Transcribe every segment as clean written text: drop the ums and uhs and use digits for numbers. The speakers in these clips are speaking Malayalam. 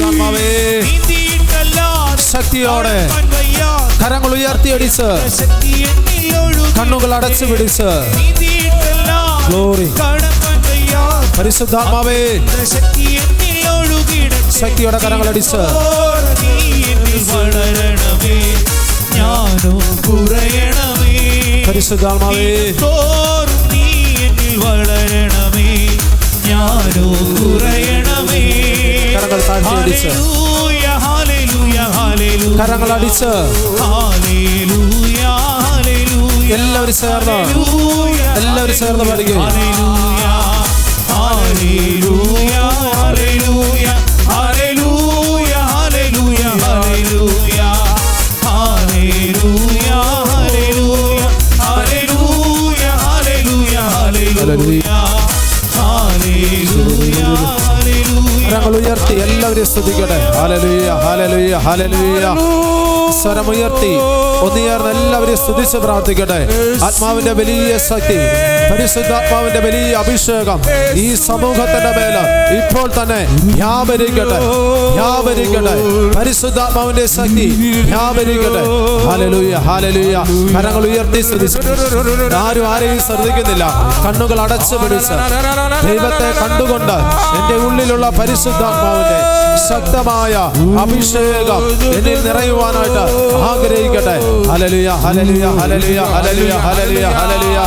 പരിശുദ്ധാത്മാവേ ശക്തിയോടെ കരങ്ങൾ ഉയർത്തി അടിച്ച് കണ്ണുകൾ അടച്ചു പിടിച്ച് ഗ്ലോറി പരിശുദ്ധാത്മാവേ ശക്തിയോടെ കരങ്ങൾ അടിച്ച് പരിശുദ്ധാത്മാവേ കരങ്ങൾ താഴ്ത്തി അടിച്ച് കരങ്ങൾ അടിച്ച് എല്ലാവരും ചേർന്ന് പഠിക്കും. കരങ്ങൾ ഉയർത്തി എല്ലാവരും സ്തുതിക്കട്ടെ. ഹല്ലേലൂയ ഹല്ലേലൂയ ഹല്ലേലൂയ. സ്വരമുയർത്തി ഒന്നുയർന്ന് എല്ലാവരും സ്തുതിച്ച് പ്രാർത്ഥിക്കട്ടെ. ആത്മാവിന്റെ വലിയ ശക്തി, പരിശുദ്ധാത്മാവിന്റെ വലിയ അഭിഷേകം ഈ സമൂഹത്തിന്റെ മേൽ ഇപ്പോൾ തന്നെ വ്യാപരിക്കട്ടെ, വ്യാപരിക്കട്ടെ. പരിശുദ്ധാത്മാവിന്റെ ശക്തി വ്യാപരിക്കട്ടെ. ഹല്ലേലൂയ ഹല്ലേലൂയ. കരങ്ങൾ ഉയർത്തി സ്തുതിച്ച് ആരും ആരെയും ശ്രദ്ധിക്കുന്നില്ല. കണ്ണുകൾ അടച്ചു പിടിച്ച് ദൈവത്തെ കണ്ടുകൊണ്ട് എൻ്റെ ഉള്ളിലുള്ള പരിശുദ്ധാത്മാവിന്റെ ശക്തമായ അഭിഷേകം എന്നിൽ നിറയുവാനായിട്ട് ആഗ്രഹിക്കട്ടെ. ഹല്ലേലൂയ ഹല്ലേലൂയ ഹല്ലേലൂയ ഹല്ലേലൂയ ഹല്ലേലൂയ ഹല്ലേലൂയ.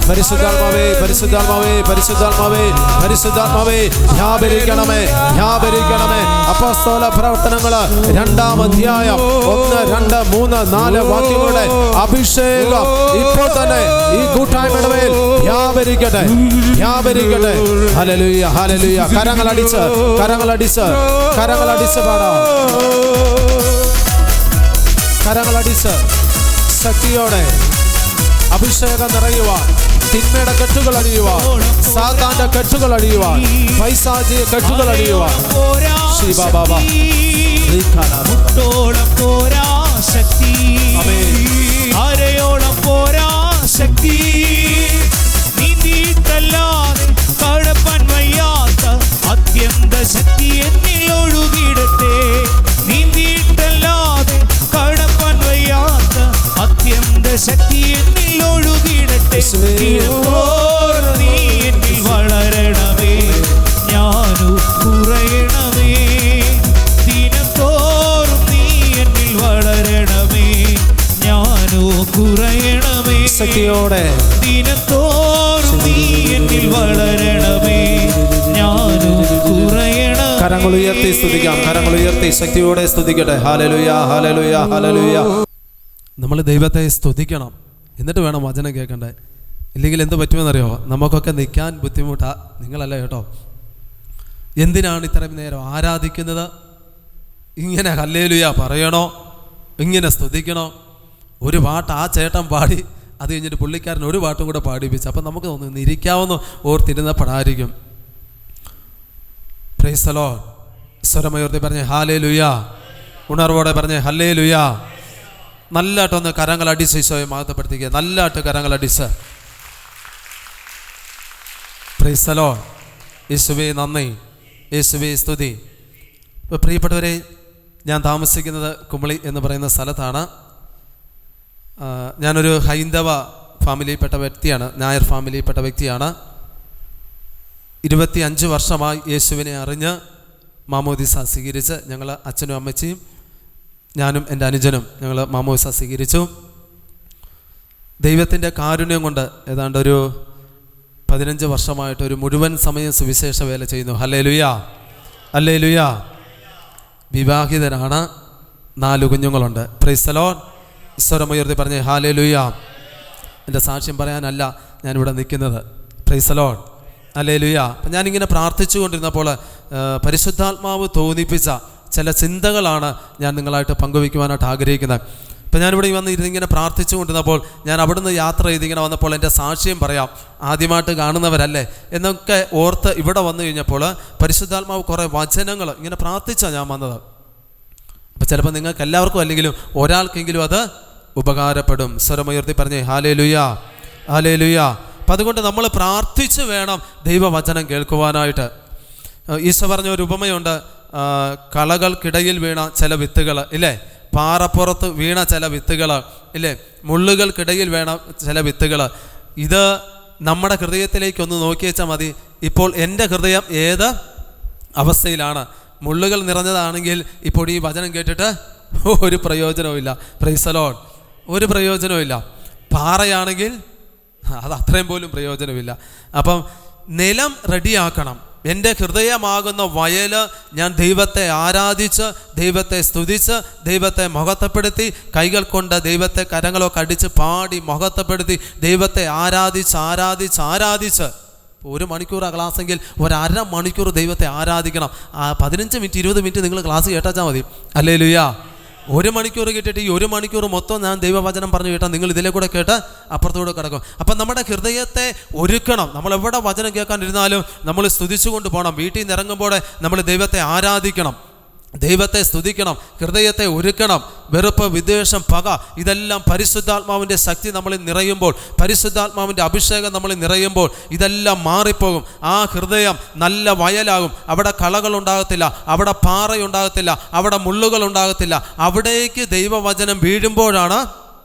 പരിശുദ്ധാത്മാവേ പരിശുദ്ധാത്മാവേ പരിശുദ്ധാത്മാവേ പരിശുദ്ധാത്മാവേ വ്യാപരിക്കണമേ, വ്യാപരിക്കണമേ. അപ്പോസ്തല പ്രവർത്തനങ്ങൾ 2-ാം അധ്യായം 1, 2, 3, 4 വാക്യങ്ങളുടെ അഭിഷേകം ഇപ്പോൾ തന്നെ ഈ കൂട്ടായ്മയുടെ മേൽ വ്യാപരിക്കട്ടെ, വ്യാപരിക്കട്ടെ. ഹല്ലേലൂയ ഹല്ലേലൂയ. കരങ്ങളടിച്ച് കരങ്ങളടിച്ച് കരങ്ങളടിച്ച് പാടാം. കരങ്ങളടിച്ച് ശക്തിയോടെ അഭിഷേകം നിറയുവാൻ, തിന്മയുടെ കെട്ടുകൾ അണിയുവാൻ, സാത്താന്റെ കെട്ടുകൾ അണിയുവാൻ, പൈശാചിക കെട്ടുകൾ അണിയുവാൻ. മുട്ടോളം പോരാ ശക്തി, അരയോളം പോരാ ശക്തി, നീന്തല്ലാതെ കടപ്പാൻ വയ്യാത്ത അത്യന്ത ശക്തി എന്നിൽ ഒഴുകിടട്ടെ. നീന്തല്ലാതെ കടപ്പാൻ വയ്യാത്ത അത്യന്ത ശക്തി എന്നിൽ ഒഴുകിടട്ടെ. നീ എന്നിൽ വളരണമേ, ഞാനു കുറയണമേ. ദിനത്തോറും നീ എന്നിൽ വളരണമേ, ഞാനു കുറയണമേ. ശക്തിയോടെ ദിനത്തോറും നീ എന്നിൽ വളരണമേ, ഞാനു കുറയണമേ. കരങ്ങൾ ഉയർത്തി സ്തുതിക്കാം, കരങ്ങൾ ഉയർത്തി ശക്തിയോടെ സ്തുതിക്കട്ടെ. ഹല്ലേലൂയ ഹല്ലേലൂയ ഹല്ലേലൂയ. നമ്മൾ ദൈവത്തെ സ്തുതിക്കണം, എന്നിട്ട് വേണം വചനം കേൾക്കണ്ടേ. ഇല്ലെങ്കിൽ എന്ത് പറ്റുമെന്നറിയോ? നമുക്കൊക്കെ നിൽക്കാൻ ബുദ്ധിമുട്ടാ. നിങ്ങളല്ല കേട്ടോ. എന്തിനാണ് ഇത്രയും നേരം ആരാധിക്കുന്നത്? ഇങ്ങനെ ഹല്ലേലൂയ പറയണോ? ഇങ്ങനെ സ്തുതിക്കണോ? ഒരു പാട്ട് ആ ചേട്ടൻ പാടി, അത് കഴിഞ്ഞിട്ട് പുള്ളിക്കാരൻ ഒരു പാട്ടും കൂടെ പാടിപ്പിച്ചു. അപ്പം നമുക്ക് തോന്നുന്നു ഇരിക്കാവുന്ന ഓർത്തിരുന്നപ്പോഴായിരിക്കും. Praise the lord. സ്വരമുയർത്തി പറഞ്ഞേ ഹല്ലേലൂയ. ഉണർവോടെ പറഞ്ഞേ ഹല്ലേലൂയ. നല്ലതായിട്ടൊന്ന് കരങ്ങൾ അടിച്ച് ഈശോയെ മഹത്വപ്പെടുത്തിക്കുക. നല്ലതായിട്ട് കരങ്ങൾ അടിച്ച്. Price the Lord. യേശുവേ നന്ദി, യേശുവേ സ്തുതി. ഇപ്പോൾ പ്രിയപ്പെട്ടവരെ, ഞാൻ താമസിക്കുന്നത് കുമളി എന്ന് പറയുന്ന സ്ഥലത്താണ്. ഞാനൊരു ഹൈന്ദവ ഫാമിലിയിൽപ്പെട്ട വ്യക്തിയാണ്, നായർ ഫാമിലിയിൽപ്പെട്ട വ്യക്തിയാണ്. 25 വർഷമായി യേശുവിനെ അറിഞ്ഞ് മാമോദിസ സ്വീകരിച്ച് ഞങ്ങൾ അച്ഛനും അമ്മച്ചിയും ഞാനും എൻ്റെ അനുജനും ഞങ്ങൾ മാമോദിസ സ്വീകരിച്ചു. ദൈവത്തിൻ്റെ കാരുണ്യം കൊണ്ട് ഏതാണ്ട് ഒരു 15 വർഷമായിട്ട് ഒരു മുഴുവൻ സമയം സുവിശേഷ വേല ചെയ്യുന്നു. Hallelujah hallelujah. വിവാഹിതരാണ്, 4 കുഞ്ഞുങ്ങളുണ്ട്. Price the Lord. ഈശ്വരമുയർത്തി പറഞ്ഞേ ഹല്ലേലൂയ. എൻ്റെ സാക്ഷ്യം പറയാനല്ല ഞാനിവിടെ നിൽക്കുന്നത്. Price the lord hallelujah. അപ്പം ഞാനിങ്ങനെ പ്രാർത്ഥിച്ചു കൊണ്ടിരുന്നപ്പോൾ പരിശുദ്ധാത്മാവ് തോന്നിപ്പിച്ച ചില ചിന്തകളാണ് ഞാൻ നിങ്ങളായിട്ട് പങ്കുവയ്ക്കുവാനായിട്ട് ആഗ്രഹിക്കുന്നത്. ഇപ്പം ഞാനിവിടെ വന്ന് ഇരുന്നിങ്ങനെ പ്രാർത്ഥിച്ചു കൊണ്ടിരുന്നപ്പോൾ ഞാൻ അവിടുന്ന് യാത്ര ചെയ്തിങ്ങനെ വന്നപ്പോൾ എൻ്റെ സാക്ഷ്യം പറയാം. ആദ്യമായിട്ട് കാണുന്നവരല്ലേ എന്നൊക്കെ ഓർത്ത് ഇവിടെ വന്നു കഴിഞ്ഞപ്പോൾ പരിശുദ്ധാത്മാവ് കുറേ വചനങ്ങൾ ഇങ്ങനെ പ്രാർത്ഥിച്ചാണ് ഞാൻ വന്നത്. അപ്പം ചിലപ്പോൾ നിങ്ങൾക്ക് എല്ലാവർക്കും അല്ലെങ്കിലും ഒരാൾക്കെങ്കിലും അത് ഉപകാരപ്പെടും. സ്വരമുയർത്തി പറഞ്ഞേ ഹല്ലേലൂയ ഹല്ലേലൂയ. അപ്പം അതുകൊണ്ട് നമ്മൾ പ്രാർത്ഥിച്ച് വേണം ദൈവവചനം കേൾക്കുവാനായിട്ട്. ഈശോ പറഞ്ഞ ഒരു ഉപമയുണ്ട്. കളകൾക്കിടയിൽ വീണ ചില വിത്തുകൾ ഇല്ലേ, പാറപ്പുറത്ത് വീണ ചില വിത്തുകൾ ഇല്ലേ, മുള്ളുകൾക്കിടയിൽ വീണ ചില വിത്തുകൾ. ഇത് നമ്മുടെ ഹൃദയത്തിലേക്കൊന്ന് നോക്കി വെച്ചാൽ മതി. ഇപ്പോൾ എൻ്റെ ഹൃദയം ഏത് അവസ്ഥയിലാണ്? മുള്ളുകൾ നിറഞ്ഞതാണെങ്കിൽ ഇപ്പോൾ ഈ വചനം കേട്ടിട്ട് ഒരു പ്രയോജനവുമില്ല. Price the Lord. ഒരു പ്രയോജനവുമില്ല. പാറയാണെങ്കിൽ അത് അത്രയും പോലും പ്രയോജനമില്ല. അപ്പം നിലം റെഡിയാക്കണം. എൻ്റെ ഹൃദയമാകുന്ന വയൽ ഞാൻ ദൈവത്തെ ആരാധിച്ച്, ദൈവത്തെ സ്തുതിച്ച്, ദൈവത്തെ മഹത്വപ്പെടുത്തി, കൈകൾ കൊണ്ട് ദൈവത്തെ കരങ്ങളൊക്കെ അടിച്ച് പാടി മഹത്വപ്പെടുത്തി ദൈവത്തെ ആരാധിച്ച് 1 മണിക്കൂറാണ് ക്ലാസ്സെങ്കിൽ 1.5 മണിക്കൂർ ദൈവത്തെ ആരാധിക്കണം. 15 മിനിറ്റ് 20 മിനിറ്റ് നിങ്ങൾ ക്ലാസ് കേട്ടാച്ചാൽ മതി. ഹല്ലേലൂയ. 1 മണിക്കൂർ കേട്ടിട്ട് ഈ 1 മണിക്കൂർ മൊത്തം ഞാൻ ദൈവവചനം പറഞ്ഞു കേട്ടാൽ നിങ്ങൾ ഇതിലെ കൂടെ കേട്ട് അപ്പുറത്തൂടെ കിടക്കും. അപ്പം നമ്മുടെ ഹൃദയത്തെ ഒരുക്കണം. നമ്മൾ എവിടെ വചനം കേൾക്കാനിരുന്നാലും നമ്മൾ സ്തുതിച്ചുകൊണ്ട് പോകണം. വീട്ടിൽ നിന്ന് ഇറങ്ങുമ്പോൾ നമ്മൾ ദൈവത്തെ ആരാധിക്കണം, ദൈവത്തെ സ്തുതിക്കണം, ഹൃദയത്തെ ഒരുക്കണം. വെറുപ്പ്, വിദ്വേഷം, പക ഇതെല്ലാം പരിശുദ്ധാത്മാവിൻ്റെ ശക്തി നമ്മളിൽ നിറയുമ്പോൾ, പരിശുദ്ധാത്മാവിൻ്റെ അഭിഷേകം നമ്മളിൽ നിറയുമ്പോൾ ഇതെല്ലാം മാറിപ്പോകും. ആ ഹൃദയം നല്ല വയലാകും. അവിടെ കളകളുണ്ടാകത്തില്ല, അവിടെ പാറയുണ്ടാകത്തില്ല, അവിടെ മുള്ളുകളുണ്ടാകത്തില്ല. അവിടേക്ക് ദൈവവചനം വീഴുമ്പോഴാണ്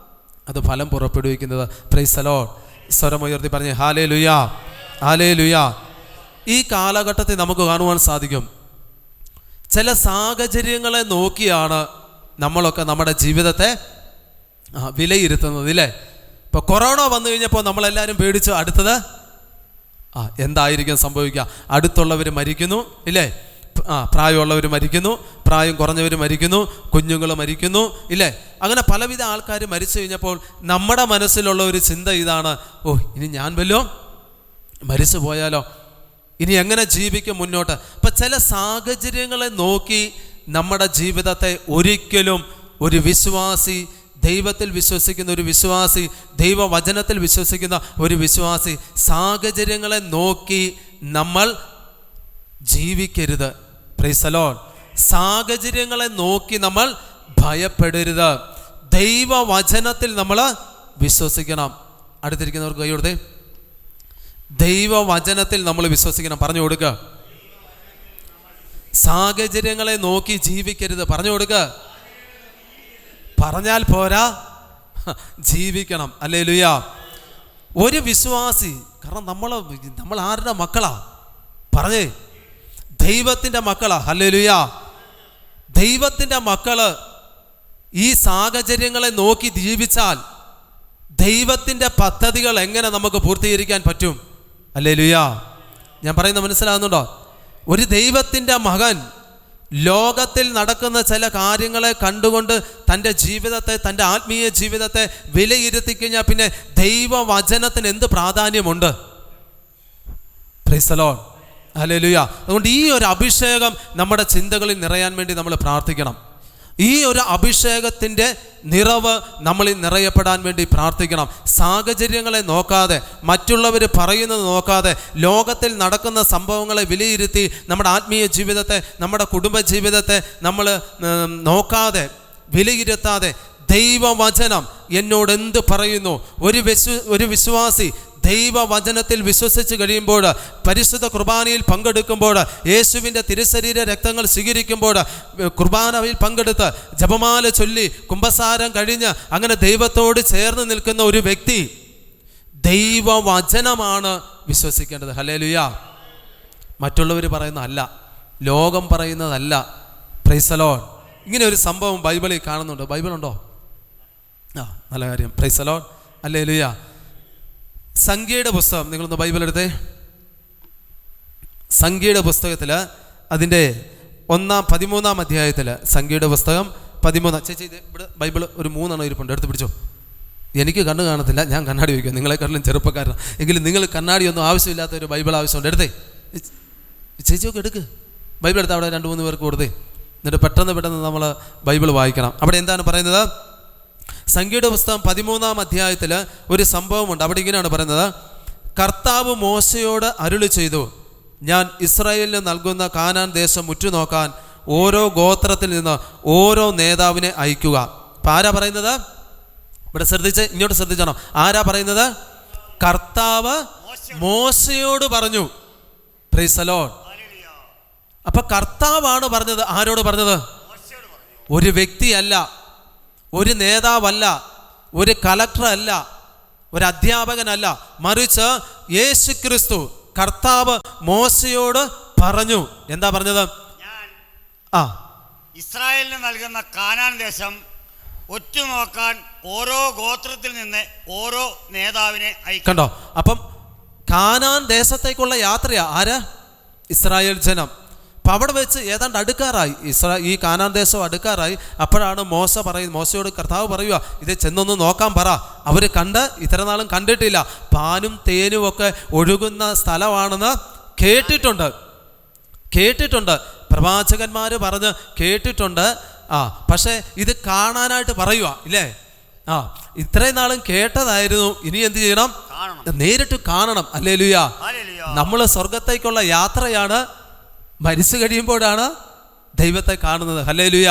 അത് ഫലം പുറപ്പെടുവിക്കുന്നത്. Price the lord. സ്വരമുയർത്തി പറഞ്ഞ് ഹല്ലേലൂയ, ഹല്ലേലൂയ. ഈ കാലഘട്ടത്തിൽ നമുക്ക് കാണുവാൻ സാധിക്കും, ചില സാഹചര്യങ്ങളെ നോക്കിയാണ് നമ്മളൊക്കെ നമ്മുടെ ജീവിതത്തെ വിലയിരുത്തുന്നത് ഇല്ലേ. ഇപ്പോൾ കൊറോണ വന്നു കഴിഞ്ഞപ്പോൾ നമ്മളെല്ലാവരും പേടിച്ചു, അടുത്തത് എന്തായിരിക്കും സംഭവിക്കുക? അടുത്തുള്ളവർ മരിക്കുന്നു ഇല്ലേ, പ്രായമുള്ളവർ മരിക്കുന്നു, പ്രായം കുറഞ്ഞവർ മരിക്കുന്നു, കുഞ്ഞുങ്ങൾ മരിക്കുന്നു ഇല്ലേ. അങ്ങനെ പലവിധ ആൾക്കാർ മരിച്ചു കഴിഞ്ഞപ്പോൾ നമ്മുടെ മനസ്സിലുള്ള ഒരു ചിന്ത ഇതാണ്, ഇനി ഞാൻ വല്ലോ മരിച്ചു പോയാലോ, ഇനി എങ്ങനെ ജീവിക്കും മുന്നോട്ട്? അപ്പം ചില സാഹചര്യങ്ങളെ നോക്കി നമ്മുടെ ജീവിതത്തെ ഒരിക്കലും ഒരു വിശ്വാസി, ദൈവത്തിൽ വിശ്വസിക്കുന്ന ഒരു വിശ്വാസി, ദൈവവചനത്തിൽ വിശ്വസിക്കുന്ന ഒരു വിശ്വാസി സാഹചര്യങ്ങളെ നോക്കി നമ്മൾ ജീവിക്കരുത്. Price the Lord. സാഹചര്യങ്ങളെ നോക്കി നമ്മൾ ഭയപ്പെടരുത്. ദൈവവചനത്തിൽ നമ്മൾ വിശ്വസിക്കണം. അടുത്തിരിക്കുന്നവർക്ക് കൈ കൊടുത്തേ. ദൈവവചനത്തിൽ നമ്മൾ വിശ്വസിക്കണം. പറഞ്ഞു കൊടുക്കുക. സാഹചര്യങ്ങളെ നോക്കി ജീവിക്കരുത്. പറഞ്ഞു കൊടുക്കുക. പറഞ്ഞാൽ പോരാ, ജീവിക്കണം. ഹല്ലേലൂയ. ഒരു വിശ്വാസി, കാരണം നമ്മൾ ആരുടെ മക്കളാ? പറഞ്ഞേ, ദൈവത്തിൻ്റെ മക്കളാ. ഹല്ലേലൂയ. ദൈവത്തിൻ്റെ മക്കള് ഈ സാഹചര്യങ്ങളെ നോക്കി ജീവിച്ചാൽ ദൈവത്തിൻ്റെ പദ്ധതികൾ എങ്ങനെ നമുക്ക് പൂർത്തീകരിക്കാൻ പറ്റും? ഹല്ലേലൂയ. ഞാൻ പറയുന്നത് മനസ്സിലാകുന്നുണ്ടോ? ഒരു ദൈവത്തിൻ്റെ മകൻ ലോകത്തിൽ നടക്കുന്ന ചില കാര്യങ്ങളെ കണ്ടുകൊണ്ട് തൻ്റെ ജീവിതത്തെ, തൻ്റെ ആത്മീയ ജീവിതത്തെ വിലയിരുത്തിക്കഴിഞ്ഞാൽ പിന്നെ ദൈവവചനത്തിന് എന്ത് പ്രാധാന്യമുണ്ട്? Price the lord. ഹല്ലേലൂയ. അതുകൊണ്ട് ഈ ഒരു അഭിഷേകം നമ്മുടെ ചിന്തകളിൽ നിറയാൻ വേണ്ടി നമ്മൾ പ്രാർത്ഥിക്കണം. ഈ ഒരു അഭിഷേകത്തിൻ്റെ നിറവ് നമ്മളിൽ നിറയപ്പെടാൻ വേണ്ടി പ്രാർത്ഥിക്കണം. സാഹചര്യങ്ങളെ നോക്കാതെ, മറ്റുള്ളവർ പറയുന്നത് നോക്കാതെ, ലോകത്തിൽ നടക്കുന്ന സംഭവങ്ങളെ വിലയിരുത്തി നമ്മുടെ ആത്മീയ ജീവിതത്തെ, നമ്മുടെ കുടുംബ ജീവിതത്തെ നമ്മൾ നോക്കാതെ, വിലയിരുത്താതെ ദൈവവചനം എന്നോട് എന്ത് പറയുന്നു? ഒരു വിശ്വാസി ദൈവവചനത്തിൽ വിശ്വസിച്ച് കഴിയുമ്പോൾ, പരിശുദ്ധ കുർബാനയിൽ പങ്കെടുക്കുമ്പോൾ, യേശുവിൻ്റെ തിരുശരീര രക്തങ്ങൾ സ്വീകരിക്കുമ്പോൾ, കുർബാനയിൽ പങ്കെടുത്ത് ജപമാല ചൊല്ലി കുമ്പസാരം കഴിഞ്ഞ് അങ്ങനെ ദൈവത്തോട് ചേർന്ന് നിൽക്കുന്ന ഒരു വ്യക്തി ദൈവവചനമാണ് വിശ്വസിക്കേണ്ടത്. ഹല്ലേലൂയ. മറ്റുള്ളവർ പറയുന്നതല്ല, ലോകം പറയുന്നതല്ല. Price the Lord. ഇങ്ങനെ ഒരു സംഭവം ബൈബിളിൽ കാണുന്നുണ്ട്. ബൈബിളുണ്ടോ? നല്ല കാര്യം. Price the lord. ഹല്ലേലൂയ. സംഖ്യയുടെ പുസ്തകം, നിങ്ങളൊന്ന് ബൈബിൾ എടുത്തേ. സംഖ്യയുടെ പുസ്തകത്തിൽ അതിൻ്റെ 13-ാം അധ്യായത്തിൽ, സംഖ്യയുടെ പുസ്തകം 13. ചേച്ചി ഇവിടെ ബൈബിൾ ഒരു 3 ഇരിപ്പുണ്ട്, എടുത്ത് പിടിച്ചോ. എനിക്ക് കണ്ണ് കാണത്തില്ല, ഞാൻ കണ്ണാടി വയ്ക്കും. നിങ്ങളെക്കാട്ടിലും ചെറുപ്പക്കാരനാണ്. എങ്കിലും നിങ്ങൾ കണ്ണാടിയൊന്നും ആവശ്യമില്ലാത്ത ഒരു ബൈബിൾ ആവശ്യമുണ്ട്. എടുത്തേ ചേച്ചിയൊക്കെ എടുക്ക്. ബൈബിൾ എടുത്ത് അവിടെ 2-3 പേർക്ക് കൊടുത്തേ. എന്നിട്ട് പെട്ടെന്ന് നമ്മൾ ബൈബിൾ വായിക്കണം. അവിടെ എന്താണ് പറയുന്നത്? സംഖ്യയുടെ പുസ്തകം 13-ാം അധ്യായത്തിൽ ഒരു സംഭവമുണ്ട്. അവിടെ ഇങ്ങനെയാണ് പറയുന്നത്: കർത്താവ് മോശയോട് അരുളി ചെയ്തു, ഞാൻ ഇസ്രായേലിന് നൽകുന്ന കാനാൻ ദേശം ഉറ്റുനോക്കാൻ ഓരോ ഗോത്രത്തിൽ നിന്ന് ഓരോ നേതാവിനെ അയക്കുക. അപ്പം ആരാ പറയുന്നത്? ഇവിടെ ഇങ്ങോട്ട് ശ്രദ്ധിച്ചോ. ആരാ പറയുന്നത്? കർത്താവ് മോശയോട് പറഞ്ഞു. Price the Lord. അപ്പൊ കർത്താവാണ് പറഞ്ഞത്. ആരോട് പറഞ്ഞത്? ഒരു വ്യക്തിയല്ല, ഒരു നേതാവല്ല, ഒരു കലക്ടർ അല്ല, ഒരു അധ്യാപകനല്ല, മറിച്ച് യേശുക്രിസ്തു കർത്താവ് മോശയോട് പറഞ്ഞു. എന്താ പറഞ്ഞത്? ഇസ്രായേലിന് നൽകുന്ന കാനാൻ ദേശം ഒറ്റുനോക്കാൻ ഓരോ ഗോത്രത്തിൽ നിന്ന് ഓരോ നേതാവിനെ അയക്കും. കണ്ടോ? അപ്പം കാനാൻ ദേശത്തേക്കുള്ള യാത്രയാ. ആര്? ഇസ്രായേൽ ജനം. അപ്പം അവിടെ വെച്ച് ഏതാണ്ട് അടുക്കാറായി, ഈ കാനാൻ ദേശം അടുക്കാറായി. അപ്പോഴാണ് മോശയോട് കർത്താവ് പറയുക, ഇത് ചെന്നൊന്ന് നോക്കാൻ പറ. അവർ ഇത്ര നാളും കണ്ടിട്ടില്ല, പാലും തേനും ഒക്കെ ഒഴുകുന്ന സ്ഥലമാണെന്ന് കേട്ടിട്ടുണ്ട്. പ്രവാചകന്മാർ പറഞ്ഞ് കേട്ടിട്ടുണ്ട്. പക്ഷേ ഇത് കാണാനായിട്ട് പറയുക ഇല്ലേ? ഇത്രയും നാളും കേട്ടതായിരുന്നു, ഇനി എന്ത് ചെയ്യണം? നേരിട്ട് കാണണം. ഹല്ലേലൂയ. നമ്മൾ സ്വർഗത്തേക്കുള്ള യാത്രയാണ്, മരിച്ചു കഴിയുമ്പോഴാണ് ദൈവത്തെ കാണുന്നത്. ഹല്ലേലൂയ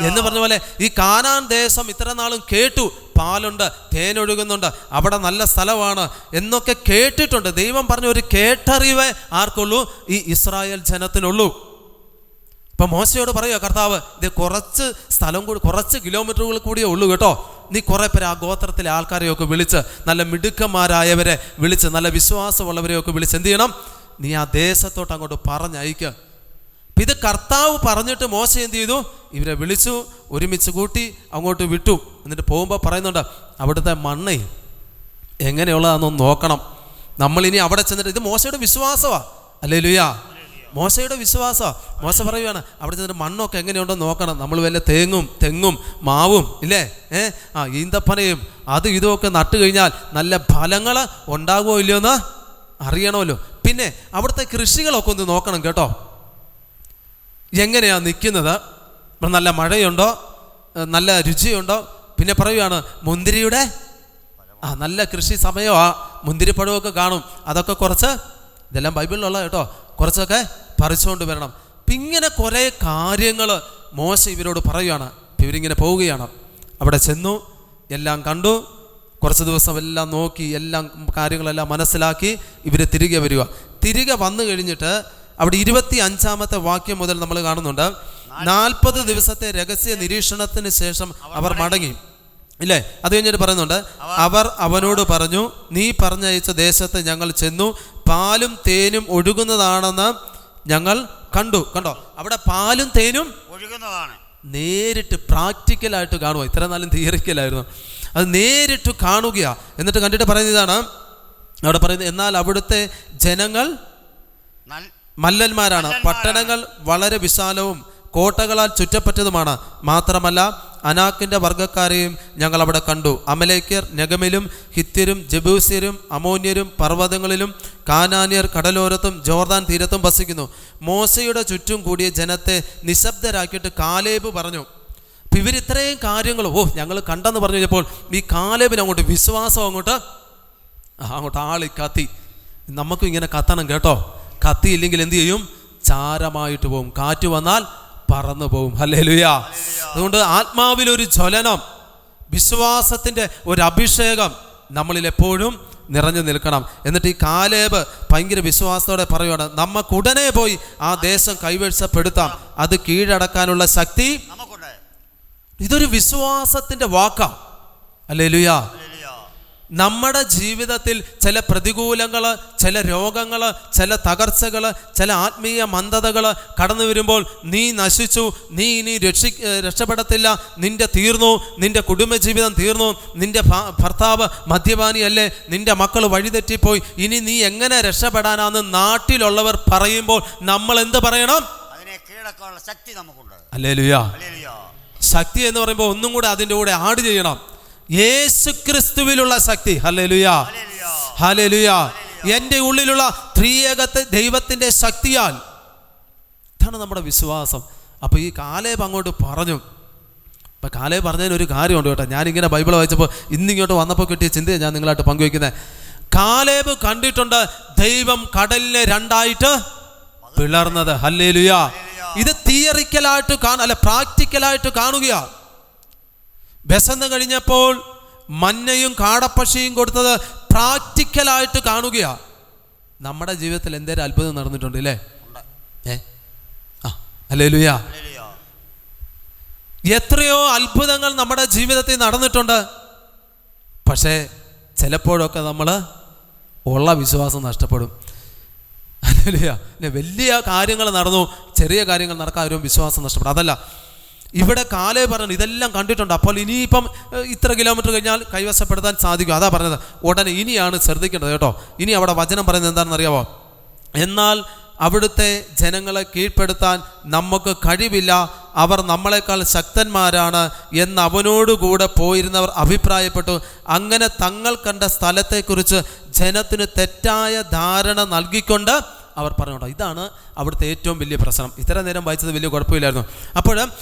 എന്ന് പറഞ്ഞ പോലെ ഈ കാനാൻ ദേശം ഇത്ര നാളും കേട്ടു, പാലുണ്ട്, തേനൊഴുകുന്നുണ്ട്, അവിടെ നല്ല സ്ഥലമാണ് എന്നൊക്കെ കേട്ടിട്ടുണ്ട്. ദൈവം പറഞ്ഞ ഒരു കേട്ടറിവേ ആർക്കുള്ളൂ? ഈ ഇസ്രായേൽ ജനത്തിനുള്ളൂ. ഇപ്പം മോശയോട് പറയുക കർത്താവ്, ഇത് കുറച്ച് സ്ഥലം കൂടി, കുറച്ച് കിലോമീറ്ററുകൾ കൂടിയേ ഉള്ളൂ കേട്ടോ. നീ കുറേ പേര് ആ ഗോത്രത്തിലെ ആൾക്കാരെയൊക്കെ വിളിച്ച്, നല്ല മിടുക്കന്മാരായവരെ വിളിച്ച്, നല്ല വിശ്വാസമുള്ളവരെയൊക്കെ വിളിച്ച് എന്ത് ചെയ്യണം? നീ ആ ദേശത്തോട്ട് അങ്ങോട്ട് പറഞ്ഞയക്കുക. അപ്പം ഇത് കർത്താവ് പറഞ്ഞിട്ട് മോശ എന്ത് ചെയ്തു? ഇവരെ വിളിച്ചു, ഒരുമിച്ച് കൂട്ടി അങ്ങോട്ട് വിട്ടു. എന്നിട്ട് പോകുമ്പോൾ പറയുന്നുണ്ട്, അവിടുത്തെ മണ്ണേ എങ്ങനെയുള്ളതാണെന്നൊന്ന് നോക്കണം. നമ്മളിനി അവിടെ ചെന്നിട്ട്, ഇത് മോശയുടെ വിശ്വാസമാണ്. ഹല്ലേലൂയ. മോശയുടെ വിശ്വാസം. മോശ പറയുകയാണ്, അവിടെ ചെന്നിട്ട് മണ്ണൊക്കെ എങ്ങനെയുണ്ടോ നോക്കണം. നമ്മൾ വല്ല തെങ്ങും മാവും ഇല്ലേ, ഈന്തപ്പനയും ഇതുമൊക്കെ നട്ടു കഴിഞ്ഞാൽ നല്ല ഫലങ്ങൾ ഉണ്ടാകുമോ ഇല്ലയോ എന്ന് അറിയണമല്ലോ. പിന്നെ അവിടുത്തെ കൃഷികളൊക്കെ ഒന്ന് നോക്കണം കേട്ടോ, എങ്ങനെയാണ് നിൽക്കുന്നത്, നല്ല മഴയുണ്ടോ, നല്ല രുചിയുണ്ടോ. പിന്നെ പറയുകയാണ്, മുന്തിരിയുടെ നല്ല കൃഷി സമയമാണ്, മുന്തിരിപ്പഴമൊക്കെ കാണും, അതൊക്കെ കുറച്ച്, ഇതെല്ലാം ബൈബിളിലുള്ള കേട്ടോ, കുറച്ചൊക്കെ പറിച്ചുകൊണ്ട് വരണം. അപ്പം ഇങ്ങനെ കുറേ കാര്യങ്ങൾ മോശ ഇവരോട് പറയുകയാണ്. ഇവരിങ്ങനെ പോവുകയാണ്. അവിടെ ചെന്നു, എല്ലാം കണ്ടു, കുറച്ച് ദിവസം എല്ലാം നോക്കി, എല്ലാം കാര്യങ്ങളെല്ലാം മനസ്സിലാക്കി ഇവർ തിരികെ വരിക. തിരികെ വന്നു കഴിഞ്ഞിട്ട് അവിടെ 25-ാമത്തെ വാക്യം മുതൽ നമ്മൾ കാണുന്നുണ്ട്, 40 ദിവസത്തെ രഹസ്യ നിരീക്ഷണത്തിന് ശേഷം അവർ മടങ്ങി ഇല്ലേ. അത് കഴിഞ്ഞിട്ട് പറയുന്നുണ്ട്, അവർ അവനോട് പറഞ്ഞു, നീ പറഞ്ഞയച്ച ദേശത്ത് ഞങ്ങൾ ചെന്നു, പാലും തേനും ഒഴുകുന്നതാണെന്ന് ഞങ്ങൾ കണ്ടോ. അവിടെ പാലും തേനും ഒഴുകുന്നതാണ്. നേരിട്ട് പ്രാക്ടിക്കലായിട്ട് കാണുക. ഇത്ര നാളും തിയറിക്കലായിരുന്നു, അത് നേരിട്ട് കാണുകയാ. എന്നിട്ട് കണ്ടിട്ട് പറയുന്നതാണ്, അവിടെ പറയുന്നത്, എന്നാൽ അവിടുത്തെ ജനങ്ങൾ മല്ലന്മാരാണ്, പട്ടണങ്ങൾ വളരെ വിശാലവും കോട്ടകളാൽ ചുറ്റപ്പെട്ടതുമാണ്. മാത്രമല്ല അനാക്കിൻ്റെ വർഗ്ഗക്കാരെയും ഞങ്ങൾ അവിടെ കണ്ടു. അമലേക്യർ നെഗമിലും, ഹിത്യരും, ജബൂസ്യരും, അമോന്യരും പർവ്വതങ്ങളിലും, കാനാന്യർ കടലോരത്തും ജോർദാൻ തീരത്തും വസിക്കുന്നു. മോശയുടെ ചുറ്റും കൂടിയ ജനത്തെ നിശബ്ദരാക്കിയിട്ട് കാലേബ് പറഞ്ഞു. അപ്പം ഇവരിത്രയും കാര്യങ്ങൾ ഞങ്ങൾ കണ്ടെന്ന് പറഞ്ഞു കഴിഞ്ഞപ്പോൾ ഈ കാലേബിന് അങ്ങോട്ട് വിശ്വാസം അങ്ങോട്ട് ആളി കത്തി. നമുക്കും ഇങ്ങനെ കത്തണം കേട്ടോ. കത്തിയില്ലെങ്കിൽ എന്ത് ചെയ്യും? ചാരമായിട്ട് പോകും, കാറ്റ് വന്നാൽ പറന്നു പോകും. ഹല്ലേലൂയ. അതുകൊണ്ട് ആത്മാവിലൊരു ജ്വലനം, വിശ്വാസത്തിൻ്റെ ഒരു അഭിഷേകം നമ്മളിൽ എപ്പോഴും നിറഞ്ഞു നിൽക്കണം. എന്നിട്ട് ഈ കാലേബ് ഭയങ്കര വിശ്വാസത്തോടെ പറയുകയാണ്, നമുക്ക് ഉടനെ പോയി ആ ദേശം കൈവശപ്പെടുത്താം, അത് കീഴടക്കാനുള്ള ശക്തി നമുക്കുണ്ട്. ഇതൊരു വിശ്വാസത്തിൻ്റെ വാക്കാ. ഹല്ലേലൂയ. നമ്മുടെ ജീവിതത്തിൽ ചില പ്രതികൂലങ്ങൾ, ചില രോഗങ്ങൾ, ചില തകർച്ചകൾ, ചില ആത്മീയ മന്ദതകൾ കടന്നു വരുമ്പോൾ നീ നശിച്ചു, നീ ഇനി രക്ഷപ്പെടത്തില്ല, നിന്റെ തീർന്നു, നിന്റെ കുടുംബജീവിതം തീർന്നു, നിന്റെ ഭർത്താവ് മദ്യപാനിയല്ലേ, നിന്റെ മക്കൾ വഴിതെറ്റിപ്പോയി, ഇനി നീ എങ്ങനെ രക്ഷപ്പെടാനാന്ന് നാട്ടിലുള്ളവർ പറയുമ്പോൾ നമ്മൾ എന്ത് പറയണം? അതിനെ കീഴടക്കാനുള്ള ശക്തി നമുക്കുണ്ട്. ഹല്ലേലൂയ. ശക്തി എന്ന് പറയുമ്പോൾ ഒന്നും കൂടെ അതിൻ്റെ കൂടെ ആഡ് ചെയ്യണം, യേശുക്രിസ്തുവിലുള്ള ശക്തി. Hallelujah, hallelujah. എൻ്റെ ഉള്ളിലുള്ള ത്രിയേകത്തെ ദൈവത്തിൻ്റെ ശക്തിയാൽ. ഇതാണ് നമ്മുടെ വിശ്വാസം. അപ്പോൾ ഈ കാലേബ് അങ്ങോട്ട് പറഞ്ഞു. അപ്പം കാലേബ് പറഞ്ഞതിന് ഒരു കാര്യമുണ്ട് കേട്ടോ. ഞാനിങ്ങനെ ബൈബിൾ വായിച്ചപ്പോൾ ഇന്നിങ്ങോട്ട് വന്നപ്പോൾ കിട്ടിയ ചിന്തയെ ഞാൻ നിങ്ങളായിട്ട് പങ്കുവയ്ക്കുന്നത്. കാലേബ് കണ്ടിട്ടുണ്ട് ദൈവം കടലിനെ രണ്ടായിട്ട് പിളർന്നത്. ഹല്ലേലൂയ. ഇത് തിയറിക്കലായിട്ട് അല്ല, പ്രാക്ടിക്കലായിട്ട് കാണുകയാണ്. വിശന്ന് കഴിഞ്ഞപ്പോൾ മഞ്ഞയും കാടപ്പക്ഷിയും കൊടുത്തത് പ്രാക്ടിക്കലായിട്ട് കാണുകയാണ്. നമ്മുടെ ജീവിതത്തിൽ എന്തേലും അത്ഭുതം നടന്നിട്ടുണ്ട് ഇല്ലേ? ഹല്ലേലൂയ. എത്രയോ അത്ഭുതങ്ങൾ നമ്മുടെ ജീവിതത്തിൽ നടന്നിട്ടുണ്ട്. പക്ഷേ ചിലപ്പോഴൊക്കെ നമ്മൾ ഉള്ള വിശ്വാസം നഷ്ടപ്പെടും. ഹല്ലേലൂയ. വലിയ കാര്യങ്ങൾ നടന്നു, ചെറിയ കാര്യങ്ങൾ നടക്കാനും വിശ്വാസം നഷ്ടപ്പെടും. അതല്ല ഇവിടെ കാലേബ് പറഞ്ഞു ഇതെല്ലാം കണ്ടിട്ടുണ്ട്, അപ്പോൾ ഇനിയിപ്പം ഇത്ര കിലോമീറ്റർ കഴിഞ്ഞാൽ കൈവശപ്പെടുത്താൻ സാധിക്കും. അതാ പറഞ്ഞത്. ഉടനെ ഇനിയാണ് ശ്രദ്ധിക്കേണ്ടത് കേട്ടോ. ഇനി അവിടെ വചനം പറയുന്നത് എന്താണെന്ന് അറിയാമോ? എന്നാൽ അവിടുത്തെ ജനങ്ങളെ കീഴ്പ്പെടുത്താൻ നമുക്ക് കഴിവില്ല, അവർ നമ്മളെക്കാൾ ശക്തന്മാരാണ് എന്ന് അവനോടുകൂടെ പോയിരുന്നവർ അഭിപ്രായപ്പെട്ടു. അങ്ങനെ തങ്ങൾ കണ്ട സ്ഥലത്തെക്കുറിച്ച് ജനത്തിന് തെറ്റായ ധാരണ നൽകിക്കൊണ്ട് അവർ പറഞ്ഞോട്ടോ. ഇതാണ് അവിടുത്തെ ഏറ്റവും വലിയ പ്രശ്നം. ഇത്ര നേരം വായിച്ചത് വലിയ കുഴപ്പമില്ലായിരുന്നു. അപ്പോൾ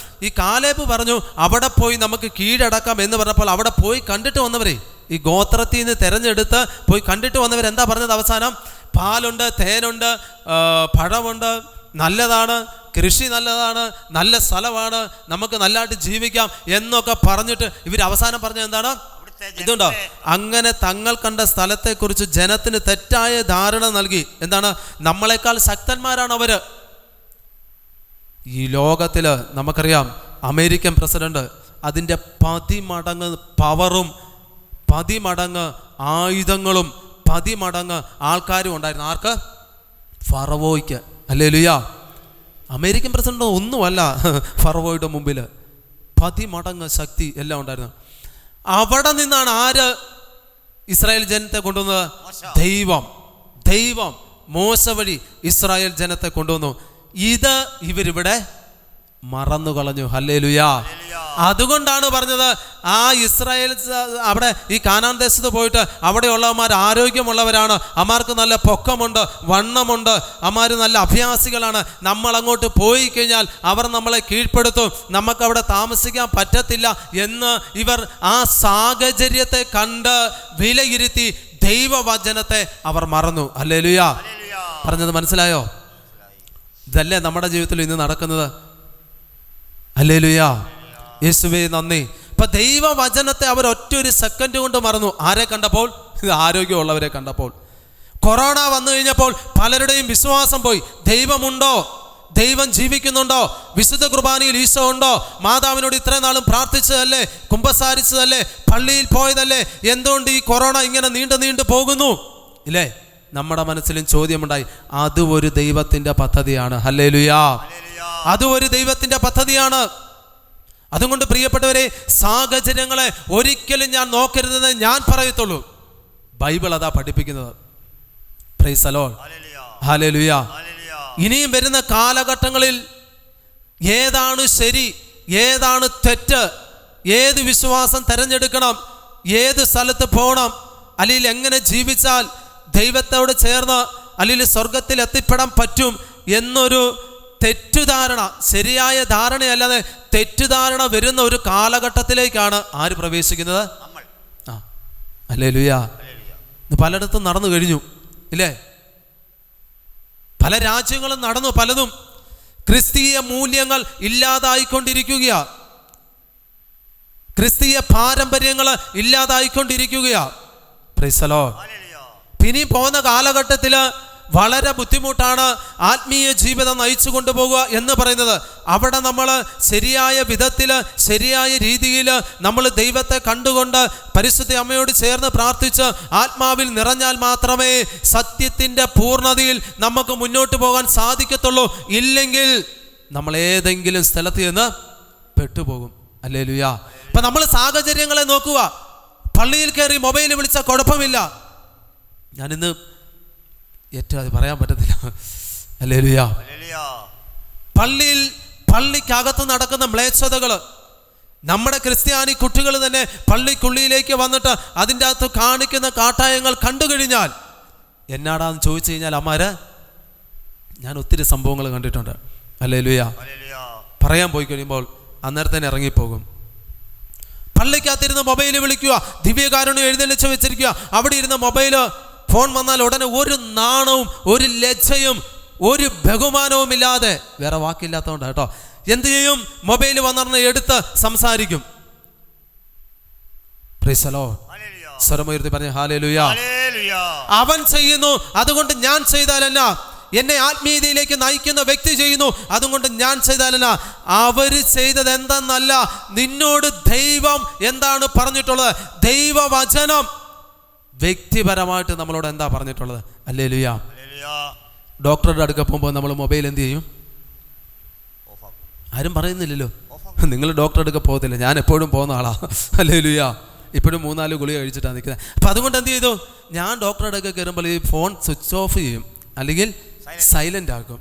ഈ കാലേബ് പറഞ്ഞു അവിടെ പോയി നമുക്ക് കീഴടക്കാം എന്ന് പറഞ്ഞപ്പോൾ അവിടെ പോയി കണ്ടിട്ട് വന്നവരെ, ഈ ഗോത്രത്തിൽ നിന്ന് തിരഞ്ഞെടുത്ത് പോയി കണ്ടിട്ട് വന്നവരെന്താ പറഞ്ഞത്? അവസാനം പാലുണ്ട്, തേനുണ്ട്, പഴമുണ്ട്, നല്ലതാണ്, കൃഷി നല്ലതാണ്, നല്ല സ്ഥലമാണ്, നമുക്ക് നല്ലതായിട്ട് ജീവിക്കാം എന്നൊക്കെ പറഞ്ഞിട്ട് ഇവർ അവസാനം പറഞ്ഞത് എന്താണ്? ഇതുണ്ടോ? അങ്ങനെ തങ്ങൾ കണ്ട സ്ഥലത്തെക്കുറിച്ച് ജനത്തിന് തെറ്റായ ധാരണ നൽകി. എന്താണ്? നമ്മളെക്കാൾ ശക്തന്മാരാണ് അവര്. ഈ ലോകത്തില് നമുക്കറിയാം അമേരിക്കൻ പ്രസിഡന്റ് അതിൻ്റെ 10 മടങ്ങ് പവറും 10 മടങ്ങ് ആയുധങ്ങളും 10 മടങ്ങ് ആൾക്കാരും ഉണ്ടായിരുന്നു. ആർക്ക്? ഫറവോയ്ക്ക്. ഹല്ലേലൂയ. അമേരിക്കൻ പ്രസിഡന്റ് ഒന്നുമല്ല ഫറവോയുടെ മുമ്പിൽ. 10 മടങ്ങ് ശക്തി എല്ലാം ഉണ്ടായിരുന്നു. അവിടെ നിന്നാണ് ആര് ഇസ്രായേൽ ജനത്തെ കൊണ്ടുവന്നത്? ദൈവം മോശ വഴി ഇസ്രായേൽ ജനത്തെ കൊണ്ടുവന്നു. ഇത് ഇവരിവിടെ മറന്നു കളഞ്ഞു. ഹല്ലേലൂയ. അതുകൊണ്ടാണ് പറഞ്ഞത് ആ ഇസ്രായേൽ അവിടെ ഈ കാനാൻ ദേശത്ത് പോയിട്ട് അവിടെയുള്ളവന്മാർ ആരോഗ്യമുള്ളവരാണ്, അമാർക്ക് നല്ല പൊക്കമുണ്ട്, വണ്ണമുണ്ട്, അമാർ നല്ല അഭ്യാസികളാണ്. നമ്മൾ അങ്ങോട്ട് പോയി കഴിഞ്ഞാൽ അവർ നമ്മളെ കീഴ്പ്പെടുത്തും, നമുക്കവിടെ താമസിക്കാൻ പറ്റത്തില്ല എന്ന് ഇവർ ആ സാഹചര്യത്തെ കണ്ട് വിലയിരുത്തി ദൈവവചനത്തെ അവർ മറന്നു. ഹല്ലേലൂയ. പറഞ്ഞത് മനസ്സിലായോ? ഇതല്ലേ നമ്മുടെ ജീവിതത്തിൽ ഇന്ന് നടക്കുന്നത്. ഹല്ലേലൂയ. യേശുവേ നന്ദി. ഇപ്പൊ ദൈവവചനത്തെ അവർ ഒറ്റൊരു സെക്കൻഡ് കൊണ്ട് മറന്നു. ആരെ കണ്ടപ്പോൾ? ആരോഗ്യമുള്ളവരെ കണ്ടപ്പോൾ. കൊറോണ വന്നു കഴിഞ്ഞപ്പോൾ പലരുടെയും വിശ്വാസം പോയി. ദൈവമുണ്ടോ? ദൈവം ജീവിക്കുന്നുണ്ടോ? വിശുദ്ധ കുർബാനയിൽ ഈശോ ഉണ്ടോ? മാതാവിനോട് ഇത്രയും നാളും പ്രാർത്ഥിച്ചതല്ലേ, കുമ്പസാരിച്ചതല്ലേ, പള്ളിയിൽ പോയതല്ലേ, എന്തുകൊണ്ട് ഈ കൊറോണ ഇങ്ങനെ നീണ്ടു പോകുന്നു? ഇല്ലേ? നമ്മുടെ മനസ്സിലും ചോദ്യമുണ്ടായി. അത് ഒരു ദൈവത്തിന്റെ പദ്ധതിയാണ്. ഹല്ലേലൂയ. അത് ഒരു ദൈവത്തിന്റെ പദ്ധതിയാണ്. അതുകൊണ്ട് പ്രിയപ്പെട്ടവരെ, സാഹചര്യങ്ങളെ ഒരിക്കലും ഞാൻ നോക്കരുതെന്ന് ഞാൻ പറയത്തുള്ളൂ. ബൈബിൾ അതാ പഠിപ്പിക്കുന്നത്. Price the lord. ഹല്ലേലൂയ. ഇനിയും വരുന്ന കാലഘട്ടങ്ങളിൽ ഏതാണ് ശരി, ഏതാണ് തെറ്റ്, ഏത് വിശ്വാസം തിരഞ്ഞെടുക്കണം, ഏത് സ്ഥലത്ത് പോകണം, അല്ലെങ്കിൽ എങ്ങനെ ജീവിച്ചാൽ ദൈവത്തോട് ചേർന്ന് അല്ലെങ്കിൽ സ്വർഗത്തിൽ എത്തിപ്പെടാൻ പറ്റും എന്നൊരു തെറ്റുധാരണ, ശരിയായ ധാരണയല്ലാതെ തെറ്റുധാരണ വരുന്ന ഒരു കാലഘട്ടത്തിലേക്കാണ് ആര് പ്രവേശിക്കുന്നത്? ഹല്ലേലൂയ. പലയിടത്തും നടന്നു കഴിഞ്ഞു ഇല്ലേ? പല രാജ്യങ്ങളും നടന്നു. പലതും ക്രിസ്തീയ മൂല്യങ്ങൾ ഇല്ലാതായിക്കൊണ്ടിരിക്കുകയാ, ക്രിസ്തീയ പാരമ്പര്യങ്ങൾ ഇല്ലാതായിക്കൊണ്ടിരിക്കുകയാ. Price the Lord. ഇനി പോകുന്ന കാലഘട്ടത്തിൽ വളരെ ബുദ്ധിമുട്ടാണ് ആത്മീയ ജീവിതം നയിച്ചു കൊണ്ടുപോകുക എന്ന് പറയുന്നത്. അവിടെ നമ്മൾ ശരിയായ വിധത്തിൽ ശരിയായ രീതിയിൽ നമ്മൾ ദൈവത്തെ കണ്ടുകൊണ്ട് പരിശുദ്ധ അമ്മയോട് ചേർന്ന് പ്രാർത്ഥിച്ച് ആത്മാവിൽ നിറഞ്ഞാൽ മാത്രമേ സത്യത്തിൻ്റെ പൂർണ്ണതയിൽ നമുക്ക് മുന്നോട്ട് പോകാൻ സാധിക്കത്തുള്ളൂ. ഇല്ലെങ്കിൽ നമ്മൾ ഏതെങ്കിലും സ്ഥലത്ത് നിന്ന് പെട്ടുപോകും. ഹല്ലേലൂയ. ഇപ്പം നമ്മൾ സാഹചര്യങ്ങളെ നോക്കുക. പള്ളിയിൽ കയറി മൊബൈൽ വിളിച്ചാൽ കുഴപ്പമില്ല. ഞാനിന്ന് ഏറ്റവും അത് പറയാൻ പറ്റത്തില്ല. ഹല്ലേലൂയ. പള്ളിക്കകത്ത് നടക്കുന്ന മ്ലേച്ഛതകൾ നമ്മുടെ ക്രിസ്ത്യാനി കുട്ടികൾ തന്നെ പള്ളിക്കുള്ളിയിലേക്ക് വന്നിട്ട് അതിൻ്റെ അകത്ത് കാണിക്കുന്ന കാട്ടായങ്ങൾ കണ്ടു കഴിഞ്ഞാൽ എന്നാടാന്ന് ചോദിച്ചു കഴിഞ്ഞാൽ അമ്മാര്, ഞാൻ ഒത്തിരി സംഭവങ്ങൾ കണ്ടിട്ടുണ്ട്. ഹല്ലേലൂയ. പറയാൻ പോയി കഴിയുമ്പോൾ അന്നേരത്തന്നെ ഇറങ്ങിപ്പോകും. പള്ളിക്കകത്തിരുന്ന് മൊബൈൽ വിളിക്കുക, ദിവ്യകാരുണ്യം എഴുന്നള്ളിച്ച് വെച്ചിരിക്കുക, അവിടെ ഇരുന്ന് മൊബൈല് ഫോൺ വന്നാൽ ഉടനെ ഒരു നാണവും ഒരു ലജ്ജയും ഒരു ബഹുമാനവും ഇല്ലാതെ, വേറെ വാക്കില്ലാത്തതുകൊണ്ട് കേട്ടോ, എന്ത് ചെയ്യും? മൊബൈൽ വന്നിരുന്ന് എടുത്ത് സംസാരിക്കും. Price the lord. സ്വരമുയർത്തി പറഞ്ഞ ഹല്ലേലൂയ. അവൻ ചെയ്യുന്നു, അതുകൊണ്ട് ഞാൻ ചെയ്താൽ എന്നാ? എന്നെ ആത്മീയതയിലേക്ക് നയിക്കുന്ന വ്യക്തി ചെയ്യുന്നു, അതുകൊണ്ട് ഞാൻ ചെയ്താലല്ല. അവർ ചെയ്തത് എന്തെന്നല്ല, നിന്നോട് ദൈവം എന്താണ് പറഞ്ഞിട്ടുള്ളത്? ദൈവവചനം വ്യക്തിപരമായിട്ട് നമ്മളോട് എന്താ പറഞ്ഞിട്ടുള്ളത്? ഹല്ലേലൂയ. ഡോക്ടറുടെ അടുക്ക പോകുമ്പോൾ നമ്മൾ മൊബൈൽ എന്ത് ചെയ്യും? ആരും പറയുന്നില്ലല്ലോ. നിങ്ങൾ ഡോക്ടറുടെ അടുക്ക പോകത്തില്ല, ഞാൻ എപ്പോഴും പോകുന്ന ആളാ. ഹല്ലേലൂയ. ഇപ്പോഴും 3-4 ഗുളിക കഴിച്ചിട്ടാണ് നിൽക്കുന്നത്. അപ്പം അതുകൊണ്ട് എന്ത് ചെയ്തു? ഞാൻ ഡോക്ടറുടെ അടുക്ക കയറുമ്പോൾ ഈ ഫോൺ സ്വിച്ച് ഓഫ് ചെയ്യും, അല്ലെങ്കിൽ സൈലൻ്റ് ആക്കും.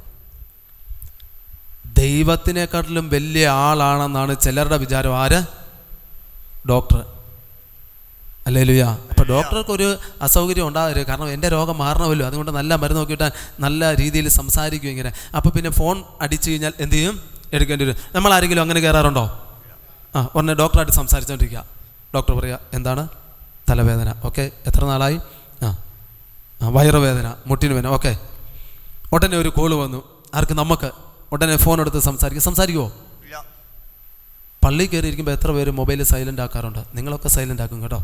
ദൈവത്തിനെക്കാട്ടിലും വലിയ ആളാണെന്നാണ് ചിലരുടെ വിചാരം. ആര്? ഡോക്ടർ. ഹല്ലേലൂയ. അപ്പോൾ ഡോക്ടർക്കൊരു അസൗകര്യം ഉണ്ടാകരുത്, കാരണം എൻ്റെ രോഗം മാറണമല്ലോ, അതുകൊണ്ട് നല്ല മരുന്ന് നോക്കിയിട്ട് നല്ല രീതിയിൽ സംസാരിക്കും ഇങ്ങനെ. അപ്പോൾ പിന്നെ ഫോൺ അടിച്ചു കഴിഞ്ഞാൽ എന്ത് ചെയ്യും? എടുക്കേണ്ടി വരും. നമ്മളാരെങ്കിലും അങ്ങനെ കയറാറുണ്ടോ? ഉടനെ ഡോക്ടറായിട്ട് സംസാരിച്ചുകൊണ്ടിരിക്കുക. ഡോക്ടർ പറയുക, എന്താണ്? തലവേദന. ഓക്കെ, എത്ര നാളായി? വയറുവേദന, മുട്ടിന് വേദന. ഓക്കെ, ഉടനെ ഒരു കോള് വന്നു. ആർക്ക്? നമുക്ക്. ഉടനെ ഫോൺ എടുത്ത് സംസാരിക്കുമോ? പള്ളിയിൽ കയറി ഇരിക്കുമ്പോൾ എത്ര പേര് മൊബൈൽ സൈലൻ്റ് ആക്കാറുണ്ട്? നിങ്ങളൊക്കെ സൈലൻ്റ് ആക്കും കേട്ടോ.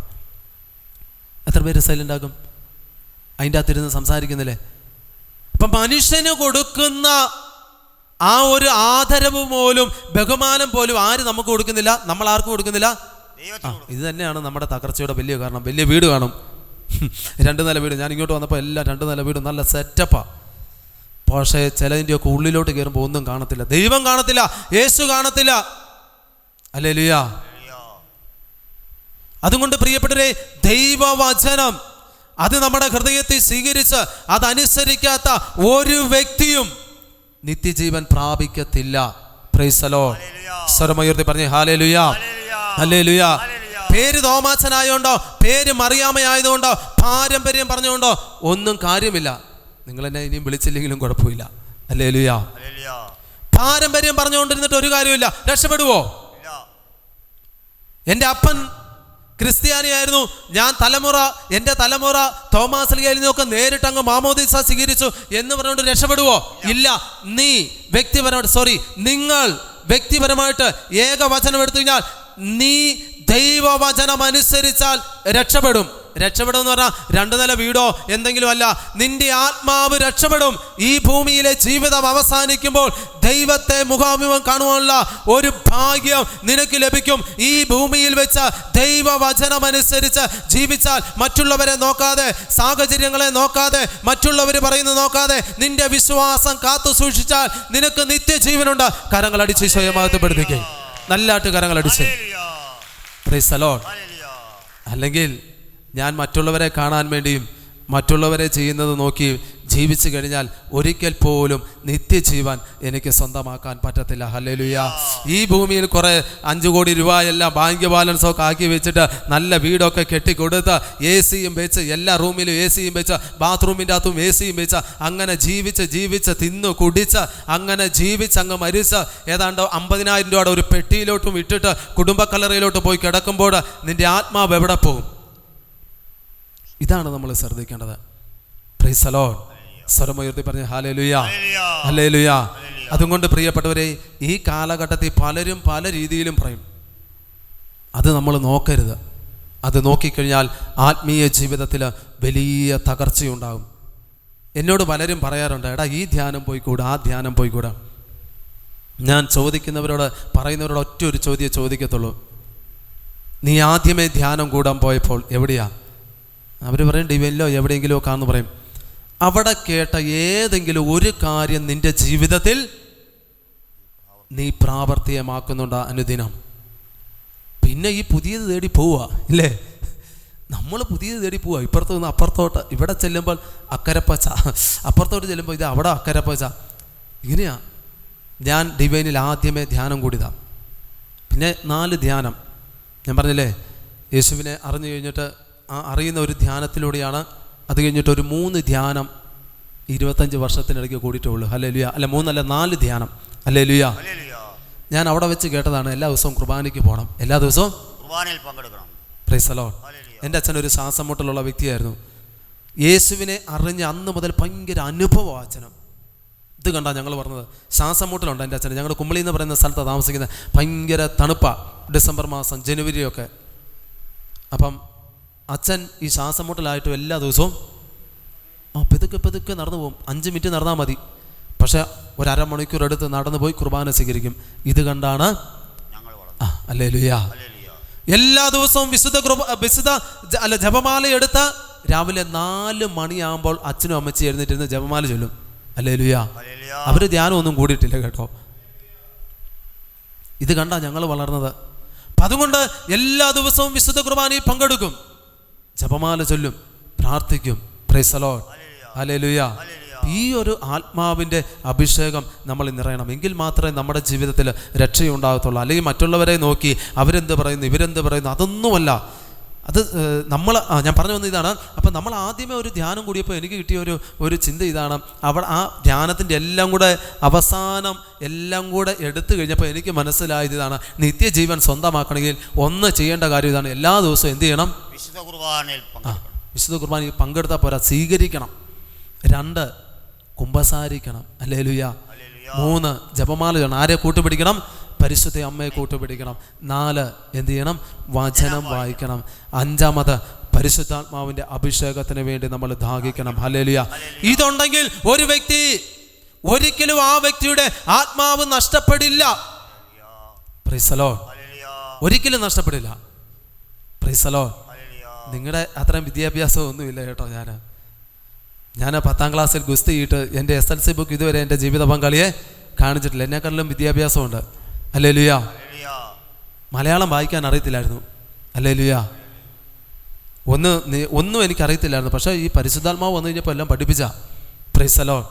എത്ര പേര് സൈലൻ്റ് ആക്കും? അതിൻ്റെ അകത്തിരുന്ന് സംസാരിക്കുന്നില്ലേ? അപ്പം മനുഷ്യന് കൊടുക്കുന്ന ആ ഒരു ആദരവ് പോലും ബഹുമാനം പോലും ആര് നമുക്ക് കൊടുക്കുന്നില്ല? നമ്മൾ ആർക്കും കൊടുക്കുന്നില്ല. ഇത് തന്നെയാണ് നമ്മുടെ തകർച്ചയുടെ വലിയ കാരണം. വലിയ വീട് കാണും, 2 നില വീട്. ഞാൻ ഇങ്ങോട്ട് വന്നപ്പോൾ എല്ലാം 2 നില വീട്, നല്ല സെറ്റപ്പാ. പക്ഷേ ചിലതിൻ്റെയൊക്കെ ഉള്ളിലോട്ട് കയറുമ്പോൾ ഒന്നും കാണത്തില്ല. ദൈവം കാണത്തില്ല, യേശു കാണത്തില്ല. ഹല്ലേലൂയ. അതുകൊണ്ട് പ്രിയപ്പെട്ടവരെ, ദൈവവചനം അത് നമ്മുടെ ഹൃദയത്തിൽ സ്വീകരിച്ച് അതനുസരിക്കാത്ത ഒരു വ്യക്തിയും നിത്യജീവൻ പ്രാപിക്കത്തില്ല. Praise the lord. സ്വരമുയർത്തി പറഞ്ഞേ ഹല്ലേലൂയ, ഹല്ലേലൂയ. പേര് തോമാച്ചനായതുകൊണ്ടോ, പേര് മറിയാമയായതുകൊണ്ടോ, പാരമ്പര്യം പറഞ്ഞുകൊണ്ടോ ഒന്നും കാര്യമില്ല. നിങ്ങൾ എന്നെ ഇനിയും വിളിച്ചില്ലെങ്കിലും കുഴപ്പമില്ല. ഹല്ലേലൂയ. പാരമ്പര്യം പറഞ്ഞുകൊണ്ടിരുന്നിട്ട് ഒരു കാര്യമില്ല. രക്ഷപ്പെടുവോ? എൻ്റെ അപ്പൻ ക്രിസ്ത്യാനിയായിരുന്നു, എൻ്റെ തലമുറ തോമാസ് ലീഗയിൽ നിന്നൊക്കെ നേരിട്ട് അങ്ങ് മാമോദീസ സ്വീകരിച്ചു എന്ന് പറഞ്ഞുകൊണ്ട് രക്ഷപ്പെടുവോ? ഇല്ല. നിങ്ങൾ വ്യക്തിപരമായിട്ട് ഏകവചനം എടുത്തു കഴിഞ്ഞാൽ, നീ ദൈവവചനം അനുസരിച്ചാൽ രക്ഷപ്പെടും. രക്ഷപ്പെടും എന്ന് പറഞ്ഞാൽ 2 നില വീടോ എന്തെങ്കിലും അല്ല, നിന്റെ ആത്മാവ് രക്ഷപ്പെടും. ഈ ഭൂമിയിലെ ജീവിതം അവസാനിക്കുമ്പോൾ ദൈവത്തെ മുഖാമുഖം കാണുവാനുള്ള ഒരു ഭാഗ്യം നിനക്ക് ലഭിക്കും. ഈ ഭൂമിയിൽ വെച്ച് ദൈവവചനം അനുസരിച്ച് ജീവിച്ചാൽ, മറ്റുള്ളവരെ നോക്കാതെ, സാഹചര്യങ്ങളെ നോക്കാതെ, മറ്റുള്ളവർ പറയുന്നത് നോക്കാതെ നിന്റെ വിശ്വാസം കാത്തു സൂക്ഷിച്ചാൽ നിനക്ക് നിത്യജീവനുണ്ട്. കരങ്ങളടിച്ച് സ്വയമാകപ്പെടുത്തിക്കേ, നല്ലാട്ട് കരങ്ങളടിച്ച്. Praise the lord. അല്ലെങ്കിൽ ഞാൻ മറ്റുള്ളവരെ കാണാൻ വേണ്ടിയും മറ്റുള്ളവരെ ചെയ്യുന്നത് നോക്കി ജീവിച്ചു കഴിഞ്ഞാൽ ഒരിക്കൽ പോലും നിത്യജീവൻ എനിക്ക് സ്വന്തമാക്കാൻ പറ്റത്തില്ല. ഹല്ലേലൂയ. ഈ ഭൂമിയിൽ കുറേ 5 കോടി രൂപ എല്ലാം ബാങ്ക് ബാലൻസൊക്കെ ആക്കി വെച്ചിട്ട് നല്ല വീടൊക്കെ കെട്ടിക്കൊടുത്ത് AC-യും വെച്ച്, എല്ലാ റൂമിലും AC-യും വെച്ച്, ബാത്റൂമിൻ്റെ അകത്തും AC-യും വെച്ച്, അങ്ങനെ ജീവിച്ച് തിന്നു കുടിച്ച് അങ്ങനെ അങ്ങ് മരിച്ച് ഏതാണ്ട് 50,000 രൂപയുടെ ഒരു പെട്ടിയിലോട്ടും ഇട്ടിട്ട് കുടുംബക്കല്ലറയിലോട്ട് പോയി കിടക്കുമ്പോൾ നിന്റെ ആത്മാവ് എവിടെ പോകും? ഇതാണ് നമ്മൾ ശ്രദ്ധിക്കേണ്ടത്. Price the lord. സ്വരമുയർത്തി പറഞ്ഞ് ഹല്ലേലൂയ, ഹല്ലേലൂയ. അതുകൊണ്ട് പ്രിയപ്പെട്ടവരെ, ഈ കാലഘട്ടത്തിൽ പലരും പല രീതിയിലും പറയും. അത് നമ്മൾ നോക്കരുത്. അത് നോക്കിക്കഴിഞ്ഞാൽ ആത്മീയ ജീവിതത്തിൽ വലിയ തകർച്ചയുണ്ടാകും. എന്നോട് പലരും പറയാറുണ്ട്, എടാ ഈ ധ്യാനം പോയിക്കൂടാ, ആ ധ്യാനം പോയിക്കൂടാ. ഞാൻ പറയുന്നവരോട് ഒറ്റ ഒരു ചോദ്യം ചോദിക്കത്തുള്ളൂ. നീ ആദ്യമേ ധ്യാനം കൂടാൻ പോയപ്പോൾ എവിടെയാ? അവർ പറയും ഡിവൈനിലോ എവിടെയെങ്കിലും ഒക്കെ ആണെന്ന് പറയും. അവിടെ കേട്ട ഏതെങ്കിലും ഒരു കാര്യം നിന്റെ ജീവിതത്തിൽ നീ പ്രാവർത്തികമാക്കുന്നുണ്ടോ അനുദിനം? പിന്നെ ഈ പുതിയത് തേടി പോവുക ഇല്ലേ? നമ്മൾ പുതിയത് തേടി പോവുക. ഇപ്പുറത്ത് നിന്ന് അപ്പുറത്തോട്ട്, ഇവിടെ ചെല്ലുമ്പോൾ അക്കരപ്പച്ച, അപ്പുറത്തോട്ട് ചെല്ലുമ്പോൾ ഇത് അവിടെ അക്കരപ്പച്ച. ഇങ്ങനെയാ. ഞാൻ ഡിവൈനിൽ ആദ്യമേ ധ്യാനം കൂടിയതാണ്. പിന്നെ 4 ധ്യാനം ഞാൻ പറഞ്ഞില്ലേ, യേശുവിനെ അറിഞ്ഞു കഴിഞ്ഞിട്ട് അറിയുന്ന ഒരു ധ്യാനത്തിലൂടെയാണ്. അത് കഴിഞ്ഞിട്ട് ഒരു 3 ധ്യാനം 25 വർഷത്തിനിടയ്ക്ക് കൂടിയിട്ടുള്ളൂ. ഹല്ലേലൂയ. അല്ല 3 അല്ല 4 ധ്യാനം. ഹല്ലേലൂയ. ഞാൻ അവിടെ വെച്ച് കേട്ടതാണ്, എല്ലാ ദിവസവും കുർബാനയ്ക്ക് പോകണം, എല്ലാ ദിവസവും കുർബാനയിൽ പങ്കെടുക്കണം. Price the Lord. എൻ്റെ അച്ഛൻ ഒരു ശ്വാസം മുട്ടലുള്ള വ്യക്തിയായിരുന്നു. യേശുവിനെ അറിഞ്ഞ അന്ന് മുതൽ ഭയങ്കര അനുഭവം അച്ഛനും. ഇത് കണ്ടാ ഞങ്ങൾ പറഞ്ഞത്, ശ്വാസം മുട്ടലുണ്ട് എൻ്റെ അച്ഛന്. ഞങ്ങൾ കുമ്പളി എന്ന് പറയുന്ന സ്ഥലത്താണ് താമസിക്കുന്നത്. ഭയങ്കര തണുപ്പാണ്, ഡിസംബർ മാസം, ജനുവരിയൊക്കെ. അപ്പം അച്ഛൻ ഈ ശ്വാസം മുട്ടലായിട്ടും എല്ലാ ദിവസവും പെതുക്കെ നടന്നു പോകും. 5 മിനിറ്റ് നടന്നാൽ മതി. പക്ഷെ ഒരു അരമണിക്കൂർ എടുത്ത് നടന്നു പോയി കുർബാന സ്വീകരിക്കും. ഇത് കണ്ടാണ് ഹല്ലേലൂയ. എല്ലാ ദിവസവും ജപമാല എടുത്ത് രാവിലെ 4 മണിയാകുമ്പോൾ അച്ഛനും അമ്മച്ചി എഴുന്നേറ്റിരുന്ന് ജപമാല ചൊല്ലും. ഹല്ലേലൂയ. അവര് ധ്യാനം ഒന്നും കൂടിയിട്ടില്ല കേട്ടോ. ഇത് കണ്ടാ ഞങ്ങൾ വളർന്നത്. അപ്പം അതുകൊണ്ട് എല്ലാ ദിവസവും വിശുദ്ധ കുർബാനയിൽ പങ്കെടുക്കും, ജപമാല ചൊല്ലും, പ്രാർത്ഥിക്കും. Price the lord. ഹല്ലേലൂയ. ഈ ഒരു ആത്മാവിൻ്റെ അഭിഷേകം നമ്മൾ നിറയണം. എങ്കിൽ മാത്രമേ നമ്മുടെ ജീവിതത്തിൽ രക്ഷയുണ്ടാകത്തുള്ളൂ. അല്ലെങ്കിൽ മറ്റുള്ളവരെ നോക്കി അവരെന്ത് പറയുന്നു ഇവരെന്ത് പറയുന്നു അതൊന്നുമല്ല. അത് ഞാൻ പറഞ്ഞു വന്ന ഇതാണ്. അപ്പം നമ്മൾ ആദ്യമേ ഒരു ധ്യാനം കൂടിയപ്പോൾ എനിക്ക് കിട്ടിയ ഒരു ചിന്ത ഇതാണ്. ആ ധ്യാനത്തിൻ്റെ എല്ലാം കൂടെ അവസാനം എല്ലാം കൂടെ എടുത്തു കഴിഞ്ഞപ്പോൾ എനിക്ക് മനസ്സിലായത് ഇതാണ്. നിത്യജീവൻ സ്വന്തമാക്കണമെങ്കിൽ ഒന്ന് ചെയ്യേണ്ട കാര്യം ഇതാണ്. എല്ലാ ദിവസവും എന്ത് ചെയ്യണം? വിശുദ്ധ കുർബാനയിൽ പങ്കെടുത്താൽ പോരാ, സ്വീകരിക്കണം. 2 കുമ്പസാരിക്കണം. ഹല്ലേലൂയ. 3 ജപമാല ചൊല്ലണം. ആരെ കൂട്ടുപിടിക്കണം? പരിശുദ്ധ അമ്മയെ കൂട്ടുപിടിക്കണം. 4 എന്ത് ചെയ്യണം? വചനം വായിക്കണം. 5 പരിശുദ്ധാത്മാവിൻ്റെ അഭിഷേകത്തിന് വേണ്ടി നമ്മൾ ദാഹിക്കണം. ഹല്ലേലൂയ. ഇതുണ്ടെങ്കിൽ ഒരു വ്യക്തി ഒരിക്കലും ആ വ്യക്തിയുടെ ആത്മാവ് നഷ്ടപ്പെടില്ല. Price the Lord. ഒരിക്കലും നഷ്ടപ്പെടില്ല. Price the Lord. നിങ്ങളുടെ അത്രയും വിദ്യാഭ്യാസം ഒന്നുമില്ല കേട്ടോ. ഞാൻ 10ാം ക്ലാസ്സിൽ ഗുസ്തി ചെയ്തിട്ട് എൻ്റെ SLC ബുക്ക് ഇതുവരെ എൻ്റെ ജീവിത പങ്കാളിയെ കാണിച്ചിട്ടില്ല. എന്നെക്കാളും വിദ്യാഭ്യാസമുണ്ട്. ഹല്ലേലൂയ. മലയാളം വായിക്കാൻ അറിയത്തില്ലായിരുന്നു. ഹല്ലേലൂയ. ഒന്നും എനിക്കറിയത്തില്ലായിരുന്നു. പക്ഷേ ഈ പരിശുദ്ധാത്മാവ് വന്നു കഴിഞ്ഞപ്പോൾ എല്ലാം പഠിപ്പിച്ച. Price the Lord.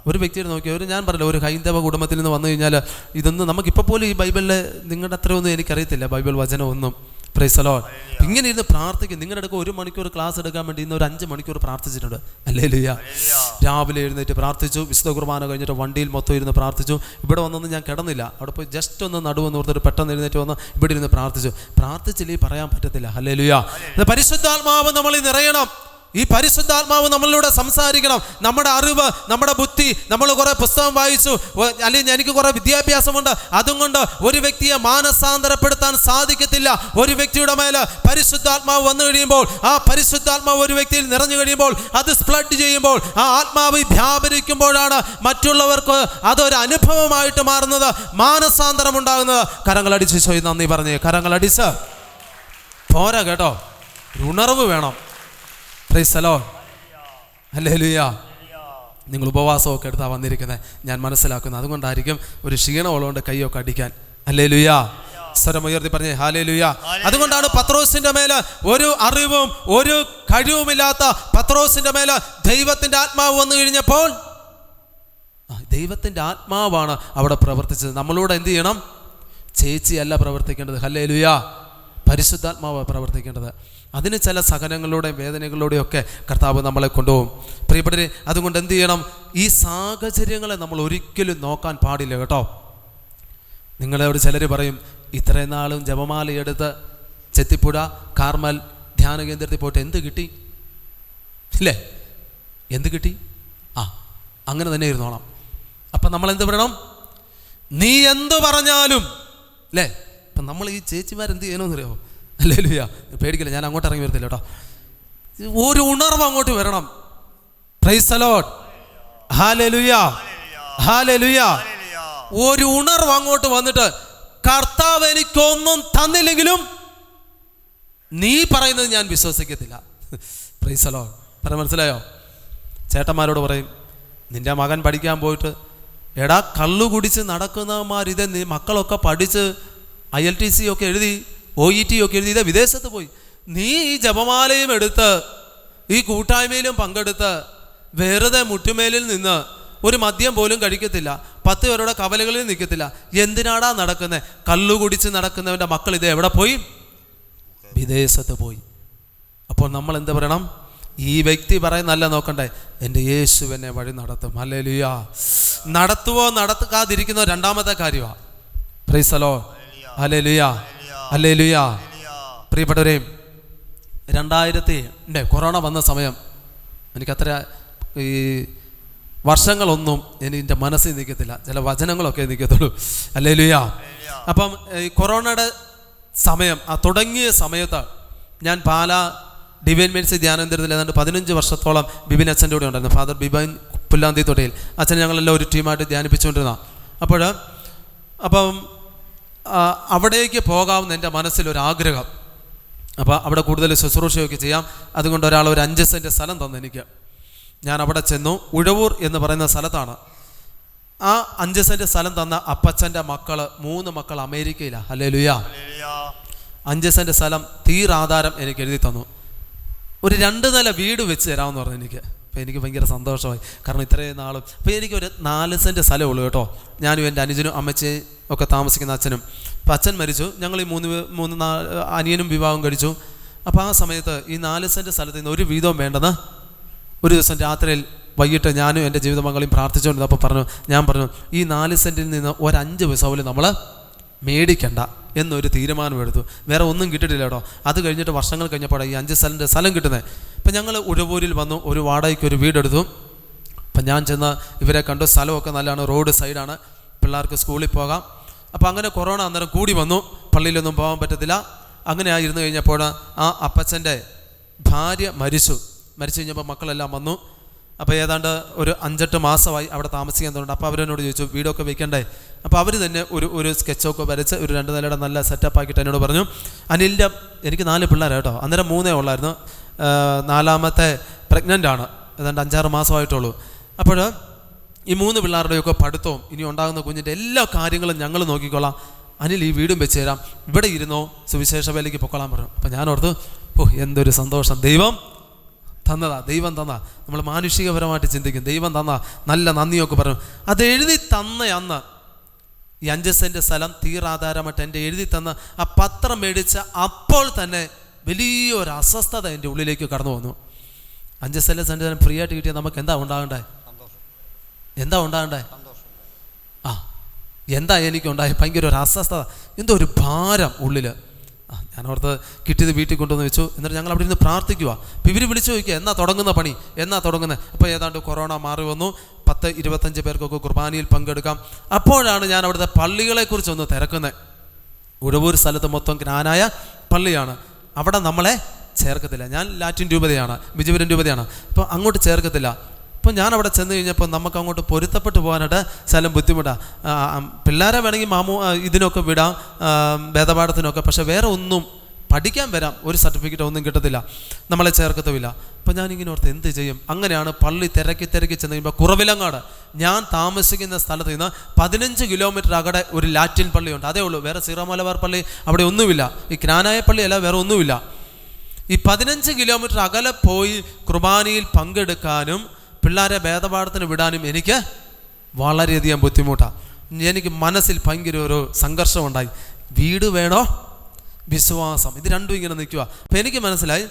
ഒരു വ്യക്തിയെ നോക്കി ഞാൻ പറഞ്ഞില്ല, ഒരു ഹൈന്ദവ കുടുംബത്തിൽ നിന്ന് വന്നു കഴിഞ്ഞാൽ ഇതൊന്നും നമുക്കിപ്പോൾ പോലും ഈ ബൈബിളിൽ നിങ്ങളുടെ അത്രയൊന്നും എനിക്കറിയത്തില്ല, ബൈബിൾ വചനം ഒന്നും. Price the Lord. ഇങ്ങനെ ഇരുന്ന് പ്രാർത്ഥിക്കും. നിങ്ങളുടെ അടുക്ക 1 മണിക്കൂർ ക്ലാസ് എടുക്കാൻ വേണ്ടി ഇന്ന് ഒരു 5 മണിക്കൂർ പ്രാർത്ഥിച്ചിട്ടുണ്ട്. ഹല്ലേലൂയ. രാവിലെ എഴുന്നേറ്റ് പ്രാർത്ഥിച്ചു. വിശുദ്ധ കുർബാന കഴിഞ്ഞിട്ട് വണ്ടിയിൽ മൊത്തം ഇരുന്ന് പ്രാർത്ഥിച്ചു. ഇവിടെ വന്നൊന്നും ഞാൻ കിടന്നില്ല. അവിടെ പോയി ജസ്റ്റ് ഒന്ന് നടുവെന്ന് ഓർത്തിട്ട് പെട്ടെന്ന് എഴുന്നേറ്റ് വന്ന് ഇവിടെ ഇരുന്ന് പ്രാർത്ഥിച്ചില്ലേ പറയാൻ പറ്റത്തില്ല. ഹല്ലേലൂയ. പരിശുദ്ധാത്മാവ് നമ്മളിൽ നിറയണം. ഈ പരിശുദ്ധാത്മാവ് നമ്മളിലൂടെ സംസാരിക്കണം. നമ്മുടെ അറിവ്, നമ്മുടെ ബുദ്ധി, നമ്മൾ കുറെ പുസ്തകം വായിച്ചു, അല്ലെങ്കിൽ എനിക്ക് കുറെ വിദ്യാഭ്യാസമുണ്ട്, അതുകൊണ്ട് ഒരു വ്യക്തിയെ മാനസാന്തരപ്പെടുത്താൻ സാധിക്കത്തില്ല. ഒരു വ്യക്തിയുടെ മേലെ പരിശുദ്ധാത്മാവ് വന്നു കഴിയുമ്പോൾ, ആ പരിശുദ്ധാത്മാവ് ഒരു വ്യക്തിയിൽ നിറഞ്ഞു കഴിയുമ്പോൾ, അത് സ്പ്ലഡ് ചെയ്യുമ്പോൾ, ആ ആത്മാവ് വ്യാപരിക്കുമ്പോഴാണ് മറ്റുള്ളവർക്ക് അതൊരു അനുഭവമായിട്ട് മാറുന്നത്, മാനസാന്തരം ഉണ്ടാകുന്നത്. കരങ്ങളടിച്ച് ചോയി നന്ദി പറഞ്ഞേ. കരങ്ങളടിച്ച് പോരാ കേട്ടോ, ഉണർവ് വേണം. Price the lord. ഹല്ലേലൂയ. നിങ്ങൾ ഉപവാസമൊക്കെ എടുത്താൽ വന്നിരിക്കുന്നത് ഞാൻ മനസ്സിലാക്കുന്നത്. അതുകൊണ്ടായിരിക്കും ഒരു ക്ഷീണമുള്ളതുകൊണ്ട് കൈയൊക്കെ അടിക്കാൻ. ഹല്ലേലൂയ. സ്വരമുയർത്തി പറഞ്ഞേ ഹല്ലേലൂയ. അതുകൊണ്ടാണ് പത്രോസിന്റെ മേലെ ഒരു അറിവും ഒരു കഴിവുമില്ലാത്ത പത്രോസിന്റെ മേലെ ദൈവത്തിന്റെ ആത്മാവ് വന്നു കഴിഞ്ഞപ്പോൾ ദൈവത്തിന്റെ ആത്മാവാണ് അവിടെ പ്രവർത്തിച്ചത്. നമ്മളോട് എന്ത് ചെയ്യണം? ചേച്ചിയല്ല പ്രവർത്തിക്കേണ്ടത്. ഹല്ലേലൂയ. പരിശുദ്ധാത്മാവ് പ്രവർത്തിക്കേണ്ടത്. അതിന് ചില സഹനങ്ങളിലൂടെയും വേദനകളിലൂടെയും ഒക്കെ കർത്താവ് നമ്മളെ കൊണ്ടുപോകും. പ്രിയപ്പെട്ടവരെ, അതുകൊണ്ട് എന്ത് ചെയ്യണം? ഈ സാഹചര്യങ്ങളെ നമ്മൾ ഒരിക്കലും നോക്കാൻ പാടില്ല കേട്ടോ. നിങ്ങളോട് ചിലർ പറയും, ഇത്രയും നാളും ജപമാല എടുത്ത് ചെത്തിപ്പുഴ കാർമൽ ധ്യാന കേന്ദ്രത്തിൽ പോയിട്ട് എന്ത് കിട്ടി? ഇല്ലേ, എന്ത് കിട്ടി? അങ്ങനെ തന്നെ ഇരുന്നോളാം. അപ്പം നമ്മൾ എന്ത് പറയണം? നീ എന്ത് പറഞ്ഞാലും അല്ലേ. അപ്പം നമ്മൾ ഈ ചേച്ചിമാരെന്ത് ചെയ്യണമെന്നറിയാമോ? ഹല്ലേലൂയ. പേടിക്കില്ല, ഞാൻ അങ്ങോട്ട് ഇറങ്ങി വരത്തില്ല കേട്ടോ. ഒരു ഉണർവ് അങ്ങോട്ട് വരണം. Price the lord. ഹല്ലേലൂയ. ഹല്ലേലൂയ. ഒരു ഉണർവ് അങ്ങോട്ട് വന്നിട്ട്, കർത്താവ് എനിക്കൊന്നും തന്നില്ലെങ്കിലും നീ പറയുന്നത് ഞാൻ വിശ്വസിക്കത്തില്ല. Price the Lord. പറയാൻ മനസ്സിലായോ? ചേട്ടന്മാരോട് പറയും, നിന്റെ മകൻ പഠിക്കാൻ പോയിട്ട്, എടാ കള്ളു കുടിച്ച് നടക്കുന്നവന്മാർ ഇതേ മക്കളൊക്കെ പഠിച്ച് ILTC ഒക്കെ എഴുതി OET ഒക്കെ എഴുതി ഇതേ വിദേശത്ത് പോയി. നീ ഈ ജപമാലയും എടുത്ത് ഈ കൂട്ടായ്മയിലും പങ്കെടുത്ത് വെറുതെ മുട്ടുമേലിൽ നിന്ന് ഒരു മദ്യം പോലും കഴിക്കത്തില്ല, 10 പേരുടെ കവലകളിൽ നിൽക്കത്തില്ല. എന്തിനാടാ നടക്കുന്നത്? കള്ളു കുടിച്ച് നടക്കുന്നവൻ്റെ മക്കൾ ഇത് എവിടെ പോയി? വിദേശത്ത് പോയി. അപ്പോൾ നമ്മൾ എന്ത് പറയണം? ഈ വ്യക്തി പറയുന്നല്ല നോക്കണ്ടേ, എൻ്റെ യേശു എന്നെ വഴി നടത്തും. ഹല്ലേലൂയ. നടത്തുവോ നടക്കാതിരിക്കുന്നോ രണ്ടാമത്തെ കാര്യമാണ്. Price the lord. ഹല്ലേലൂയ. ഹല്ലേലൂയ. പ്രിയപ്പെട്ടവരെ, 2000 കൊറോണ വന്ന സമയം എനിക്കത്ര ഈ വർഷങ്ങളൊന്നും എൻ്റെ മനസ്സിൽ നിൽക്കത്തില്ല, ചില വചനങ്ങളൊക്കെ നിൽക്കത്തുള്ളൂ. ഹല്ലേലൂയ. അപ്പം ഈ കൊറോണയുടെ സമയം തുടങ്ങിയ സമയത്ത് ഞാൻ പാലാ ഡിവൈൻ മേഴ്സി ധ്യാനേന്ദ്രത്തിൽ ഏതാണ്ട് 15 വർഷത്തോളം ബിബിൻ അച്ഛൻ്റെ കൂടെ ഉണ്ടായിരുന്നു. ഫാദർ ബിബൈൻ പുല്ലാന്തി തൊട്ടയിൽ അച്ഛൻ ഞങ്ങളെല്ലാം ഒരു ടീമായിട്ട് ധ്യാനിപ്പിച്ചുകൊണ്ടിരുന്ന. അപ്പം അവിടേക്ക് പോകാമെന്ന് എൻ്റെ മനസ്സിലൊരാഗ്രഹം. അപ്പോൾ അവിടെ കൂടുതൽ ശുശ്രൂഷയൊക്കെ ചെയ്യാം. അതുകൊണ്ട് ഒരാൾ ഒരു 5 സെൻറ്റ് സ്ഥലം തന്നു എനിക്ക്. ഞാൻ അവിടെ ചെന്നു. ഉഴവൂർ എന്ന് പറയുന്ന സ്ഥലത്താണ്. ആ 5 സെൻറ്റ് സ്ഥലം തന്ന അപ്പച്ചൻ്റെ മക്കൾ 3 മക്കൾ അമേരിക്കയിലാണ്. ഹല്ലേലൂയ. 5 സെൻറ്റ് സ്ഥലം തീരാധാരം എനിക്ക് എഴുതി തന്നു. ഒരു 2 നില വീട് വെച്ച് തരാമെന്ന് പറഞ്ഞു എനിക്ക്. അപ്പോൾ എനിക്ക് ഭയങ്കര സന്തോഷമായി. കാരണം ഇത്രയും നാളും അപ്പോൾ എനിക്കൊരു 4 സെൻറ്റ് സ്ഥലമേ ഉള്ളൂ കേട്ടോ. ഞാനും എൻ്റെ അനുജനും അമ്മച്ചയും ഒക്കെ താമസിക്കുന്ന അച്ഛനും. അപ്പോൾ അച്ഛൻ മരിച്ചു. ഞങ്ങൾ ഈ 3 അനിയനും വിവാഹം കഴിച്ചു. അപ്പോൾ ആ സമയത്ത് ഈ 4 സെൻറ്റ് സ്ഥലത്ത് നിന്ന് ഒരു വീതവും വേണ്ടെന്ന് ഒരു ദിവസം രാത്രിയിൽ വൈകിട്ട് ഞാനും എൻ്റെ ജീവിത പങ്കാളിയും പ്രാർത്ഥിച്ചുകൊണ്ടിരുന്നപ്പോൾ ഞാൻ പറഞ്ഞു ഈ 4 സെൻറ്റിൽ നിന്ന് ഒരു 5 പൈസ പോലും നമ്മൾ മേടിക്കണ്ട എന്നൊരു തീരുമാനമെടുത്തു. വേറെ ഒന്നും കിട്ടിയിട്ടില്ല കേട്ടോ. അത് കഴിഞ്ഞിട്ട് വർഷങ്ങൾ കഴിഞ്ഞപ്പോൾ ഈ 5 സെൻറ്റ് സ്ഥലം കിട്ടുന്നത്. അപ്പം ഞങ്ങൾ ഉഴവൂരിൽ വന്നു. ഒരു വാടകയ്ക്ക് ഒരു വീടെടുത്തു. അപ്പം ഞാൻ ചെന്ന് ഇവരെ കണ്ടു. സ്ഥലമൊക്കെ നല്ലതാണ്, റോഡ് സൈഡാണ്, പിള്ളേർക്ക് സ്കൂളിൽ പോകാം. അപ്പോൾ അങ്ങനെ കൊറോണ അന്നേരം കൂടി വന്നു. പള്ളിയിലൊന്നും പോകാൻ പറ്റത്തില്ല. അങ്ങനെ ആയിരുന്നു കഴിഞ്ഞപ്പോൾ ആ അപ്പച്ചൻ്റെ ഭാര്യ മരിച്ചു കഴിഞ്ഞപ്പോൾ മക്കളെല്ലാം വന്നു. അപ്പോൾ ഏതാണ്ട് ഒരു 5-8 മാസമായി അവിടെ താമസിക്കാൻ തുടങ്ങി. അപ്പോൾ അവരെന്നോട് ചോദിച്ചു വീടൊക്കെ വെക്കണ്ടേ. അപ്പോൾ അവർ തന്നെ ഒരു സ്കെച്ചൊക്കെ വരച്ച് ഒരു 2 നിലയുടെ നല്ല സെറ്റപ്പ് ആക്കിയിട്ട് എന്നോട് പറഞ്ഞു, അനിലിൻ്റെ എനിക്ക് 4 പിള്ളേരാണ് കേട്ടോ. അന്നേരം 3 ഉള്ളായിരുന്നു. 4ാമത്തെ പ്രഗ്നൻ്റ് ആണ്. ഏതാണ്ട് 5-6 മാസമായിട്ടുള്ളൂ. അപ്പോൾ ഈ 3 പിള്ളേരുടെയൊക്കെ പഠിത്തവും ഇനി ഉണ്ടാകുന്ന കുഞ്ഞിൻ്റെ എല്ലാ കാര്യങ്ങളും ഞങ്ങൾ നോക്കിക്കൊള്ളാം. അനിൽ ഈ വീടും വെച്ച് തരാം, ഇവിടെ ഇരുന്നോ, സുവിശേഷ വേലയ്ക്ക് പൊക്കോളാൻ പറഞ്ഞു. അപ്പം ഞാൻ ഓർത്തു, എന്തൊരു സന്തോഷം, ദൈവം തന്നാ. നമ്മൾ മാനുഷികപരമായിട്ട് ചിന്തിക്കും, ദൈവം തന്നാ, നല്ല നന്ദിയൊക്കെ പറഞ്ഞു. അത് എഴുതി തന്ന അന്ന് ഈ 5 സെൻറ്റ് സ്ഥലം തീരാധാരമായിട്ട് എൻ്റെ എഴുതി തന്ന ആ പത്രം മേടിച്ച അപ്പോൾ തന്നെ വലിയൊരു അസ്വസ്ഥത എൻ്റെ ഉള്ളിലേക്ക് കടന്നു വന്നു. 5 സെൻറ്റ് ഫ്രീ ആയിട്ട് കിട്ടിയാൽ നമുക്ക് എന്താ ഉണ്ടാകണ്ടേ? എന്താ എനിക്കുണ്ടായി? ഭയങ്കര ഒരു അസ്വസ്ഥത, എന്തോ ഒരു ഭാരം ഉള്ളിൽ. ഞാൻ ഓർത്ത് കിട്ടിയത് വീട്ടിൽ കൊണ്ടുവന്ന് വെച്ചു. എന്നിട്ട് ഞങ്ങൾ അവിടെ ഇരുന്ന് പ്രാർത്ഥിക്കുക. അപ്പോൾ ഇവർ വിളിച്ചു ചോദിക്കുക എന്നാ തുടങ്ങുന്നത്. അപ്പോൾ ഏതാണ്ട് കൊറോണ മാറി വന്നു. 10-25 പേർക്കൊക്കെ കുർബാനയിൽ പങ്കെടുക്കാം. അപ്പോഴാണ് ഞാൻ അവിടുത്തെ പള്ളികളെക്കുറിച്ചൊന്ന് തിരക്കുന്നത്. ഉഴവൂർ സ്ഥലത്ത് മൊത്തം ജ്ഞാനായ പള്ളിയാണ്. അവിടെ നമ്മളെ ചേർക്കത്തില്ല. ഞാൻ ലാറ്റിൻ രൂപതയാണ്, ബിജുപുരം രൂപതയാണ്. അപ്പോൾ അങ്ങോട്ട് ചേർക്കത്തില്ല. അപ്പോൾ ഞാൻ അവിടെ ചെന്ന് കഴിഞ്ഞപ്പോൾ നമുക്ക് അങ്ങോട്ട് പൊരുത്തപ്പെട്ട് പോകാനായിട്ട് സ്ഥലം ബുദ്ധിമുട്ടാണ്. പിള്ളേരെ വേണമെങ്കിൽ ഇതിനൊക്കെ വിടാം, വേദപാഠത്തിനൊക്കെ. പക്ഷേ വേറെ ഒന്നും പഠിക്കാൻ വരാം, ഒരു സർട്ടിഫിക്കറ്റ് ഒന്നും കിട്ടത്തില്ല, നമ്മളെ ചേർക്കത്തുമില്ല. അപ്പോൾ ഞാനിങ്ങനെ ഓർത്ത് എന്ത് ചെയ്യും? അങ്ങനെയാണ് പള്ളി തിരക്കി ചെന്ന് കഴിയുമ്പോൾ കുറവിലങ്ങാട് ഞാൻ താമസിക്കുന്ന സ്ഥലത്ത് നിന്ന് 15 കിലോമീറ്റർ അകടെ ഒരു ലാറ്റിൻ പള്ളിയുണ്ട്. അതേ ഉള്ളൂ, വേറെ സീറോ മലബാർ പള്ളി അവിടെ ഒന്നുമില്ല. ഈ ജ്ഞാനായ പള്ളിയല്ല, വേറെ ഒന്നുമില്ല. ഈ 15 കിലോമീറ്റർ അകലെ പോയി കുർബാനയിൽ പങ്കെടുക്കാനും പിള്ളേരെ വേദപാഠത്തിന് വിടാനും എനിക്ക് വളരെയധികം ബുദ്ധിമുട്ടാണ്. എനിക്ക് മനസ്സിൽ ഭയങ്കര ഒരു സംഘർഷം ഉണ്ടായി. വീട് വേണോ, വിശ്വാസം, ഇത് രണ്ടും ഇങ്ങനെ നിൽക്കുക. അപ്പം എനിക്ക് മനസ്സിലായി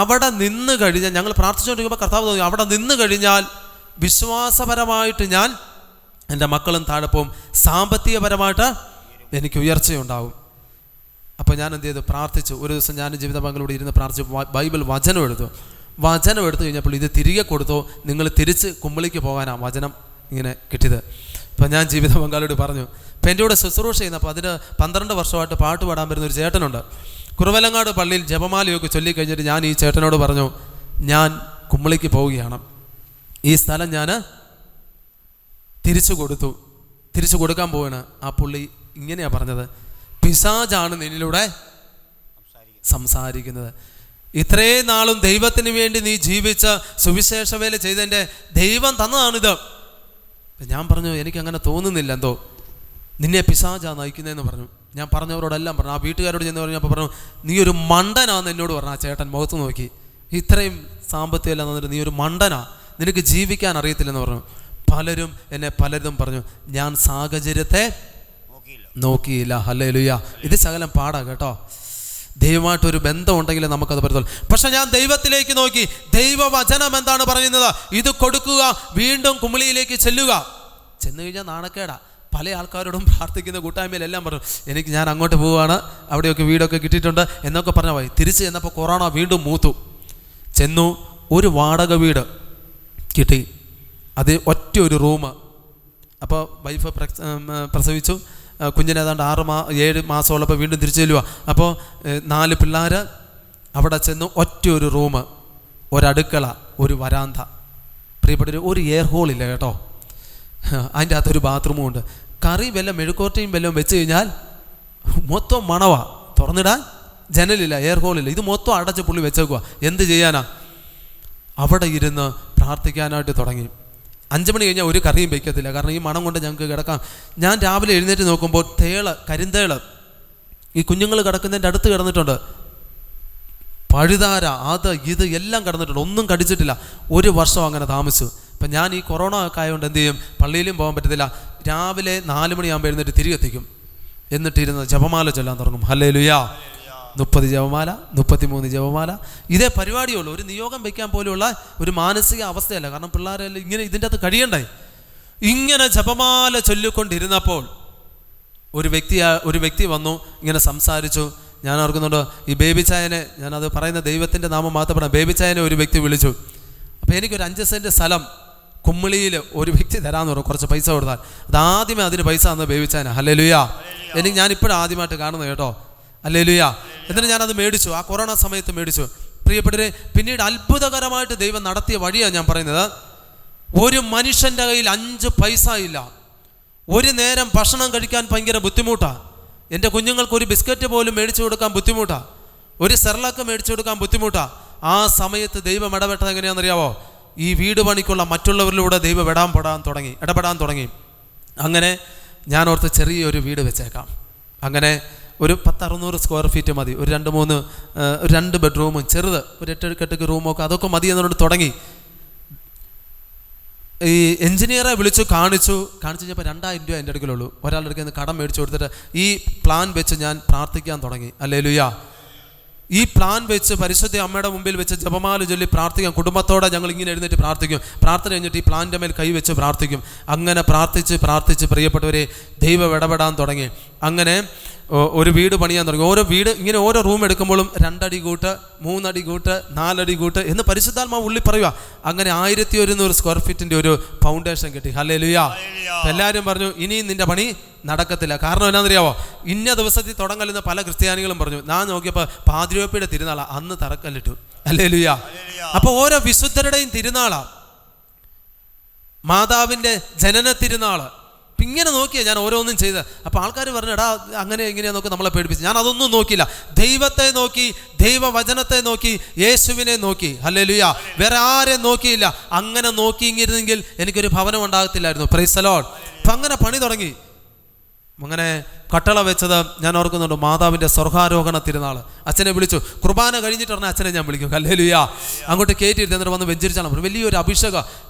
അവിടെ നിന്ന് കഴിഞ്ഞാൽ, ഞങ്ങൾ പ്രാർത്ഥിച്ചുകൊണ്ടിരിക്കുമ്പോൾ കർത്താവ് തോന്നി അവിടെ നിന്ന് കഴിഞ്ഞാൽ വിശ്വാസപരമായിട്ട് ഞാൻ എൻ്റെ മക്കളും താഴെ പോവും, സാമ്പത്തികപരമായിട്ട് എനിക്ക് ഉയർച്ചയുണ്ടാവും. അപ്പോൾ ഞാൻ എന്ത് ചെയ്തു? പ്രാർത്ഥിച്ചു. ഒരു ദിവസം ഞാൻ ജീവിത പങ്കാളിയോട് ഇരുന്ന് പ്രാർത്ഥിച്ചു. ബൈബിൾ വചനം എടുത്തു കഴിഞ്ഞപ്പോൾ ഇത് തിരികെ കൊടുത്തോ, നിങ്ങൾ തിരിച്ച് കുമ്പളിക്ക് പോകാനാണ് വചനം ഇങ്ങനെ കിട്ടിയത്. അപ്പം ഞാൻ ജീവിത പങ്കാളിയോട് പറഞ്ഞു. അപ്പം എൻ്റെ കൂടെ ശുശ്രൂഷ ചെയ്യുന്നപ്പോൾ അതിന് 12 വർഷമായിട്ട് പാട്ട് പാടാൻ വരുന്ന ഒരു ചേട്ടനുണ്ട്. കുറവലങ്ങാട് പള്ളിയിൽ ജപമാലയൊക്കെ ചൊല്ലിക്കഴിഞ്ഞിട്ട് ഞാൻ ഈ ചേട്ടനോട് പറഞ്ഞു, ഞാൻ കുമ്പളിക്ക് പോവുകയാണ്, ഈ സ്ഥലം ഞാൻ തിരിച്ചു കൊടുക്കാൻ പോവാണ്. ആ പുള്ളി ഇങ്ങനെയാണ് പറഞ്ഞത്, പിശാചാണ് നിന്നിലൂടെ സംസാരിക്കുന്നത്. ഇത്രയും നാളും ദൈവത്തിന് വേണ്ടി നീ ജീവിച്ച സുവിശേഷ വേല ചെയ്തതിൻ്റെ ദൈവം തന്നതാണിത്. ഞാൻ പറഞ്ഞു, എനിക്കങ്ങനെ തോന്നുന്നില്ല, എന്തോ നിന്നെ പിശാചാ നയിക്കുന്നതെന്ന് പറഞ്ഞു. ഞാൻ പറഞ്ഞവരോടെല്ലാം പറഞ്ഞു. ആ വീട്ടുകാരോട് ചെന്ന് പറഞ്ഞപ്പോൾ പറഞ്ഞു, നീ ഒരു മണ്ടനാന്ന് എന്നോട് പറഞ്ഞു. ആ ചേട്ടൻ മുഖത്ത് നോക്കി, ഇത്രയും സാമ്പത്തികമെല്ലാം തന്നിട്ട് നീ ഒരു മണ്ടനാ, നിനക്ക് ജീവിക്കാൻ അറിയത്തില്ലെന്ന് പറഞ്ഞു. പലരും പറഞ്ഞു, ഞാൻ സാഹചര്യത്തെ നോക്കിയില്ല. ഹല്ലേലൂയ. ഇത് ശകലം പാടാ കേട്ടോ. ദൈവമായിട്ടൊരു ബന്ധം ഉണ്ടെങ്കിൽ നമുക്കത് പറ്റത്തുള്ളൂ. പക്ഷെ ഞാൻ ദൈവത്തിലേക്ക് നോക്കി, ദൈവവചനം എന്താണ് പറയുന്നത്? ഇത് കൊടുക്കുക, വീണ്ടും കുമിളിയിലേക്ക് ചെല്ലുക. ചെന്ന് കഴിഞ്ഞാൽ നാണക്കേടാ. പല ആൾക്കാരോടും പ്രാർത്ഥിക്കുന്ന കൂട്ടായ്മയിലെല്ലാം പറഞ്ഞു, ഞാൻ അങ്ങോട്ട് പോവുകയാണ്, അവിടെയൊക്കെ വീടൊക്കെ കിട്ടിയിട്ടുണ്ട് എന്നൊക്കെ പറഞ്ഞാൽ പോയി. തിരിച്ച് ചെന്നപ്പോൾ കൊറോണ വീണ്ടും മൂത്തു. ചെന്നു, ഒരു വാടക വീട് കിട്ടി, അത് ഒറ്റ ഒരു റൂം. അപ്പോൾ വൈഫ് പ്രസവിച്ചു. കുഞ്ഞിന് ഏതാണ്ട് 6-7 മാസമുള്ളപ്പോൾ വീണ്ടും തിരിച്ചു ചെല്ലുക. അപ്പോൾ 4 പിള്ളേർ, അവിടെ ചെന്ന് ഒറ്റ ഒരു റൂം, ഒരടുക്കള, ഒരു വരാന്ത. പ്രിയപ്പെട്ട ഒരു എയർ ഹോളില്ല കേട്ടോ, അതിൻ്റെ അകത്തൊരു ബാത്റൂമും ഉണ്ട്. കറി വല്ലതും മെഴുക്കോട്ടയും വല്ലതും വെച്ച് കഴിഞ്ഞാൽ മൊത്തം മണവാ, തുറന്നിടാൻ ജനലില്ല, എയർ ഹോളില്ല. ഇത് മൊത്തം അടച്ച് പുള്ളി വെച്ചേക്കുക. എന്ത് ചെയ്യാനാ? അവിടെ ഇരുന്ന് പ്രാർത്ഥിക്കാനായിട്ട് തുടങ്ങി. 5 മണി കഴിഞ്ഞാൽ ഒരു കറിയും വയ്ക്കത്തില്ല, കാരണം ഈ മണം കൊണ്ട് ഞങ്ങൾക്ക് കിടക്കാം. ഞാൻ രാവിലെ എഴുന്നേറ്റ് നോക്കുമ്പോൾ കരിന്തേള് ഈ കുഞ്ഞുങ്ങൾ കിടക്കുന്നതിൻ്റെ അടുത്ത് കിടന്നിട്ടുണ്ട്. പഴുതാര, അത് ഇത് എല്ലാം കിടന്നിട്ടുണ്ട്, ഒന്നും കടിച്ചിട്ടില്ല. 1 വർഷം അങ്ങനെ താമസിച്ചു. ഇപ്പം ഞാൻ ഈ കൊറോണ ഒക്കെ ആയതുകൊണ്ട് എന്ത് ചെയ്യും, പള്ളിയിലും പോകാൻ പറ്റത്തില്ല. രാവിലെ 4 മണിയാകുമ്പോൾ എഴുന്നേറ്റ് തിരികെ എത്തിക്കും. എന്നിട്ടിരുന്ന് ജപമാല ചൊല്ലാൻ തുടങ്ങും. ഹല്ലേലൂയ. 30 ജപമാല, 33 ജപമാല. ഇതേ പരിപാടിയുള്ളൂ. ഒരു നിയോഗം വയ്ക്കാൻ പോലെയുള്ള ഒരു മാനസിക അവസ്ഥയല്ല, കാരണം പിള്ളേരെല്ലാം ഇങ്ങനെ ഇതിൻ്റെ അകത്ത് കഴിയണ്ടേ. ഇങ്ങനെ ജപമാല ചൊല്ലിക്കൊണ്ടിരുന്നപ്പോൾ ഒരു വ്യക്തി വന്നു, ഇങ്ങനെ സംസാരിച്ചു. ഞാൻ ഓർക്കുന്നുണ്ട്, ഈ ബേബി ചായനെ, ഞാനത് പറയുന്ന ദൈവത്തിൻ്റെ നാമം മാത്രപ്പെടാം, ബേബി ചായനെ ഒരു വ്യക്തി വിളിച്ചു. അപ്പോൾ എനിക്കൊരു 5 സെൻറ്റ് സ്ഥലം കുമ്മിളിയിൽ ഒരു വ്യക്തി തരാമെന്ന് പറഞ്ഞു, കുറച്ച് പൈസ കൊടുത്താൽ. അതാദ്യമേ അതിന് പൈസ തന്നത് ബേബി ചായന. ഹല്ലേലൂയ. ഞാനിപ്പോഴും ആദ്യമായിട്ട് കാണുന്നത് കേട്ടോ. ഹല്ലേലൂയ. എന്നിട്ട് ഞാനത് മേടിച്ചു, ആ കൊറോണ സമയത്ത് മേടിച്ചു. പ്രിയപ്പെട്ടവരെ, പിന്നീട് അത്ഭുതകരമായിട്ട് ദൈവം നടത്തിയ വഴിയാണ് ഞാൻ പറയുന്നത്. ഒരു മനുഷ്യൻ്റെ കയ്യിൽ 5 പൈസ ഇല്ല. ഒരു നേരം ഭക്ഷണം കഴിക്കാൻ ഭയങ്കര ബുദ്ധിമുട്ടാണ്. എൻ്റെ കുഞ്ഞുങ്ങൾക്ക് ഒരു ബിസ്ക്കറ്റ് പോലും മേടിച്ചു കൊടുക്കാൻ ബുദ്ധിമുട്ടാണ്, ഒരു സെർലാക്ക് മേടിച്ചു കൊടുക്കാൻ ബുദ്ധിമുട്ടാണ്. ആ സമയത്ത് ദൈവം ഇടപെട്ടത് എങ്ങനെയാണെന്നറിയാവോ? ഈ വീട് പണിക്കുള്ള മറ്റുള്ളവരിലൂടെ ദൈവം ഇടപെടാൻ തുടങ്ങി. അങ്ങനെ ഞാൻ ഓർത്ത് ചെറിയൊരു വീട് വെച്ചേക്കാം. അങ്ങനെ ഒരു 10-600 സ്ക്വയർ ഫീറ്റ് മതി, ഒരു 2 ബെഡ്റൂമും ചെറുത് ഒരു 8 റൂമൊക്കെ, അതൊക്കെ മതി എന്നുകൊണ്ട് തുടങ്ങി. ഈ എഞ്ചിനീയറെ വിളിച്ചു കാണിച്ചു കഴിഞ്ഞപ്പോൾ 2000 രൂപ എൻ്റെ അടുക്കലുള്ളൂ. ഒരാളുടെ അടുക്കൽ നിന്ന് കടം മേടിച്ചു കൊടുത്തിട്ട് ഈ പ്ലാൻ വെച്ച് ഞാൻ പ്രാർത്ഥിക്കാൻ തുടങ്ങി. ഹല്ലേലൂയ. ഈ പ്ലാൻ വെച്ച് പരിശുദ്ധ അമ്മയുടെ മുമ്പിൽ വെച്ച് ജപമാല ചൊല്ലി പ്രാർത്ഥിക്കാം. കുടുംബത്തോടെ ഞങ്ങൾ ഇങ്ങനെ എഴുന്നേറ്റ് പ്രാർത്ഥിക്കും. പ്രാർത്ഥന കഴിഞ്ഞിട്ട് ഈ പ്ലാൻ്റെ മേൽ കൈവച്ച് പ്രാർത്ഥിക്കും. അങ്ങനെ പ്രാർത്ഥിച്ച് പ്രിയപ്പെട്ടവരെ, ദൈവം ഇടപെടാൻ തുടങ്ങി. അങ്ങനെ ഒരു വീട് പണിയാൻ തുടങ്ങി. ഓരോ റൂം എടുക്കുമ്പോഴും 2 അടി കൂട്ട്, 3 അടി കൂട്ട്, 4 അടി കൂട്ട് എന്ന് പരിശുദ്ധാത്മാവ് ഉള്ളി പറയുക. അങ്ങനെ 1100 സ്ക്വയർ ഫീറ്റിൻ്റെ ഒരു ഫൗണ്ടേഷൻ കിട്ടി. ഹല്ലേലൂയ. എല്ലാവരും പറഞ്ഞു, ഇനിയും നിന്റെ പണി നടക്കത്തില്ല. കാരണം എന്നാണെന്നറിയാവോ? ഇന്ന ദിവസത്തിൽ തുടങ്ങലെന്ന് പല ക്രിസ്ത്യാനികളും പറഞ്ഞു. ഞാൻ നോക്കിയപ്പോൾ പാതിരിവെപ്പിയുടെ തിരുനാളാണ്, അന്ന് തറക്കല്ലിട്ടു. ഹല്ലേലൂയ. അപ്പോൾ ഓരോ വിശുദ്ധരുടെയും തിരുനാളാണ്, മാതാവിൻ്റെ ജനന തിരുനാള്. ഇങ്ങനെ നോക്കിയാൽ ഞാൻ ഓരോന്നും ചെയ്ത്. അപ്പോൾ ആൾക്കാർ പറഞ്ഞു, എടാ അങ്ങനെ എങ്ങനെയാ നോക്കി നമ്മളെ പേടിപ്പിച്ചു. ഞാൻ അതൊന്നും നോക്കിയില്ല. ദൈവത്തെ നോക്കി, ദൈവവചനത്തെ നോക്കി, യേശുവിനെ നോക്കി. ഹല്ലേലൂയ. വേറെ ആരെയും നോക്കിയില്ല. അങ്ങനെ നോക്കിയിരുന്നെങ്കിൽ എനിക്കൊരു ഭവനം ഉണ്ടാകത്തില്ലായിരുന്നു. Price the Lord. അപ്പം അങ്ങനെ പണി തുടങ്ങി. അങ്ങനെ കട്ടള വെച്ചത് ഞാൻ ഓർക്കുന്നുണ്ട്, മാതാവിൻ്റെ സ്വർഗാരോഹണ തിരുനാൾ. അച്ഛനെ വിളിച്ചു. കുർബാന കഴിഞ്ഞിട്ട് പറഞ്ഞാൽ അച്ഛനെ ഞാൻ വിളിക്കും. ഹല്ലേലൂയ. അങ്ങോട്ട് കയറ്റിയിരുത്തി എന്നിട്ട് വന്ന് വെഞ്ചരിച്ചാണ്. വലിയൊരു അഭിഷേകം.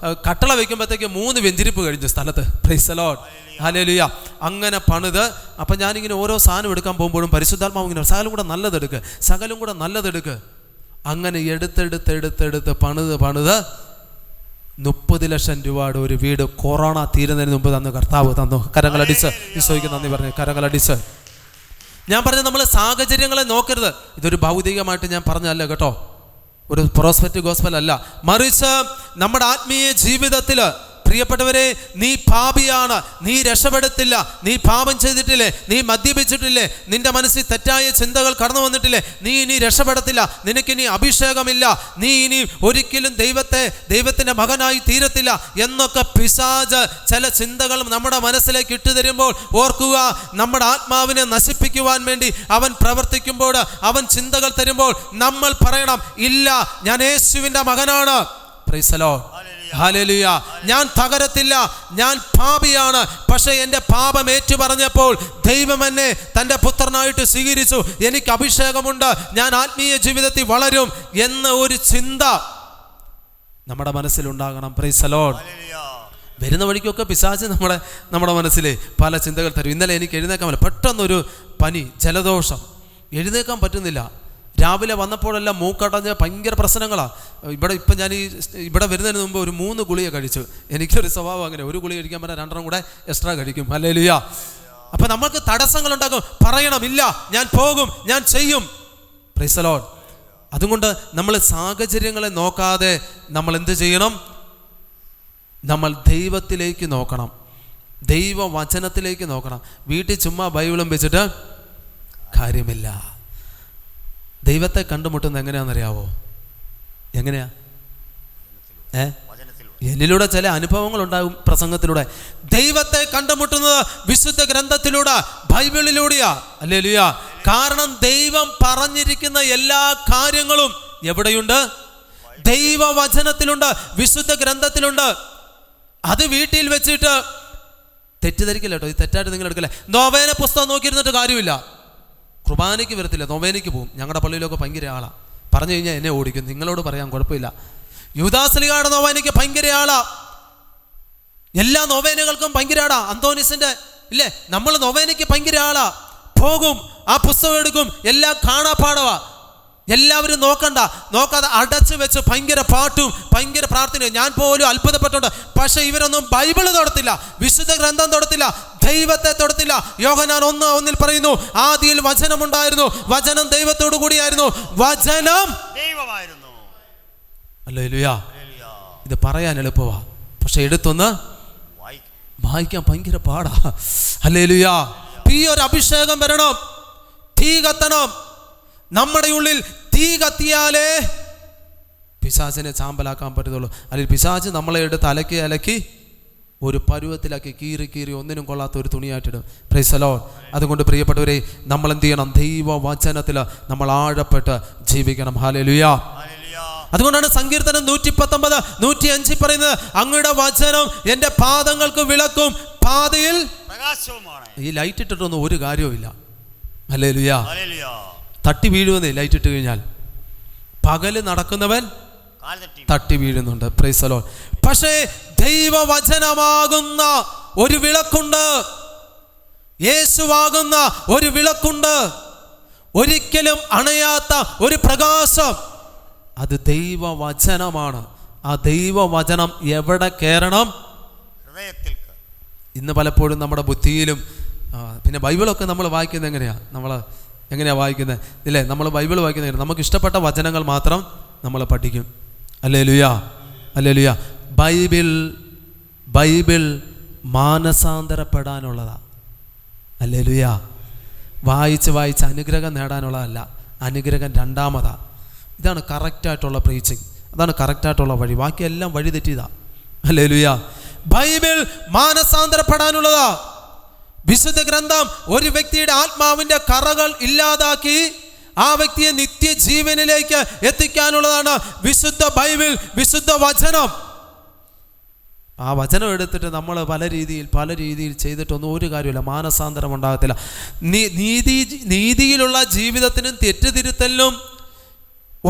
കട്ടള വയ്ക്കുമ്പോഴത്തേക്ക് 3 വെഞ്ചരിപ്പ് കഴിഞ്ഞു സ്ഥലത്ത്. Price the lord. ഹല്ലേലൂയ. അങ്ങനെ പണിത്. അപ്പം ഞാനിങ്ങനെ ഓരോ സാധനം എടുക്കാൻ പോകുമ്പോഴും പരിശുദ്ധാത്മാവ് ഇങ്ങനെ സകലും കൂടെ നല്ലതെടുക്ക്. അങ്ങനെ എടുത്തെടുത്ത് പണിത് 30 ലക്ഷം രൂപയുടെ ഒരു വീട് കൊറോണ തീരുന്നതിന് മുമ്പ് കർത്താവ് തന്നു. കരങ്ങളടിച്ച് ഈശോയ്ക്ക് നന്ദി പറഞ്ഞു. കരങ്ങളടിച്ച്. ഞാൻ പറഞ്ഞ നമ്മൾ സാഹചര്യങ്ങളെ നോക്കരുത്. ഇതൊരു ഭൗതികമായിട്ട് ഞാൻ പറഞ്ഞല്ല കേട്ടോ, ഒരു പ്രോസ്പെക്റ്റ് ഗോസ്പൽ അല്ല, മറിച്ച് നമ്മുടെ ആത്മീയ ജീവിതത്തിൽ പ്രിയപ്പെട്ടവരെ, നീ പാപിയാണ്, നീ രക്ഷപ്പെടത്തില്ല, നീ പാപം ചെയ്തിട്ടില്ലേ, നീ മദ്യപിച്ചിട്ടില്ലേ, നിന്റെ മനസ്സിൽ തെറ്റായ ചിന്തകൾ കടന്നു വന്നിട്ടില്ലേ, നീ ഇനി രക്ഷപ്പെടത്തില്ല, നിനക്കിനി അഭിഷേകമില്ല, നീ ഇനി ഒരിക്കലും ദൈവത്തിൻ്റെ മകനായി തീരത്തില്ല എന്നൊക്കെ പിശാച് ചില ചിന്തകൾ നമ്മുടെ മനസ്സിലേക്ക് ഇട്ടു തരുമ്പോൾ ഓർക്കുക, നമ്മുടെ ആത്മാവിനെ നശിപ്പിക്കുവാൻ വേണ്ടി അവൻ പ്രവർത്തിക്കുമ്പോൾ, അവൻ ചിന്തകൾ തരുമ്പോൾ നമ്മൾ പറയണം, ഇല്ല, ഞാൻ യേശുവിൻ്റെ മകനാണ്. Price the lord. ഹല്ലേലൂയ. ഞാൻ തകരത്തില്ല, ഞാൻ പാപിയാണ്, പക്ഷേ എൻ്റെ പാപം ഏറ്റു പറഞ്ഞപ്പോൾ ദൈവം എന്നെ തൻ്റെ പുത്രനായിട്ട് സ്വീകരിച്ചു, എനിക്ക് അഭിഷേകമുണ്ട്, ഞാൻ ആത്മീയ ജീവിതത്തിൽ വളരും എന്ന ഒരു ചിന്ത നമ്മുടെ മനസ്സിലുണ്ടാകണം. Price the Lord. വരുന്ന വഴിക്കൊക്കെ പിശാച് നമ്മുടെ മനസ്സിൽ പല ചിന്തകൾ തരും. ഇന്നലെ എനിക്ക് എഴുന്നേക്കാൻ പറ്റില്ല, പെട്ടെന്നൊരു പനി, ജലദോഷം, എഴുന്നേക്കാൻ പറ്റുന്നില്ല. രാവിലെ വന്നപ്പോഴെല്ലാം മൂക്കടഞ്ഞ് ഭയങ്കര പ്രശ്നങ്ങളാണ്. ഇപ്പം ഞാൻ ഇവിടെ വരുന്നതിന് മുമ്പ് ഒരു 3 ഗുളിക കഴിച്ചു. എനിക്കൊരു സ്വഭാവം അങ്ങനെ, ഒരു ഗുളിക കഴിക്കാൻ പറഞ്ഞാൽ 2 കൂടെ എക്സ്ട്രാ കഴിക്കും. ഹല്ലേലൂയ. അപ്പം നമ്മൾക്ക് തടസ്സങ്ങളുണ്ടാകും. പറയണം, ഇല്ല, ഞാൻ പോകും, ഞാൻ ചെയ്യും. Price the Lord. അതുകൊണ്ട് നമ്മൾ സാഹചര്യങ്ങളെ നോക്കാതെ നമ്മൾ എന്ത് ചെയ്യണം? നമ്മൾ ദൈവത്തിലേക്ക് നോക്കണം, ദൈവവചനത്തിലേക്ക് നോക്കണം. വീട്ടിൽ ചുമ്മാ ബൈബിളും വെച്ചിട്ട് കാര്യമില്ല. ദൈവത്തെ കണ്ടുമുട്ടുന്നത് എങ്ങനെയാണെന്നറിയാവോ? എങ്ങനെയാ? എന്നിലൂടെ ചില അനുഭവങ്ങൾ ഉണ്ടാകും, പ്രസംഗത്തിലൂടെ. ദൈവത്തെ കണ്ടുമുട്ടുന്നത് വിശുദ്ധ ഗ്രന്ഥത്തിലൂടെ, ബൈബിളിലൂടെയാ. ഹല്ലേലൂയ. കാരണം ദൈവം പറഞ്ഞിരിക്കുന്ന എല്ലാ കാര്യങ്ങളും എവിടെയുണ്ട്? ദൈവവചനത്തിലുണ്ട്, വിശുദ്ധ ഗ്രന്ഥത്തിലുണ്ട്. അത് വീട്ടിൽ വെച്ചിട്ട് തെറ്റിദ്ധരിക്കില്ല കേട്ടോ, ഇത് തെറ്റായിട്ട് നിങ്ങൾ എടുക്കില്ല. നൊവേന പുസ്തകം നോക്കിയിരുന്നിട്ട് കാര്യമില്ല. കുർബാനയ്ക്ക് വരത്തില്ല, നൊവേനയ്ക്ക് പോകും. ഞങ്ങളുടെ പള്ളിയിലൊക്കെ ഭയങ്കര ആളാണ്, പറഞ്ഞു കഴിഞ്ഞാൽ എന്നെ ഓടിക്കും. നിങ്ങളോട് പറയാൻ കുഴപ്പമില്ല. യൂദാസ്ലീഗയുടെ നൊവേനയ്ക്ക് ഭയങ്കര ആളാ, എല്ലാ നൊവേനകൾക്കും ഭയങ്കര ആളാ. അന്തോനീസിന്റെ ഇല്ലേ, നമ്മൾ നൊവേനയ്ക്ക് ഭയങ്കര ആളാ. പോകും, ആ പുസ്തകം എടുക്കും, എല്ലാം കാണാപ്പാടവാ. എല്ലാവരും നോക്കാതെ അടച്ചു വെച്ച് ഭയങ്കര പാട്ടും ഭയങ്കര പ്രാർത്ഥനയും. ഞാൻ പോലും അത്ഭുതപ്പെട്ടുണ്ട്. പക്ഷെ ഇവരൊന്നും ബൈബിള് തൊടത്തില്ല, വിശുദ്ധ ഗ്രന്ഥം തൊടത്തില്ല, ദൈവത്തെ തൊടത്തില്ല. യോഹന്നാൻ 1:1 പറയുന്നു, ആദിയിൽ വചനം ഉണ്ടായിരുന്നു, വചനം ദൈവത്തോടു കൂടിയായിരുന്നു, വചനം ദൈവമായിരുന്നു. ഹല്ലേലൂയ. ഇത് പറയാൻ എളുപ്പമാ, പക്ഷെ എടുത്തൊന്ന് വായിക്കാൻ ഭയങ്കര പാടാ. ഹല്ലേലൂയ. ഈ ഒരു അഭിഷേകം വരണം, തീ കത്തണം. നമ്മുടെ ഉള്ളിൽ തീ കത്തിയാലേ പിശാചിനെ ചാമ്പലാക്കാൻ പറ്റത്തുള്ളൂ. അല്ലെങ്കിൽ പിശാച് നമ്മളെ എടുത്ത് അലക്കി ഒരു പരുവത്തിലാക്കി കീറി ഒന്നിനും കൊള്ളാത്ത ഒരു തുണിയായിട്ടിടും. Price the Lord. അതുകൊണ്ട് പ്രിയപ്പെട്ടവരെ, നമ്മൾ എന്ത് ചെയ്യണം? ദൈവവചനത്തിൽ നമ്മൾ ആഴപ്പെട്ട് ജീവിക്കണം. ഹല്ലേലൂയ. അതുകൊണ്ടാണ് സങ്കീർത്തനം 119, 105 പറയുന്നത്, അങ്ങയുടെ വചനം എൻ്റെ പാദങ്ങൾക്ക് വിളക്കും, പാതയിൽ പ്രകാശവുമാണ്. ഈ ലൈറ്റ് ഇട്ടിട്ടൊന്നും ഒരു കാര്യവുമില്ല. ഹല്ലേലൂയ. തട്ടി വീഴുവെന്നേ ലൈറ്റ് ഇട്ട് കഴിഞ്ഞാൽ. പകല് നടക്കുന്നവൻ തട്ടി വീഴുന്നുണ്ട്. Praise the lord. പക്ഷേ ദൈവവചനമാകുന്ന ഒരു വിളക്കുണ്ട്, യേശുവാകുന്ന ഒരു വിളക്കുണ്ട്, ഒരിക്കലും അണയാത്ത ഒരു പ്രകാശം. അത് ദൈവവചനമാണ്. ആ ദൈവവചനം എവിടെ കയറണം? ഹൃദയത്തിൽ. ഇന്ന് പലപ്പോഴും നമ്മുടെ ബുദ്ധിയിലും പിന്നെ ബൈബിളൊക്കെ നമ്മൾ വായിക്കുന്നത് എങ്ങനെയാ വായിക്കുന്നത് ഇല്ലേ? നമ്മൾ ബൈബിൾ വായിക്കുന്നത് നമുക്ക് ഇഷ്ടപ്പെട്ട വചനങ്ങൾ മാത്രം നമ്മൾ പഠിക്കും. Hallelujah, hallelujah. ബൈബിൾ മാനസാന്തരപ്പെടാനുള്ളതാ. ഹല്ലേലൂയ. വായിച്ച് അനുഗ്രഹം നേടാനുള്ളതല്ല, അനുഗ്രഹം രണ്ടാമതാ. ഇതാണ് കറക്റ്റായിട്ടുള്ള പ്രീച്ചിങ്, അതാണ് കറക്റ്റായിട്ടുള്ള വഴി. ബാക്കിയെല്ലാം വഴി തെറ്റിയതാ. ഹല്ലേലൂയ. ബൈബിൾ മാനസാന്തരപ്പെടാനുള്ളതാ. വിശുദ്ധ ഗ്രന്ഥം ഒരു വ്യക്തിയുടെ ആത്മാവിന്റെ കറകൾ ഇല്ലാതാക്കി ആ വ്യക്തിയെ നിത്യജീവനിലേക്ക് എത്തിക്കാനുള്ളതാണ് വിശുദ്ധ ബൈബിൾ, വിശുദ്ധ വചനം. ആ വചനം എടുത്തിട്ട് നമ്മൾ പല രീതിയിൽ ചെയ്തിട്ടൊന്നും ഒരു കാര്യമില്ല, മാനസാന്തരം ഉണ്ടാകത്തില്ല. നീതിയിലുള്ള ജീവിതത്തിനും തെറ്റുതിരുത്തലിനും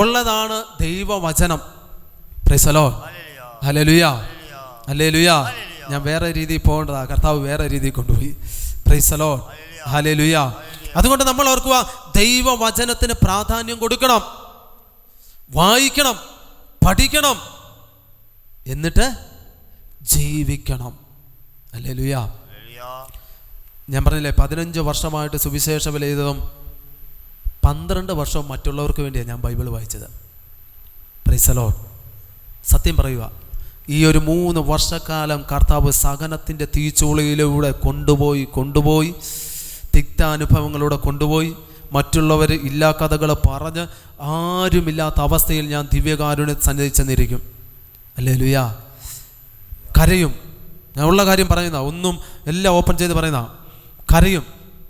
ഉള്ളതാണ് ദൈവവചനം. Price the lord. ഹല്ലേലൂയ, ഹല്ലേലൂയ. ഞാൻ വേറെ രീതിയിൽ പോകേണ്ടതാ, കർത്താവ് വേറെ രീതിയിൽ കൊണ്ടുപോയി. Price the lord. ഹല്ലേലൂയ. അതുകൊണ്ട് നമ്മൾ ഓർക്കുക, ദൈവവചനത്തിന് പ്രാധാന്യം കൊടുക്കണം, വായിക്കണം, പഠിക്കണം, എന്നിട്ട് ജീവിക്കണം. ഹല്ലേലൂയ. ഞാൻ പറഞ്ഞില്ലേ, 15 വർഷമായിട്ട് സുവിശേഷ വില ചെയ്തതും 12 വർഷം മറ്റുള്ളവർക്ക് വേണ്ടിയാണ് ഞാൻ ബൈബിൾ വായിച്ചത്. Price the Lord. സത്യം പറയുക, ഈ ഒരു 3 വർഷക്കാലം കർത്താവ് സഹനത്തിൻ്റെ തീച്ചൂളയിലൂടെ കൊണ്ടുപോയി തിക്താനുഭവങ്ങളിലൂടെ കൊണ്ടുപോയി, മറ്റുള്ളവർ ഇല്ലാ കഥകൾ പറഞ്ഞ് ആരുമില്ലാത്ത അവസ്ഥയിൽ ഞാൻ ദിവ്യകാരുണ്യ സന്നിധിയിൽ ചെന്നിരിക്കും. ഹല്ലേലൂയ. കരയും. ഞാൻ ഉള്ള കാര്യം പറയുന്ന, ഒന്നും എല്ലാം ഓപ്പൺ ചെയ്ത് പറയുന്ന, കരയും.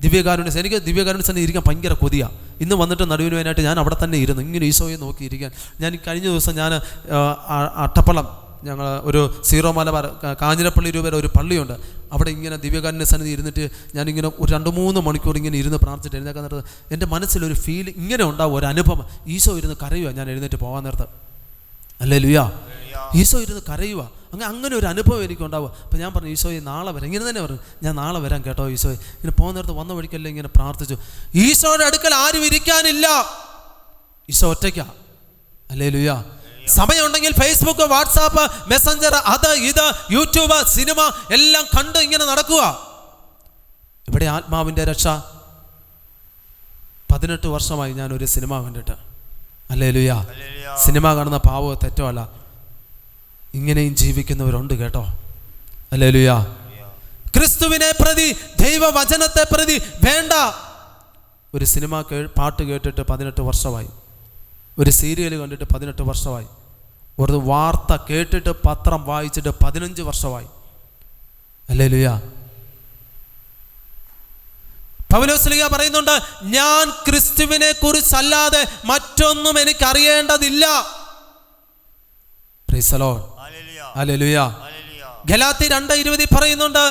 ദിവ്യകാരുണ്യ, എനിക്ക് ദിവ്യകാരുണ്യ സന്നിധി ഇരിക്കാൻ ഭയങ്കര കൊതിയാണ്. ഇന്ന് വന്നിട്ട് നടുവിന് വേനായിട്ട് ഞാൻ അവിടെ തന്നെ ഇരുന്നു, ഇങ്ങനെ ഈശോയെ നോക്കിയിരിക്കാൻ. ഞാൻ കഴിഞ്ഞ ദിവസം ഞാൻ അട്ടപ്പള്ളം, ഞങ്ങൾ ഒരു സീറോ മലബാർ കാഞ്ഞിരപ്പള്ളി രൂപയുടെ ഒരു പള്ളിയുണ്ട്, അവിടെ ഇങ്ങനെ ദിവ്യകാരുണ്യ സന്നിധി ഇരുന്നിട്ട് ഞാനിങ്ങനെ ഒരു 2-3 മണിക്കൂർ ഇങ്ങനെ ഇരുന്ന് പ്രാർത്ഥിച്ചിട്ട് എഴുന്നേക്കാൻ നേരത്ത് എൻ്റെ മനസ്സിലൊരു ഫീൽ ഇങ്ങനെ ഉണ്ടാവും, ഒരു അനുഭവം. ഈശോ ഇരുന്ന് കരയുക ഞാൻ എഴുന്നേറ്റ് പോകാൻ നേരത്ത്. ഹല്ലേലൂയ. ഈശോ ഇരുന്ന് കരയുക, അങ്ങനെ ഒരു അനുഭവം എനിക്കുണ്ടാവുക. അപ്പോൾ ഞാൻ പറഞ്ഞു, ഈശോയെ നാളെ വരാം. ഇങ്ങനെ തന്നെ പറഞ്ഞു, ഞാൻ നാളെ വരാം കേട്ടോ ഈശോയെ. ഇങ്ങനെ പോകുന്ന നേരത്ത് വന്ന വഴിക്കല്ലേ ഇങ്ങനെ പ്രാർത്ഥിച്ചു. ഈശോയുടെ അടുക്കൽ ആരും ഇരിക്കാനില്ല, ഈശോ ഒറ്റയ്ക്കാ. ഹല്ലേലൂയ. സമയമുണ്ടെങ്കിൽ ഫേസ്ബുക്ക്, വാട്സാപ്പ്, മെസ്സഞ്ചർ, അത് ഇത്, യൂട്യൂബ്, സിനിമ എല്ലാം കണ്ട് ഇങ്ങനെ നടക്കുക. ഇവിടെ ആത്മാവിൻ്റെ രക്ഷ. 18 വർഷമായി ഞാനൊരു സിനിമ കണ്ടിട്ട്. ഹല്ലേലൂയ. സിനിമ കാണുന്ന പാവമോ തെറ്റോ അല്ല, ഇങ്ങനെയും ജീവിക്കുന്നവരുണ്ട് കേട്ടോ. ഹല്ലേലൂയ. ക്രിസ്തുവിനെ പ്രതി, ദൈവവചനത്തെ പ്രതി വേണ്ട ഒരു സിനിമ പാട്ട് കേട്ടിട്ട് 18 വർഷമായി, ഒരു സീരിയൽ കണ്ടിട്ട് 18 വർഷമായി, ഒരു വാർത്ത കേട്ടിട്ട് പത്രം വായിച്ചിട്ട് 15 വർഷമായി. ഹല്ലേലൂയ. പൗലോസ്ലീഹ പറയുന്നുണ്ട്, ഞാൻ ക്രിസ്തുവിനെ കുറിച്ചല്ലാതെ മറ്റൊന്നും എനിക്കറിയേണ്ടതില്ല. Praise the lord. ഹല്ലേലൂയ. ഗലാത്യർ 2:20 പറയുന്നുണ്ട്,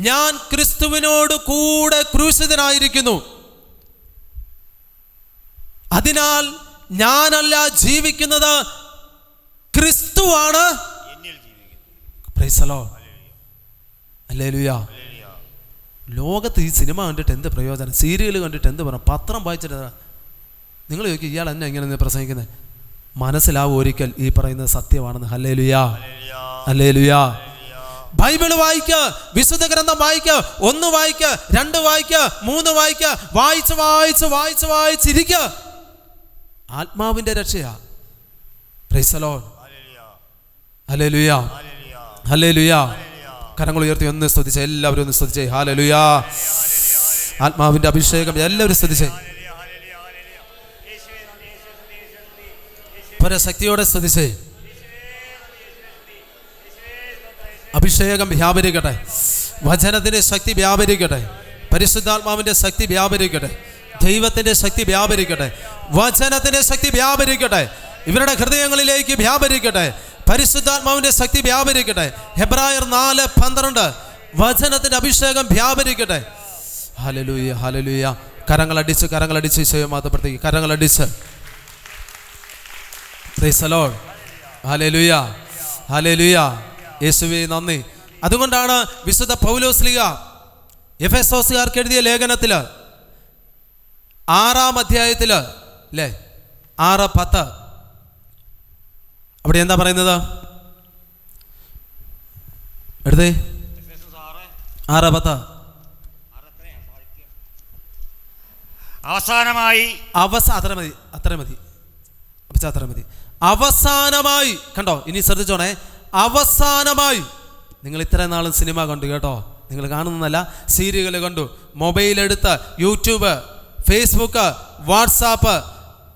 ഞാൻ ക്രിസ്തുവിനോട് കൂടെ ക്രൂശിതനായിരിക്കുന്നു, അതിനാൽ ഞാനല്ല ജീവിക്കുന്നത്, ക്രിസ്തുവാണ്. Price the lord. ഹല്ലേലൂയ. ലോകത്ത് ഈ സിനിമ കണ്ടിട്ട് എന്ത് പ്രയോജനം? സീരിയൽ കണ്ടിട്ട് എന്ത് പറയും? പത്രം വായിച്ചിട്ട് നിങ്ങൾ ചോദിക്കും, ഇയാൾ എന്നെ ഇങ്ങനെ പ്രസംഗിക്കുന്നത്? മനസ്സിലാവും ഒരിക്കൽ ഈ പറയുന്നത് സത്യമാണെന്ന്. ഹല്ലേലൂയ. ഹല്ലേലൂയ. ബൈബിൾ വായിക്കുക, വിശുദ്ധ ഗ്രന്ഥം വായിക്കുക, 1 വായിക്കുക, 2 വായിക്കുക, 3 വായിക്കുക, വായിച്ച് വായിച്ച് വായിച്ച് വായിച്ചിരിക്കുക. ആത്മാവിന്റെ രക്ഷയാ. Praise the lord. ഹല്ലേലൂയ. ഹല്ലേലൂയ. കരങ്ങൾ ഉയർത്തി ഒന്ന് സ്തുതിച്ചേ, എല്ലാവരും ഒന്ന് സ്തുതിച്ചേ. ഹല്ലേലൂയ. ആത്മാവിന്റെ അഭിഷേകം എല്ലാവരും സ്തുതിച്ചേ. പരശക്തിയോടെ സ്തുതിച്ചേ. അഭിഷേകം വ്യാപരിക്കട്ടെ, വചനത്തിന്റെ ശക്തി വ്യാപരിക്കട്ടെ, പരിശുദ്ധാത്മാവിന്റെ ശക്തി വ്യാപരിക്കട്ടെ, ദൈവത്തിന്റെ ശക്തി വ്യാപരിക്കട്ടെ, വചനത്തിന്റെ ശക്തി വ്യാപരിക്കട്ടെ, ഇവരുടെ ഹൃദയങ്ങളിലേക്ക് വ്യാപരിക്കട്ടെ, പരിശുദ്ധാത്മാവിന്റെ ശക്തി വ്യാപരിക്കട്ടെ. ഹെബ്രായർ 4:12 വചനത്തിന്റെ അഭിഷേകം വ്യാപരിക്കട്ടെ. ഹല്ലേലൂയ. ഹല്ലേലൂയ. കരങ്ങളടിച്ച് കരങ്ങളടിച്ച് ഈശോയെ മഹത്വപ്പെടുത്തി, കരങ്ങളടിച്ച്. Praise the lord. ഹല്ലേലൂയ. ഹല്ലേലൂയ. യേശുവേ നന്ദി. അതുകൊണ്ടാണ് വിശുദ്ധ പൗലോസ്ലീഹ എഫെസോസുകാർക്ക് എഴുതിയ ലേഖനത്തിൽ 6-ാം അധ്യായത്തിൽ അല്ലേ 6:10 അവിടെ എന്താ പറയുന്നത്? എടുത്തേ 6:10. അവസാനമായി അത്ര മതി. അവസാനമായി കണ്ടോ, ഇനി ശ്രദ്ധിച്ചോണേ. അവസാനമായി, നിങ്ങൾ ഇത്രയും നാളും സിനിമ കണ്ടു കേട്ടോ, നിങ്ങൾ കാണുന്നതല്ല, സീരിയൽ കണ്ടു, മൊബൈൽ എടുത്ത് യൂട്യൂബ്, ഫേസ്ബുക്ക്, വാട്സാപ്പ്,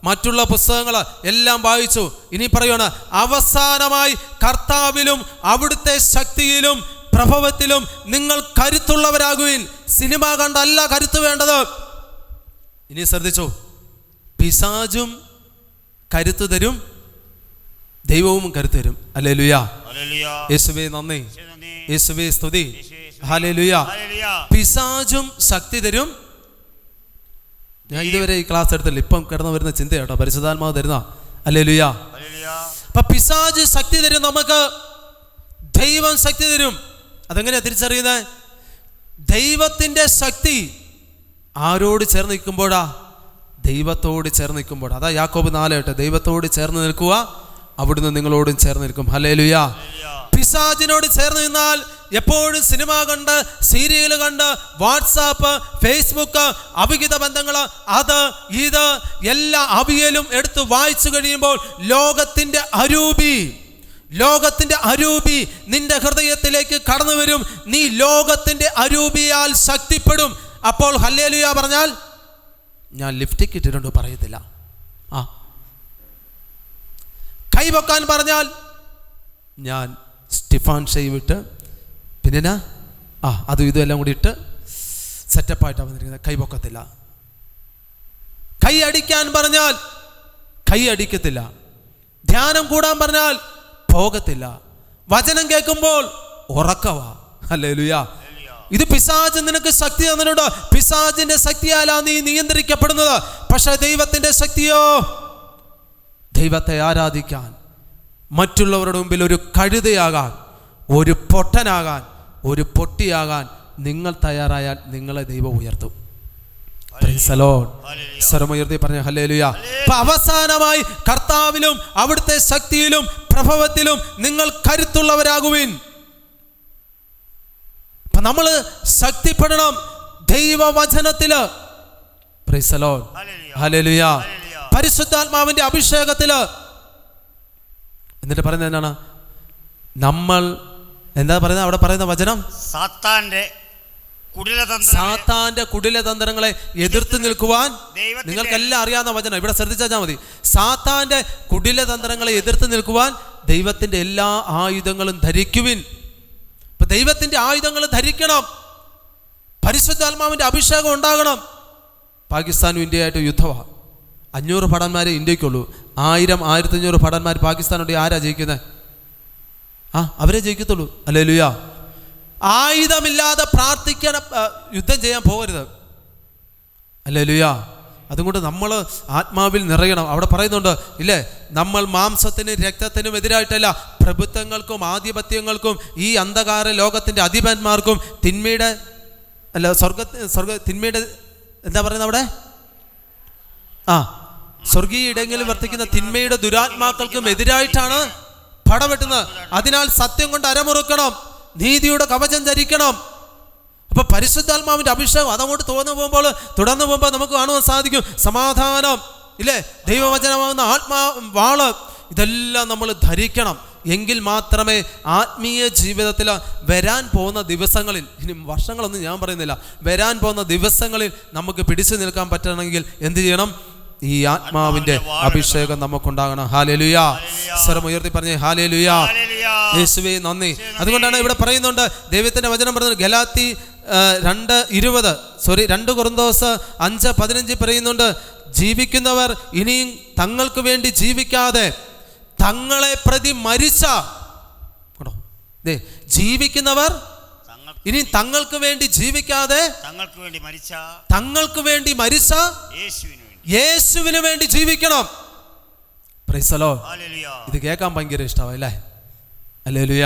മറ്റുള്ള പുസ്തകങ്ങൾ എല്ലാം വായിച്ചു. ഇനി പറയുകയാണ്, അവസാനമായി കർത്താവിലും അവിടുത്തെ ശക്തിയിലും പ്രഭവത്തിലും നിങ്ങൾ കരുത്തുള്ളവരാകുവിൻ. സിനിമ കണ്ടല്ല കരുത്ത് വേണ്ടത്. ഇനി ശ്രദ്ധിച്ചു, പിശാചും കരുത്ത് തരും, ദൈവവും കരുത്ത് തരും. ഹല്ലേലൂയ. യേശുവേ നന്ദി, യേശുവേ സ്തുതി. ഹല്ലേലൂയ. പിശാചും ശക്തി തരും. ഞാൻ ഇതുവരെ ഈ ക്ലാസ് എടുത്തില്ല, ഇപ്പം കിടന്നു വരുന്ന ചിന്ത കേട്ടോ, പരിശുദ്ധാത്മാവ് തരുന്ന. ഹല്ലേലൂയ. അപ്പൊ പിശാച് ശക്തി തരും നമുക്ക്, ദൈവം ശക്തി തരും. അതെങ്ങനെയാ തിരിച്ചറിയുന്നത്? ദൈവത്തിന്റെ ശക്തി ആരോട് ചേർന്ന് നിൽക്കുമ്പോഴാ? ദൈവത്തോട് ചേർന്ന് നിൽക്കുമ്പോൾ. അതാ യാക്കോബ് 4:8, ദൈവത്തോട് ചേർന്ന് നിൽക്കുക, അവിടുന്ന് നിങ്ങളോടും ചേർന്ന് നിൽക്കും. ഹല്ലേലൂയ. പിശാചിനോട് ചേർന്ന് നിന്നാൽ എപ്പോഴും സിനിമ കണ്ട്, സീരിയൽ കണ്ട്, വാട്സാപ്പ്, ഫേസ്ബുക്ക്, അവിഹിത ബന്ധങ്ങൾ, അത് ഇത് എല്ലാ അവിയലും എടുത്ത് വായിച്ചു കഴിയുമ്പോൾ ലോകത്തിന്റെ അരൂപി നിന്റെ ഹൃദയത്തിലേക്ക് കടന്നു വരും. നീ ലോകത്തിന്റെ അരൂപിയാൽ ശക്തിപ്പെടും. അപ്പോൾ ഹല്ലേലൂയ പറഞ്ഞാൽ, ഞാൻ ലിപ്സ്റ്റിക് ഇട്ടിട്ടുണ്ട് പറയത്തില്ല. കൈവക്കാൻ പറഞ്ഞാൽ ഞാൻ സ്റ്റിഫാൻ ഷെയ്വ് ഇട്ട് പിന്നെ അതും ഇതും എല്ലാം കൂടി ഇട്ട് സെറ്റപ്പായിട്ടാണ് വന്നിരിക്കുന്നത്. കൈവക്കത്തില്ല. കൈ അടിക്കാൻ പറഞ്ഞാൽ കൈ അടിക്കത്തില്ല. ധ്യാനം കൂടാൻ പറഞ്ഞാൽ പോകത്തില്ല. വചനം കേൾക്കുമ്പോൾ ഉറക്കവാ. ഹല്ലേലൂയ. ഇത് പിശാച് നിനക്ക് ശക്തി തന്നിട്ടുണ്ട്. പിശാചിന്റെ ശക്തിയാലാ നീ നിയന്ത്രിക്കപ്പെടുന്നത്. പക്ഷെ ദൈവത്തിന്റെ ശക്തിയോ, ദൈവത്തെ ആരാധിക്കാൻ, മറ്റുള്ളവരുടെ മുമ്പിൽ ഒരു കഴുതയാകാൻ, ഒരു പൊട്ടനാകാൻ, ഒരു പൊട്ടിയാകാൻ നിങ്ങൾ തയ്യാറായാൽ നിങ്ങളെ ദൈവം ഉയർത്തും. സ്വരമുയർത്തി പറഞ്ഞ ഹല്ലേലൂയ. അപ്പൊ അവസാനമായി കർത്താവിലും അവിടുത്തെ ശക്തിയിലും പ്രഭവത്തിലും നിങ്ങൾ കരുത്തുള്ളവരാകുവിൻ. അപ്പൊ നമ്മള് ശക്തിപ്പെടണം ദൈവവചനത്തില്. Praise the lord. ഹല്ലേലൂയ. പരിശുദ്ധാത്മാവിന്റെ അഭിഷേകത്തില്. എന്നിട്ട് പറയുന്നത് എന്താണ്? നമ്മൾ എന്താ പറയുന്നത്? അവിടെ പറയുന്ന വചനം, സാത്താന്റെ സാത്താന്റെ കുടിലതന്ത്രങ്ങളെ എതിർത്ത് നിൽക്കുവാൻ നിങ്ങൾക്കെല്ലാം അറിയാവുന്ന വചനം, ഇവിടെ ശ്രദ്ധിച്ചാൽ മതി. സാത്താന്റെ കുടിലതന്ത്രങ്ങളെ എതിർത്ത് നിൽക്കുവാൻ ദൈവത്തിന്റെ എല്ലാ ആയുധങ്ങളും ധരിക്കുവിൻ. ഇപ്പൊ ദൈവത്തിന്റെ ആയുധങ്ങൾ ധരിക്കണം. പരിശുദ്ധാത്മാവിന്റെ അഭിഷേകം ഉണ്ടാകണം. പാകിസ്ഥാനും ഇന്ത്യയായിട്ട് യുദ്ധമാണ്. 500 ഭടന്മാരെ ഇന്ത്യക്കുള്ളൂ. 1000-1500 ഭടന്മാർ പാകിസ്ഥാനുണ്ട്. ആരാ ജയിക്കുന്നത്? അവരെ ജയിക്കത്തുള്ളൂ. ഹല്ലേലൂയ. ആയുധമില്ലാതെ പ്രാർത്ഥിക്കാൻ യുദ്ധം ചെയ്യാൻ പോകരുത്. ഹല്ലേലൂയ. അതുകൊണ്ട് നമ്മൾ ആത്മാവിൽ നിറയണം. അവിടെ പറയുന്നുണ്ട് ഇല്ലേ, നമ്മൾ മാംസത്തിനും രക്തത്തിനും എതിരായിട്ടല്ല, പ്രഭുത്വങ്ങൾക്കും ആധിപത്യങ്ങൾക്കും ഈ അന്ധകാര ലോകത്തിന്റെ അധിപന്മാർക്കും തിന്മയുടെ തിന്മയുടെ എന്താ പറയുന്നത് അവിടെ, സ്വർഗീയ ഇടങ്ങളിൽ വർത്തിക്കുന്ന തിന്മയുടെ ദുരാത്മാക്കൾക്കും എതിരായിട്ടാണ് പടവെട്ടുന്നത്. അതിനാൽ സത്യം കൊണ്ട് അരമുറുക്കണം, നീതിയുടെ കവചം ധരിക്കണം. അപ്പൊ പരിശുദ്ധാത്മാവിന്റെ അഭിഷേകം അതങ്ങോട്ട് തുടർന്നു പോകുമ്പോൾ നമുക്ക് കാണുവാൻ സാധിക്കും സമാധാനം ഇല്ലേ, ദൈവവചനമാകുന്ന വാള്, ഇതെല്ലാം നമ്മൾ ധരിക്കണം. എങ്കിൽ മാത്രമേ ആത്മീയ ജീവിതത്തിൽ വരാൻ പോകുന്ന ദിവസങ്ങളിൽ, ഇനി വർഷങ്ങളൊന്നും ഞാൻ പറയുന്നില്ല, വരാൻ പോകുന്ന ദിവസങ്ങളിൽ നമുക്ക് പിടിച്ചു നിൽക്കാൻ പറ്റണമെങ്കിൽ എന്ത് ചെയ്യണം? ഈ ആത്മാവിന്റെ അഭിഷേകം നമുക്കുണ്ടാകണം. ഹല്ലേലൂയ. സ്വരം ഉയർത്തി പറഞ്ഞേ ഹല്ലേലൂയ. യേശുവേ നന്ദി. അതുകൊണ്ടാണ് ഇവിടെ പറയുന്നുണ്ട്, ദൈവത്തിന്റെ വചനം പറയുന്നത് ഗലാത്തി 2 കൊറിന്തോസ് 5:15 പറയുന്നുണ്ട്, ജീവിക്കുന്നവർ ഇനിയും തങ്ങൾക്ക് വേണ്ടി ജീവിക്കാതെ തങ്ങളെ പ്രതി മരിച്ച, ജീവിക്കുന്നവർ ഇനി തങ്ങൾക്ക് വേണ്ടി ജീവിക്കാതെ തങ്ങൾക്ക് വേണ്ടി മരിച്ച യേശുവിന് വേണ്ടി ജീവിക്കണം. Price the Lord. ഇത് കേൾക്കാൻ ഭയങ്കര ഇഷ്ടമല്ലേ? ഹല്ലേലൂയ.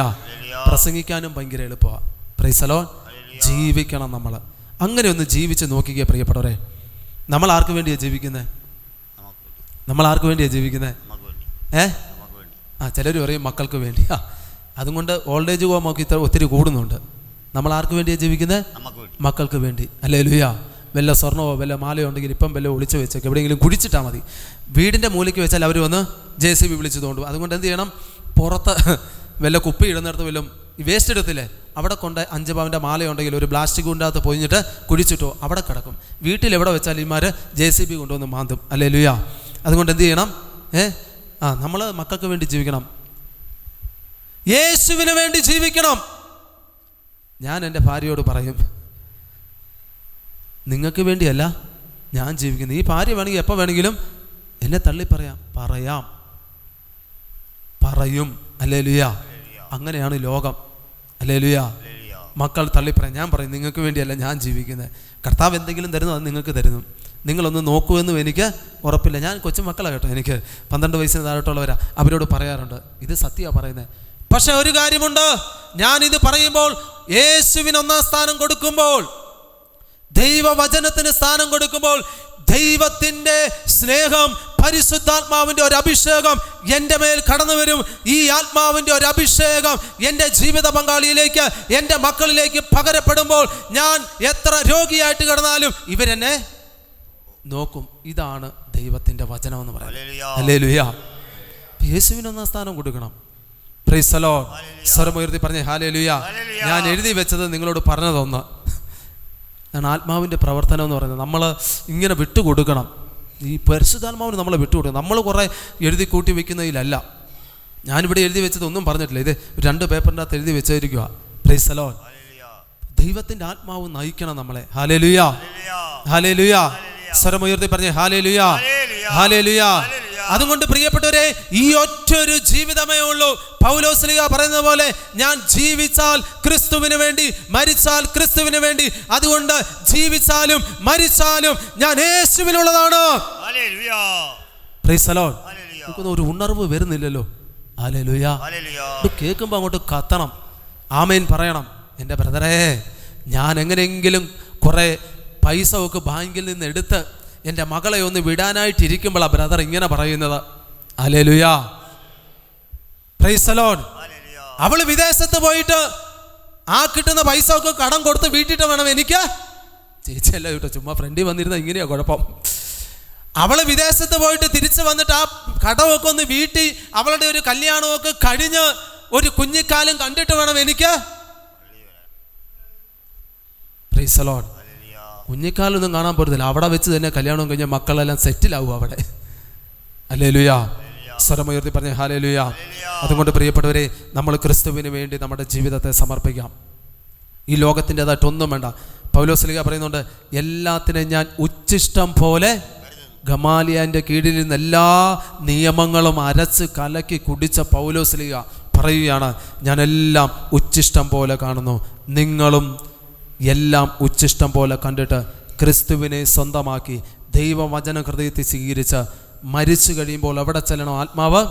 പ്രസംഗിക്കാനും ഭയങ്കര എളുപ്പമാണ്. Price the Lord. ജീവിക്കണം നമ്മൾ. അങ്ങനെ ഒന്ന് ജീവിച്ച് നോക്കിക്കേ പ്രിയപ്പെട്ടവരെ. നമ്മൾ ആർക്ക് വേണ്ടിയാണ് ജീവിക്കുന്നത്? ചിലർ പറയും മക്കൾക്ക് വേണ്ടിയാ. അതുകൊണ്ട് ഓൾഡ് ഏജ് ഹോം ഒക്കെ ഒത്തിരി കൂടുന്നുണ്ട്. നമ്മൾ ആർക്ക് വേണ്ടിയാണ് ജീവിക്കുന്നത്? മക്കൾക്ക് വേണ്ടി. ഹല്ലേലൂയ. വല്ല സ്വർണ്ണമോ വല്ല മാലയോ ഉണ്ടെങ്കിൽ ഇപ്പം വല്ല ഒളിച്ചു വെച്ചേക്ക്, എവിടെയെങ്കിലും കുടിച്ചിട്ടാൽ മതി. വീടിൻ്റെ മൂലയ്ക്ക് വെച്ചാൽ അവർ വന്ന് JCB വിളിച്ചു തോണ്ടും. അതുകൊണ്ട് എന്ത് ചെയ്യണം? പുറത്ത് വല്ല കുപ്പി ഇടുന്നിടത്ത് വല്ലതും വേസ്റ്റ് എടുത്തില്ലേ, അവിടെ കൊണ്ട് 5 പവൻ്റെ മാലയുണ്ടെങ്കിൽ ഒരു പ്ലാസ്റ്റിക് കൊണ്ടകത്ത് പൊതിഞ്ഞിട്ട് കുടിച്ചിട്ടോ അവിടെ കിടക്കും. വീട്ടിലെവിടെ വെച്ചാൽ ഇമാർ JCB കൊണ്ടുവന്ന് മാന്തും. ഹല്ലേലൂയ. അതുകൊണ്ട് എന്ത് ചെയ്യണം? നമ്മൾ മക്കൾക്ക് വേണ്ടി ജീവിക്കണം, യേശുവിന് വേണ്ടി ജീവിക്കണം. ഞാൻ എൻ്റെ ഭാര്യയോട് പറയും, നിങ്ങൾക്ക് വേണ്ടിയല്ല ഞാൻ ജീവിക്കുന്നത്. ഈ ഭാര്യ വേണമെങ്കിൽ എപ്പോൾ വേണമെങ്കിലും എന്നെ തള്ളി പറയും. ഹല്ലേലൂയ. അങ്ങനെയാണ് ലോകം. ഹല്ലേലൂയ. മക്കൾ തള്ളിപ്പറയാം. ഞാൻ പറയും നിങ്ങൾക്ക് വേണ്ടിയല്ല ഞാൻ ജീവിക്കുന്നത്. കർത്താവ് എന്തെങ്കിലും തരുന്നു അത് നിങ്ങൾക്ക് തരുന്നു. നിങ്ങളൊന്ന് നോക്കുമെന്നും എനിക്ക് ഉറപ്പില്ല. ഞാൻ കൊച്ചുമക്കളാണ് കേട്ടോ, എനിക്ക് 12 വയസ്സിന് താഴോട്ടുള്ളവരാ. അവരോട് പറയാറുണ്ട്, ഇത് സത്യമാണ് പറയുന്നത്. പക്ഷെ ഒരു കാര്യമുണ്ട്, ഞാനിത് പറയുമ്പോൾ യേശുവിന് 1-ാം സ്ഥാനം കൊടുക്കുമ്പോൾ, ദൈവവചനത്തിന് സ്ഥാനം കൊടുക്കുമ്പോൾ, ദൈവത്തിൻ്റെ സ്നേഹം, പരിശുദ്ധാത്മാവിൻ്റെ ഒരു അഭിഷേകം എൻ്റെ മേൽ കടന്നു വരും. ഈ ആത്മാവിൻ്റെ ഒരു അഭിഷേകം എൻ്റെ ജീവിത പങ്കാളിയിലേക്ക്, എൻ്റെ മക്കളിലേക്ക് പകരപ്പെടുമ്പോൾ ഞാൻ എത്ര രോഗിയായിട്ട് കിടന്നാലും ഇവരെന്നെ നോക്കും. ഇതാണ് ദൈവത്തിൻ്റെ വചനം എന്ന് പറയുന്നത്. ഹല്ലേലൂയ. യേശുവിന് 1-ാം സ്ഥാനം കൊടുക്കണം. Price the lord. സ്വരമുയർത്തി പറഞ്ഞേ ഹല്ലേലൂയ. ഞാൻ എഴുതി വെച്ചത് നിങ്ങളോട് പറഞ്ഞതൊന്ന് ആണ്, ആത്മാവിൻ്റെ പ്രവർത്തനം എന്ന് പറയുന്നത്. നമ്മൾ ഇങ്ങനെ വിട്ടുകൊടുക്കണം. ഈ പരിശുദ്ധാത്മാവിന് നമ്മളെ വിട്ടുകൊടുക്കണം. നമ്മൾ കുറേ എഴുതി കൂട്ടി വെക്കുന്നതിലല്ല. ഞാനിവിടെ എഴുതി വെച്ചതൊന്നും പറഞ്ഞിട്ടില്ല. ഇത് 2 പേപ്പറിൻ്റെ അകത്ത് എഴുതി വെച്ചിരിക്കുക. Price the Lord. ദൈവത്തിൻ്റെ ആത്മാവ് നയിക്കണം നമ്മളെ. ഹല്ലേലൂയ. ഹല്ലേലൂയ. സ്വരമുയർത്തി പറഞ്ഞേ ഹല്ലേലൂയ. ഹല്ലേലൂയ. അതുകൊണ്ട് പ്രിയപ്പെട്ടവരെ, ഈ ഒറ്റൊരു ജീവിതമേ ഉള്ളൂ. പൗലോസ്ലീഹ പറയുന്ന പോലെ, ഞാൻ ജീവിച്ചാൽ ക്രിസ്തുവിന് വേണ്ടി, മരിച്ചാൽ ക്രിസ്തുവിന് വേണ്ടി. അതുകൊണ്ട് ജീവിച്ചാലും മരിച്ചാലും ഞാൻ യേശുവിനുള്ളതാണ്. Price the Lord. നമുക്കൊന്നും ഒരു ഉണർവ് വരുന്നില്ലല്ലോ. ഹല്ലേലൂയ. ഇത് കേൾക്കുമ്പോൾ അങ്ങോട്ട് കത്തണം, ആമേൻ പറയണം. എൻ്റെ ബ്രദറേ, ഞാൻ എങ്ങനെയെങ്കിലും കുറേ പൈസ ഒക്കെ ബാങ്കിൽ നിന്ന് എടുത്ത് എൻ്റെ മകളെ ഒന്ന് വിടാനായിട്ടിരിക്കുമ്പോഴാണ് ബ്രദർ ഇങ്ങനെ പറയുന്നത്. ഹല്ലേലൂയ. Price the Lord. അവൾ വിദേശത്ത് പോയിട്ട് ആ കിട്ടുന്ന പൈസ ഒക്കെ കടം കൊടുത്ത് വീട്ടിട്ട് വേണം എനിക്ക്. ചേച്ചിയല്ല കേട്ടോ, ചുമ്മാ ഫ്രണ്ടിൽ വന്നിരുന്ന ഇങ്ങനെയാ കുഴപ്പം. അവൾ വിദേശത്ത് പോയിട്ട് തിരിച്ചു വന്നിട്ട് ആ കടമൊക്കെ ഒന്ന് വീട്ടി അവളുടെ ഒരു കല്യാണമൊക്കെ കഴിഞ്ഞ് ഒരു കുഞ്ഞിക്കാലം കണ്ടിട്ട് വേണം എനിക്ക്. Price the Lord. കുഞ്ഞിക്കാലൊന്നും കാണാൻ പോരുന്നില്ല, അവിടെ വെച്ച് തന്നെ കല്യാണം കഴിഞ്ഞ മക്കളെല്ലാം സെറ്റിലാവും അവിടെ. ഹല്ലേലൂയ. സ്വരമുയർത്തി പറഞ്ഞ ഹല്ലേലൂയ. അതുകൊണ്ട് പ്രിയപ്പെട്ടവരെ, നമ്മൾ ക്രിസ്തുവിന് വേണ്ടി നമ്മുടെ ജീവിതത്തെ സമർപ്പിക്കാം. ഈ ലോകത്തിൻ്റെതായിട്ടൊന്നും വേണ്ട. പൗലോസ്ലീഹ പറയുന്നുണ്ട്, എല്ലാത്തിനെയും ഞാൻ ഉച്ഛിഷ്ടം പോലെ ഗമാലിയാൻ്റെ കീഴിൽ നിന്ന് എല്ലാ നിയമങ്ങളും അരച്ച് കലക്കി കുടിച്ച പൗലോസ്ലീഹ പറയുകയാണ്, ഞാനെല്ലാം ഉച്ഛിഷ്ടം പോലെ കാണുന്നു. നിങ്ങളും എല്ലാം ഉച്ഛിഷ്ടം പോലെ കണ്ടിട്ട് ക്രിസ്തുവിനെ സ്വന്തമാക്കി ദൈവവചന ഹൃദയത്തിൽ സ്വീകരിച്ച് മരിച്ചു കഴിയുമ്പോൾ എവിടെ ചെല്ലണം? ആത്മാവ്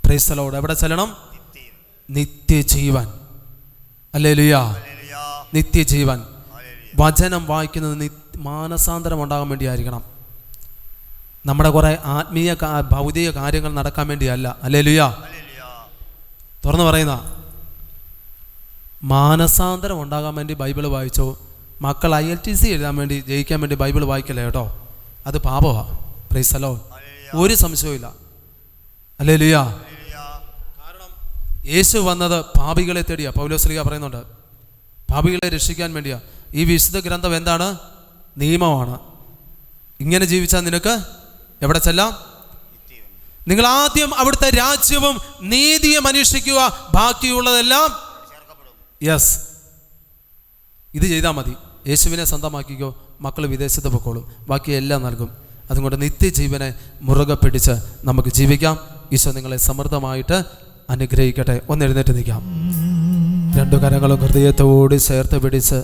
പ്രൈസ് ദി ലോർഡ്. എവിടെ ചെല്ലണം? നിത്യജീവൻ. ഹല്ലേലൂയ. നിത്യജീവൻ. വചനം വായിക്കുന്നത് മാനസാന്തരം ഉണ്ടാകാൻ വേണ്ടിയായിരിക്കണം. നമ്മുടെ കുറേ ആത്മീയ ഭൗതിക കാര്യങ്ങൾ നടക്കാൻ വേണ്ടിയല്ല. ഹല്ലേലൂയ. തുറന്നു പറയുന്ന മാനസാന്തരം ഉണ്ടാകാൻ വേണ്ടി ബൈബിൾ വായിച്ചോ. മക്കൾ ILTC എഴുതാൻ വേണ്ടി ജയിക്കാൻ വേണ്ടി ബൈബിൾ വായിക്കല്ലേ കേട്ടോ, അത് പാപമാണ്. Price the Lord. ഒരു സംശയവും ഇല്ല. ഹല്ലേലൂയ. കാരണം യേശു വന്നത് പാപികളെ തേടിയാ. പൗലോസ്ലീഹ പറയുന്നുണ്ട്, പാപികളെ രക്ഷിക്കാൻ വേണ്ടിയാ. ഈ വിശുദ്ധ ഗ്രന്ഥം എന്താണ്? നിയമമാണ്. ഇങ്ങനെ ജീവിച്ചാൽ നിനക്ക് എവിടെ ചെല്ലാം? നിങ്ങൾ ആദ്യം അവിടുത്തെ രാജ്യവും നീതിയും അന്വേഷിക്കുക, ബാക്കിയുള്ളതെല്ലാം യെസ്. ഇത് ചെയ്താൽ മതി. യേശുവിനെ സ്വന്തമാക്കിക്കോ, മക്കൾ വിദേശത്ത് പൊക്കോളും, ബാക്കി എല്ലാം നൽകും. അതുകൊണ്ട് നിത്യജീവനെ മുറുകെ പിടിച്ച് നമുക്ക് ജീവിക്കാം. ഈശോ നിങ്ങളെ സമൃദ്ധമായിട്ട് അനുഗ്രഹിക്കട്ടെ. ഒന്ന് എഴുന്നേറ്റ് നിൽക്കാം. രണ്ടു കരങ്ങളും ഹൃദയത്തോട് ചേർത്ത് പിടിച്ച്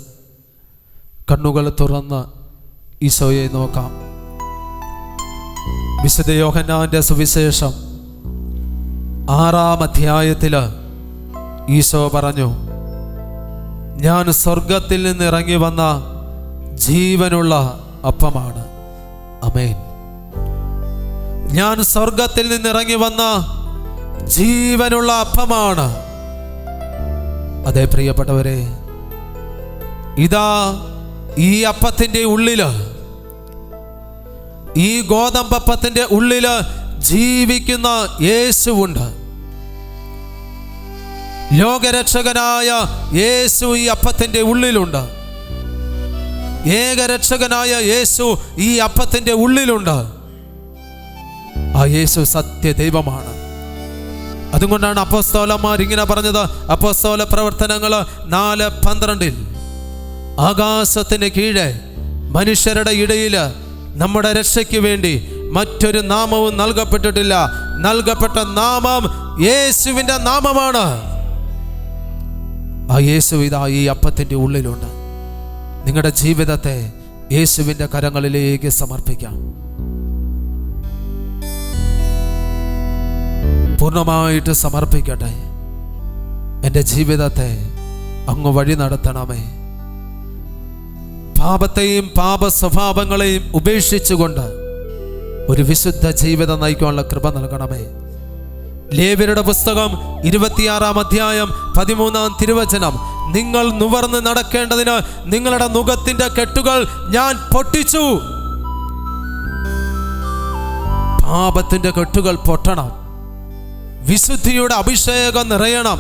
കണ്ണുകൾ തുറന്ന് ഈശോയെ നോക്കാം. വിശുദ്ധ യോഹന്നാന്റെ സുവിശേഷം 6-ാം അധ്യായത്തിൽ ഈശോ പറഞ്ഞു, ഞാൻ സ്വർഗത്തിൽ നിന്ന് ഇറങ്ങി വന്ന ജീവനുള്ള അപ്പമാണ്. ആമേൻ. ഞാൻ സ്വർഗത്തിൽ നിന്ന് ഇറങ്ങി വന്ന ജീവനുള്ള അപ്പമാണ്. അതേ പ്രിയപ്പെട്ടവരെ, ഇതാ ഈ അപ്പത്തിൻ്റെ ഉള്ളില്, ഈ ഗോതമ്പപ്പത്തിന്റെ ഉള്ളില് ജീവിക്കുന്ന യേശുവുണ്ട്. ലോകരക്ഷകനായ യേശു ഈ അപ്പത്തിന്റെ ഉള്ളിലുണ്ട്. ഏകരക്ഷകനായ യേശു ഈ അപ്പത്തിന്റെ ഉള്ളിലുണ്ട്. ആ യേശു സത്യദൈവമാണ്. അതുകൊണ്ടാണ് അപ്പോസ്തലന്മാർ ഇങ്ങനെ പറഞ്ഞത്. അപ്പോസ്തല പ്രവർത്തനങ്ങൾ 4:12 ആകാശത്തിന് കീഴെ മനുഷ്യരുടെ ഇടയിൽ നമ്മുടെ രക്ഷയ്ക്ക് വേണ്ടി മറ്റൊരു നാമവും നൽകപ്പെട്ടിട്ടില്ല. നൽകപ്പെട്ട നാമം യേശുവിൻ്റെ നാമമാണ്. ആ യേശു ഇതാ ഈ അപ്പത്തിൻ്റെ ഉള്ളിലുണ്ട്. നിങ്ങളുടെ ജീവിതത്തെ യേശുവിൻ്റെ കരങ്ങളിലേക്ക് സമർപ്പിക്കാം. പൂർണ്ണമായിട്ട് സമർപ്പിക്കട്ടെ. എൻ്റെ ജീവിതത്തെ അങ്ങ് വഴി നടത്തണമേ. പാപത്തെയും പാപ സ്വഭാവങ്ങളെയും ഉപേക്ഷിച്ചുകൊണ്ട് ഒരു വിശുദ്ധ ജീവിതം നയിക്കാനുള്ള കൃപ നൽകണമേ. ലേവ്യരുടെ പുസ്തകം 26-ാം അധ്യായം 13-ാം തിരുവചനം, നിങ്ങൾ നുവർന്ന് നടക്കേണ്ടതിന് നിങ്ങളുടെ നുകത്തിന്റെ കെട്ടുകൾ ഞാൻ പൊട്ടിച്ചു. പാപത്തിന്റെ കെട്ടുകൾ പൊട്ടണം. വിശുദ്ധിയുടെ അഭിഷേകം നിറയണം.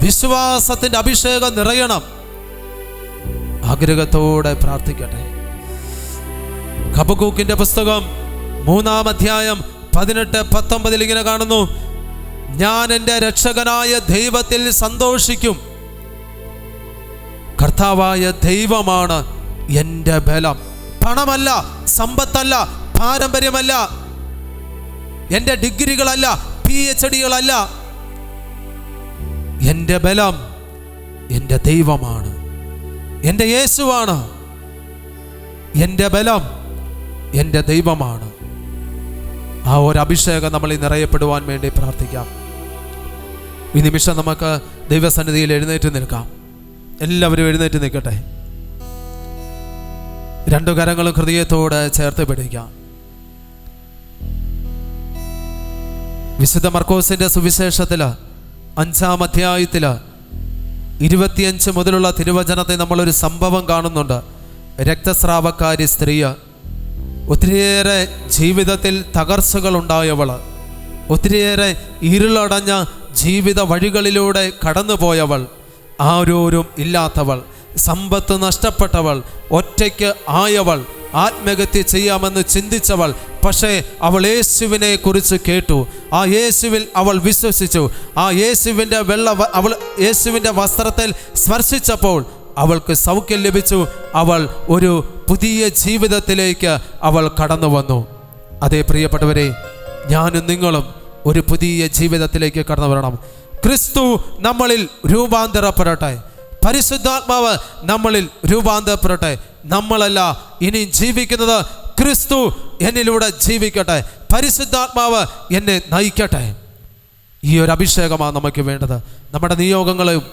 വിശ്വാസത്തിന്റെ അഭിഷേകം നിറയണം. ആഗ്രഹത്തോടെ പ്രാർത്ഥിക്കട്ടെ. ഹബക്കൂക്കിന്റെ പുസ്തകം 3-ാം അധ്യായം 18-19 ഇങ്ങനെ കാണുന്നു, ഞാൻ എൻ്റെ രക്ഷകനായ ദൈവത്തിൽ സന്തോഷിക്കും. കർത്താവായ ദൈവമാണ് എൻ്റെ ബലം. പണമല്ല, സമ്പത്തല്ല, പാരമ്പര്യമല്ല, എൻ്റെ ഡിഗ്രികളല്ല, PhDകളല്ല. എൻ്റെ ബലം എൻ്റെ ദൈവമാണ്. എൻ്റെ യേശുവാണ്. എൻ്റെ ബലം എൻ്റെ ദൈവമാണ്. ആ ഒരു അഭിഷേകം നമ്മളിൽ നിറയപ്പെടുവാൻ വേണ്ടി പ്രാർത്ഥിക്കാം. ഈ നിമിഷം നമുക്ക് ദൈവസന്നിധിയിൽ എഴുന്നേറ്റ് നിൽക്കാം. എല്ലാവരും എഴുന്നേറ്റ് നിൽക്കട്ടെ. രണ്ടു കരങ്ങളും ഹൃദയത്തോടെ ചേർത്ത് പിടിക്കാം. വിശുദ്ധ മർക്കോസിന്റെ സുവിശേഷത്തില് 5-ാം അധ്യായത്തില് 25 മുതലുള്ള തിരുവചനത്തെ നമ്മളൊരു സംഭവം കാണുന്നുണ്ട്. രക്തസ്രാവക്കാരി സ്ത്രീ, ഒത്തിരിയേറെ ജീവിതത്തിൽ തകർച്ചകൾ ഉണ്ടായവൾ, ഒത്തിരിയേറെ ഇരുളടഞ്ഞ ജീവിത വഴികളിലൂടെ കടന്നുപോയവൾ, ആരോരും ഇല്ലാത്തവൾ, സമ്പത്ത് നഷ്ടപ്പെട്ടവൾ, ഒറ്റയ്ക്ക് ആയവൾ, ആത്മഹത്യ ചെയ്യാമെന്ന് ചിന്തിച്ചവൾ. പക്ഷേ അവൾ യേശുവിനെ കുറിച്ച് കേട്ടു. ആ യേശുവിൽ അവൾ വിശ്വസിച്ചു. ആ യേശുവിൻ്റെ അവൾ യേശുവിൻ്റെ വസ്ത്രത്തിൽ സ്പർശിച്ചപ്പോൾ അവൾക്ക് സൗഖ്യം ലഭിച്ചു. അവൾ ഒരു പുതിയ ജീവിതത്തിലേക്ക് അവൾ കടന്നു വന്നു. അതേ പ്രിയപ്പെട്ടവരെ, ഞാനും നിങ്ങളും ഒരു പുതിയ ജീവിതത്തിലേക്ക് കടന്നു വരണം. ക്രിസ്തു നമ്മളിൽ രൂപാന്തരപ്പെടട്ടെ. പരിശുദ്ധാത്മാവ് നമ്മളിൽ രൂപാന്തരപ്പെടട്ടെ. നമ്മളല്ല ഇനി ജീവിക്കുന്നത്, ക്രിസ്തു എന്നിലൂടെ ജീവിക്കട്ടെ. പരിശുദ്ധാത്മാവ് എന്നെ നയിക്കട്ടെ. ഈ ഒരു അഭിഷേകമാണ് നമുക്ക് വേണ്ടത്. നമ്മുടെ നിയോഗങ്ങളും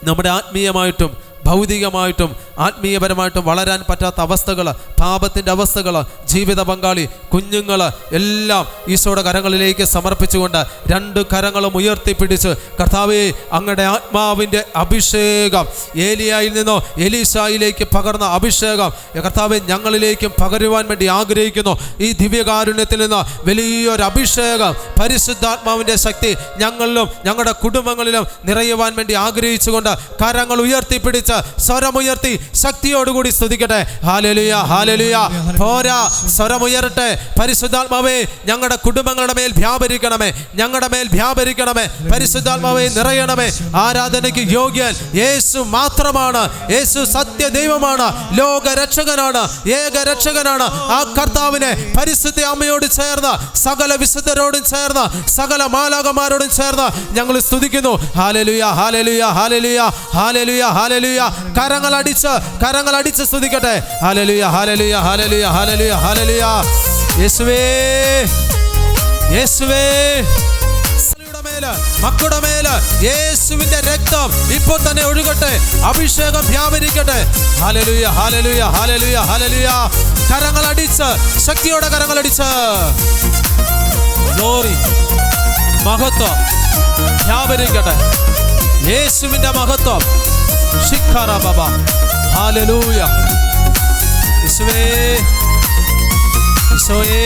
നമ്മുടെ ആത്മീയമായിട്ടും ഭൗതികമായിട്ടും ആത്മീയപരമായിട്ടും വളരാൻ പറ്റാത്ത അവസ്ഥകൾ, പാപത്തിൻ്റെ അവസ്ഥകൾ, ജീവിത പങ്കാളി, കുഞ്ഞുങ്ങൾ എല്ലാം ഈശോയുടെ കരങ്ങളിലേക്ക് സമർപ്പിച്ചുകൊണ്ട് 2 കരങ്ങളും ഉയർത്തിപ്പിടിച്ച്, കർത്താവേ, അങ്ങയുടെ ആത്മാവിൻ്റെ അഭിഷേകം ഏലിയായിൽ നിന്നോ എലീശായിലേക്ക് പകർന്ന അഭിഷേകം കർത്താവേ ഞങ്ങളിലേക്കും പകരുവാൻ വേണ്ടി ആഗ്രഹിക്കുന്നു. ഈ ദിവ്യകാരുണ്യത്തിൽ നിന്ന് വലിയൊരു അഭിഷേകം, പരിശുദ്ധാത്മാവിൻ്റെ ശക്തി ഞങ്ങളിലും ഞങ്ങളുടെ കുടുംബങ്ങളിലും നിറയുവാൻ വേണ്ടി ആഗ്രഹിച്ചുകൊണ്ട് കരങ്ങൾ ഉയർത്തിപ്പിടിച്ച് സ്വരമുയർത്തി ശക്തിയോടുകൂടി സ്തുതിക്കട്ടെ. ഹല്ലേലൂയ, ഹല്ലേലൂയ. പോരാ, സ്വരമുയരട്ടെ. പരിശുദ്ധാത്മാവേ, ഞങ്ങളുടെ കുടുംബങ്ങളുടെ മേൽ വ്യാപരിക്കണമേ, ഞങ്ങളുടെ മേൽ വ്യാപരിക്കണമേ. പരിശുദ്ധാത്മാവേ, നിറയണമേ. ആരാധനയ്ക്ക് യോഗ്യൻ യേശു മാത്രമാണ്. യേശു സത്യ ദൈവമാണ്, ലോക രക്ഷകനാണ്, ഏക രക്ഷകനാണ്. ആ കർത്താവിനെ പരിശുദ്ധ അമ്മയോട് ചേർന്ന്, സകല വിശുദ്ധരോടും ചേർന്ന്, സകല മാലാഖമാരോടും ചേർന്ന് ഞങ്ങൾ സ്തുതിക്കുന്നു. ഹല്ലേലൂയ, ഹല്ലേലൂയ, ഹല്ലേലൂയ, ഹല്ലേലൂയ, ഹല്ലേലൂയ. കരങ്ങൾ അടിച്ച് സ്തുതിക്കട്ടെ. ഹല്ലേലൂയ, ഹല്ലേലൂയ, ഹല്ലേലൂയ, ഹല്ലേലൂയ, ഹല്ലേലൂയ. യേശുവേ, യേശുവേ, മക്കളുടെ മേല് യേശുവിന്റെ രക്തം ഇപ്പോൾ തന്നെ ഒഴുകട്ടെ. അഭിഷേകം വ്യാപരിക്കട്ടെ. ഹല്ലേലൂയ, ഹല്ലേലൂയ, ഹല്ലേലൂയ, ഹല്ലേലൂയ. കരങ്ങളടിച്ച്, ശക്തിയോടെ കരങ്ങളടിച്ച്. ഗ്ലോറി, മഹത്വം വ്യാപരിക്കട്ടെ. യേശുവിന്റെ മഹത്വം. ശിഖര ബാബ. ഹല്ലേലൂയ. യേശുവേ, യേശുവേ.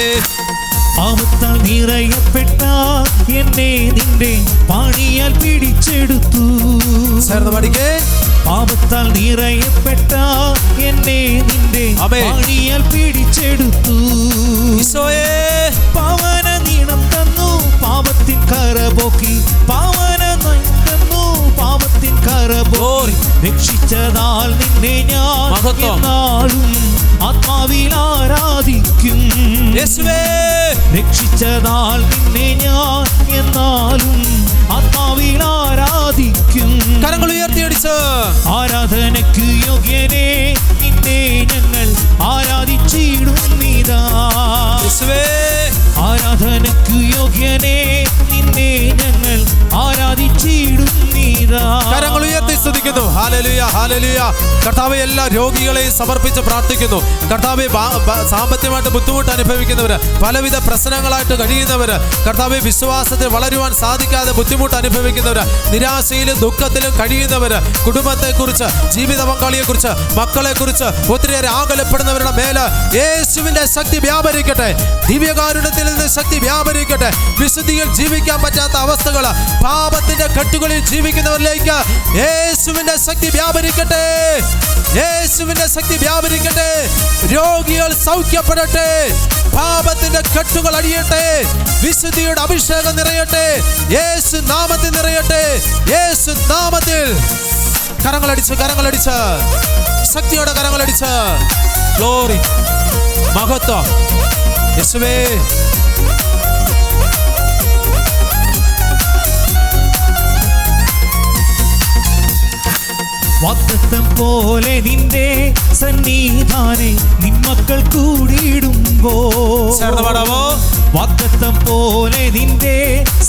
പാപത്താൽ നിറയപ്പെട്ട എന്നെ നിന്റെ പാണിയാൽ പിടിച്ചെടുത്തു. ചേർന്ന് പഠിക്കേ. പാപത്താൽ നിറയപ്പെട്ട എന്നെ നിന്റെ പാണിയാൽ പിടിച്ചെടുത്തു. പാവന നീണം തന്നു, പാപത്തിൻ കറപോക്കി. പാവന തന്നു, പാപത്തിൻ കറപോക്കി. രക്ഷിച്ചതാൽ നിന്നെ ഞാൻ എന്നാളും ആത്മാവിൽ ആരാധിക്കും. രക്ഷിച്ചതാൽ നിന്നെ ഞാൻ എന്നാലും ആത്മാവിൽ ആരാധിക്കും. കരങ്ങൾ ഉയർത്തിയടിച്ച്. ആരാധനയ്ക്ക് യോഗ്യനെ നിന്നെ ഞങ്ങൾ ആരാധിച്ചിടുന്നിതാ. ആരാധനയ്ക്ക് യോഗ്യനെ നിന്നെ ഞങ്ങൾ ആരാധിച്ചിടുന്നിതാ. കരങ്ങൾ ഉയർത്തി സ്തുതിക്കുന്നു. ഹല്ലേലൂയ, ഹല്ലേലൂയ. കർത്താവേ, എല്ലാ രോഗികളെയും സമർപ്പിച്ച് പ്രാർത്ഥിക്കുന്നു. കർത്താവേ, സാമ്പത്തികമായിട്ട് ബുദ്ധിമുട്ട് അനുഭവിക്കുന്നവര്, പലവിധ പ്രശ്നങ്ങളായിട്ട് കഴിയുന്നവര്, കർത്താവേ, വിശ്വാസത്തിൽ വളരുവാൻ സാധിക്കാതെ ബുദ്ധിമുട്ട് അനുഭവിക്കുന്നവര്, നിരാശയിലും ദുഃഖത്തിലും കഴിയുന്നവര്, കുടുംബത്തെക്കുറിച്ച്, ജീവിത പങ്കാളിയെക്കുറിച്ച്, മക്കളെക്കുറിച്ച് ഒത്തിരിയേറെ ആകലപ്പെടുന്നവരുടെ മേല് യേശുവിന്റെ ശക്തി വ്യാപരിക്കട്ടെ. ദിവ്യകാരുണ്യത്തിൽ നിന്ന് ശക്തി വ്യാപരിക്കട്ടെ. വിശുദ്ധിയിൽ ജീവിക്കാൻ പറ്റാത്ത അവസ്ഥകൾ, പാപത്തിന്റെ കെട്ടുകളിൽ ജീവിക്കുന്നവരിലേക്ക് യേശുവിന്റെ ശക്തി വ്യാപരിക്കട്ടെ. യേശുവിന്റെ ശക്തി വ്യാപരിക്കട്ടെ. രോഗികൾ സൗഖ്യപ്പെടട്ടെ. പാപത്തിന്റെ കെട്ടുകൾ അടിയട്ടെ. വിശുദ്ധിയുടെ അഭിഷേകം നിറയട്ടെ. യേശു നാമത്തിൽ നിറയട്ടെ. യേശു നാമത്തിൽ. കരങ്ങളടിച്ച് ശക്തിയോടെ കരങ്ങളടിച്ച്. ഗ്ലോറി, മഹത്വം. യേശുവേ, വാഗ്ദത്തം പോലെ നിന്റെ സന്നിധാനെ നിന്മക്കൾ കൂടിയിടുമ്പോൾ. വാഗ്ദത്തം പോലെ നിന്റെ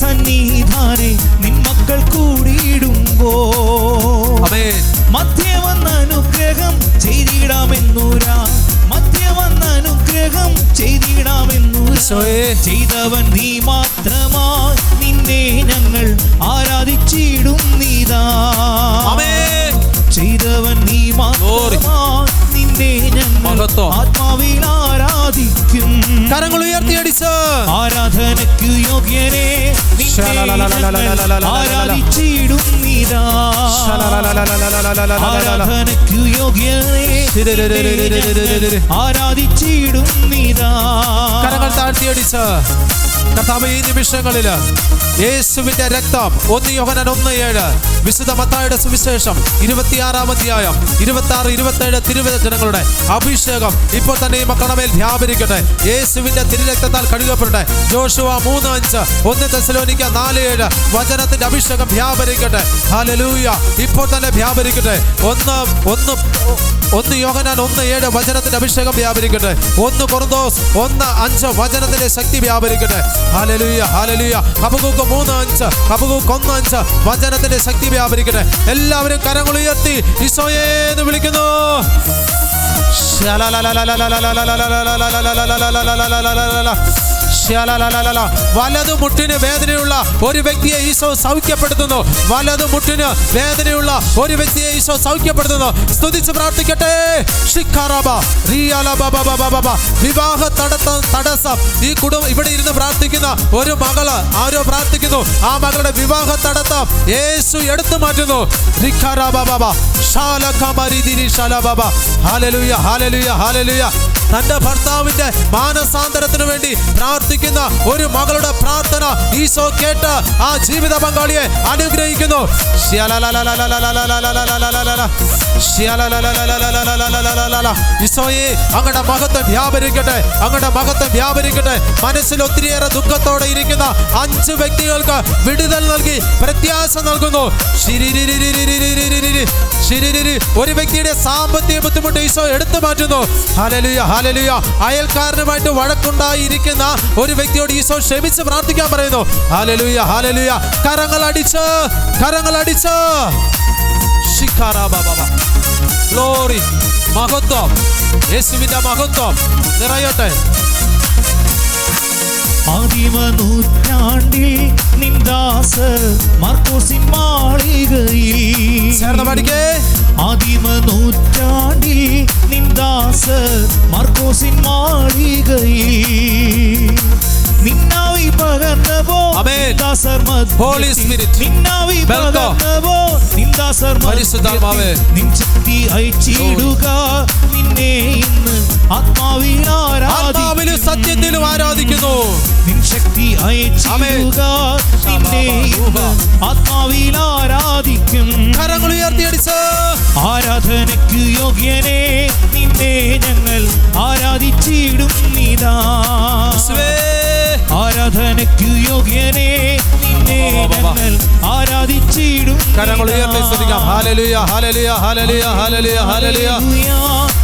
സന്നിധാനെ നിന്മക്കൾ കൂടിയിടുമ്പോൾ. മധ്യ വന്ന അനുഗ്രഹം ചെയ്തിടാമെന്നൂരാ. മധ്യ വന്ന അനുഗ്രഹം ചെയ്തിടാമെന്നൂരാ. ചെയ്തവൻ നീ മാത്രമായി നിന്നെ ഞങ്ങൾ ആരാധിച്ചിടുന്നിതാ. ചെയ്തവൻ നീ മാത്രമായി നിന്നെ ഞങ്ങൾ ആത്മാവിൽ ആരാധിക്കും. കരങ്ങൾ ഉയർത്തിയടിച്ച്. ആരാധനയ്ക്ക് യോഗ്യനെ ആരാധിച്ചിടുന്നിതാ ആരാധനയ്ക്കു യോഗ്യനേ ആരാധിച്ചിടുന്നിതാ. കരങ്ങൾ താഴ്ത്തിയടിച്ച് കർത്താവേ, ഈ നിമിഷങ്ങളിൽ യേശുവിന്റെ രക്തം 1 യോഹന്നാൻ 1:7 വിശുദ്ധ മത്തായിയുടെ സുവിശേഷം 26-ാം അധ്യായം 26-27 തിരുവചനങ്ങളുടെ അഭിഷേകം ഇപ്പോൾ തന്നെ ഈ മക്കളുടെ മേൽ വ്യാപരിക്കട്ടെ. യേശുവിന്റെ തിരുരക്തത്താൽ കഴുകപ്പെടട്ടെ. ജോഷുവ 3:5 1 തെസ്സലോനിക്ക 4:7 വചനത്തിന്റെ അഭിഷേകം വ്യാപരിക്കട്ടെ. ഹല്ലേലൂയ. ഇപ്പോൾ തന്നെ വ്യാപരിക്കട്ടെ. 1 യോഹന്നാൻ 1:7 വചനത്തിന്റെ അഭിഷേകം വ്യാപരിക്കട്ടെ. 1 കൊറിന്തോസ് 1:5 വചനത്തിന്റെ ശക്തി വ്യാപരിക്കട്ടെ. ഹല്ലേലൂയ, ഹല്ലേലൂയ. ഹബക്കൂക്ക് 3:5 ഹബക്കൂക്ക് 1:5 വചനത്തിന്റെ ശക്തി വ്യാപരിക്കട്ടെ. എല്ലാവരും കരങ്ങൾ ഉയർത്തി ഈശോയേ എന്ന് വിളിക്കുന്നു. വലതു മുട്ടിന് വേദനയുള്ള ഒരു വ്യക്തിയെ ഈശോ സൗഖ്യപ്പെടുത്തുന്നു. വലതു മുട്ടിന് വേദനയുള്ള ഒരു വ്യക്തിയെ ഈശോ സൗഖ്യപ്പെടുത്തുന്നു. സ്തുതിച്ച് പ്രാർത്ഥിക്കട്ടെ. വിവാഹ തടസ്സം ഈ കുടുംബം ഇവിടെ ഇരുന്ന് പ്രാർത്ഥിക്കുന്ന ഒരു മകള് ആരോ പ്രാർത്ഥിക്കുന്നു. ആ മകളുടെ വിവാഹ തടസ്സം യേശു എടുത്തു മാറ്റുന്നു. തന്റെ ഭർത്താവിന്റെ മാനസാന്തരത്തിന് വേണ്ടി പ്രാർത്ഥിക്കുന്ന ഒരു മകളുടെ പ്രാർത്ഥന ഈശോ കേട്ട് ആ ജീവിത പങ്കാളിയെ അനുഗ്രഹിക്കുന്നു. ഈശോയെ, അങ്ങയുടെ മഹത്വം വ്യാപരിക്കട്ടെ, അങ്ങയുടെ മഹത്വം വ്യാപരിക്കട്ടെ. മനസ്സിൽ ഒത്തിരിയേറെ ദുഃഖത്തോടെ ഇരിക്കുന്ന 5 വ്യക്തികൾക്ക് വിടുതൽ നൽകി പ്രത്യാശ നൽകുന്നു. ഒരു വ്യക്തിയുടെ സാമ്പത്തിക ബുദ്ധിമുട്ട് ഈശോ എടുത്തു മാറ്റുന്നു. Hallelujah, hallelujah. അയൽക്കാരനുമായിട്ട് വഴക്കുണ്ടായിരിക്കുന്ന ഒരു വ്യക്തിയോട് ഈശോ ക്ഷമിച്ച് പ്രാർത്ഥിക്കാൻ പറയുന്നു. ഹല്ലേലൂയ, ഹല്ലേലൂയ. കരങ്ങളടിച്ച് ഗ്ലോറി, മഹത്വം, യേശുവിന്റെ മഹത്വം നിറയട്ടെ. ആദിമ നൂറ്റാണ്ടിൽ നിന്ദാസർ മാർക്കോസിൻ മാളികയിൽ ചേർന്ന് പഠിക്കേ. ആദിമ നൂറ്റാണ്ടിൽ നിന്ദാസർ മാർക്കോസിൻ മാളികയിൽ നിന്നാവി പകർന്നവോ ദാസർ ഹോളി സ്പിരിറ്റ് നിന്നാവി പകർന്നവോ നിന്ദാസർ പരിശുദ്ധാത്മാവേ നിൻ ശക്തി അയച്ചിടുക നിന്നെ ഇന്ന് ആത്മാവിലും സത്യത്തിലും ആരാധിക്കുന്നു. നിൻ ശക്തി അയച്ചിടുക നിന്നെ ഇന്ന് ആത്മാവിൽ ആരാധിക്കും. കരങ്ങൾ ഉയർത്തിയടിച്ച് ആരാധനയ്ക്ക് യോഗ്യനെ നിന്നെ ഞങ്ങൾ ആരാധിച്ചിടുന്നിതാ. ആരാധനയ്ക്ക് യോഗ്യനെ നിന്നെ ഞങ്ങൾ ആരാധിച്ചിടും. കരങ്ങൾ ഉയർത്തി സ്തുതിക്കാം. ഹല്ലേലൂയ, ഹല്ലേലൂയ, ഹല്ലേലൂയ, ഹല്ലേലൂയ, ഹല്ലേലൂയ.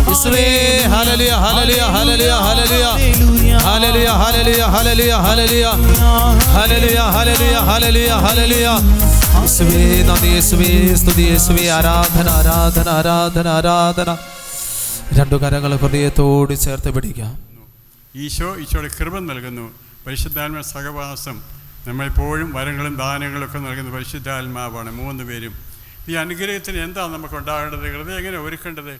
യേശുവേ, ഹല്ലേലൂയ, ഹല്ലേലൂയ, ഹല്ലേലൂയ, ഹല്ലേലൂയ, ഹല്ലേലൂയ, ഹല്ലേലൂയ, ഹല്ലേലൂയ, ഹല്ലേലൂയ, ഹല്ലേലൂയ, ഹല്ലേലൂയ, ഹല്ലേലൂയ, ഹല്ലേലൂയ. യേശുവേ നന്ദി, യേശുവേ സ്തുതി, യേശുവേ ആരാധന, ആരാധന, ആരാധന, ആരാധന. 2 കരങ്ങൾ ഹൃദയത്തോട് ചേർത്ത് പിടിക്കാം. ഈശോയുടെ കൃപ നൽകുന്നു. പരിശുദ്ധാത്മ സഹവാസം നമ്മളെപ്പോഴും വരങ്ങളും ദാനങ്ങളും ഒക്കെ നൽകുന്ന പരിശുദ്ധാത്മാവാണ് 3 പേരും. ഈ അനുഗ്രഹത്തിന് എന്താണ് നമുക്ക് ഉണ്ടാകേണ്ടത്? ഹൃദയം എങ്ങനെ ഒരുക്കേണ്ടത്?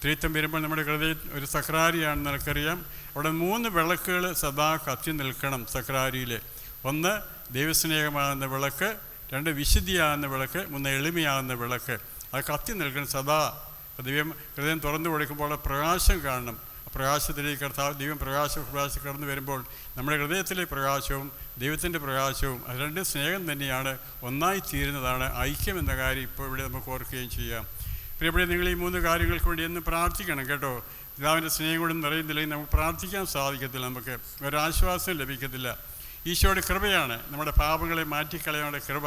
ത്രിത്വം വരുമ്പോൾ നമ്മുടെ ഹൃദയം ഒരു സക്രാരിയാണെന്ന് നമുക്കറിയാം. അവിടെ 3 വിളക്കുകൾ സദാ കത്തി നിൽക്കണം സക്രാരിയിൽ. 1 ദൈവസ്നേഹമാകുന്ന വിളക്ക്, 2 വിശുദ്ധിയാകുന്ന വിളക്ക്, 3 എളിമയാകുന്ന വിളക്ക്. അത് കത്തി നിൽക്കണം സദാ. ദൈവം ഹൃദയം തുറന്നു കൊടുക്കുമ്പോൾ പ്രകാശം കാണണം. പ്രകാശത്തിലേക്ക് ദൈവം പ്രകാശം കടന്നു വരുമ്പോൾ നമ്മുടെ ഹൃദയത്തിലെ പ്രകാശവും ദൈവത്തിൻ്റെ പ്രകാശവും അത് 2 സ്നേഹം തന്നെയാണ്, ഒന്നായി തീരുന്നതാണ് ഐക്യം എന്ന കാര്യം ഇപ്പോൾ ഇവിടെ നമുക്ക് ഓർക്കുകയും ചെയ്യാം. പിന്നെ ഇവിടെ നിങ്ങൾ ഈ 3 കാര്യങ്ങൾക്ക് വേണ്ടി എന്ന് പ്രാർത്ഥിക്കണം കേട്ടോ. പിതാവിൻ്റെ സ്നേഹം കൂടെ നിറയുന്നില്ലെങ്കിൽ നമുക്ക് പ്രാർത്ഥിക്കാൻ സാധിക്കത്തില്ല, നമുക്ക് ഒരാശ്വാസം ലഭിക്കത്തില്ല. ഈശോയുടെ കൃപയാണ് നമ്മുടെ പാപങ്ങളെ മാറ്റിക്കളയാനുള്ള കൃപ.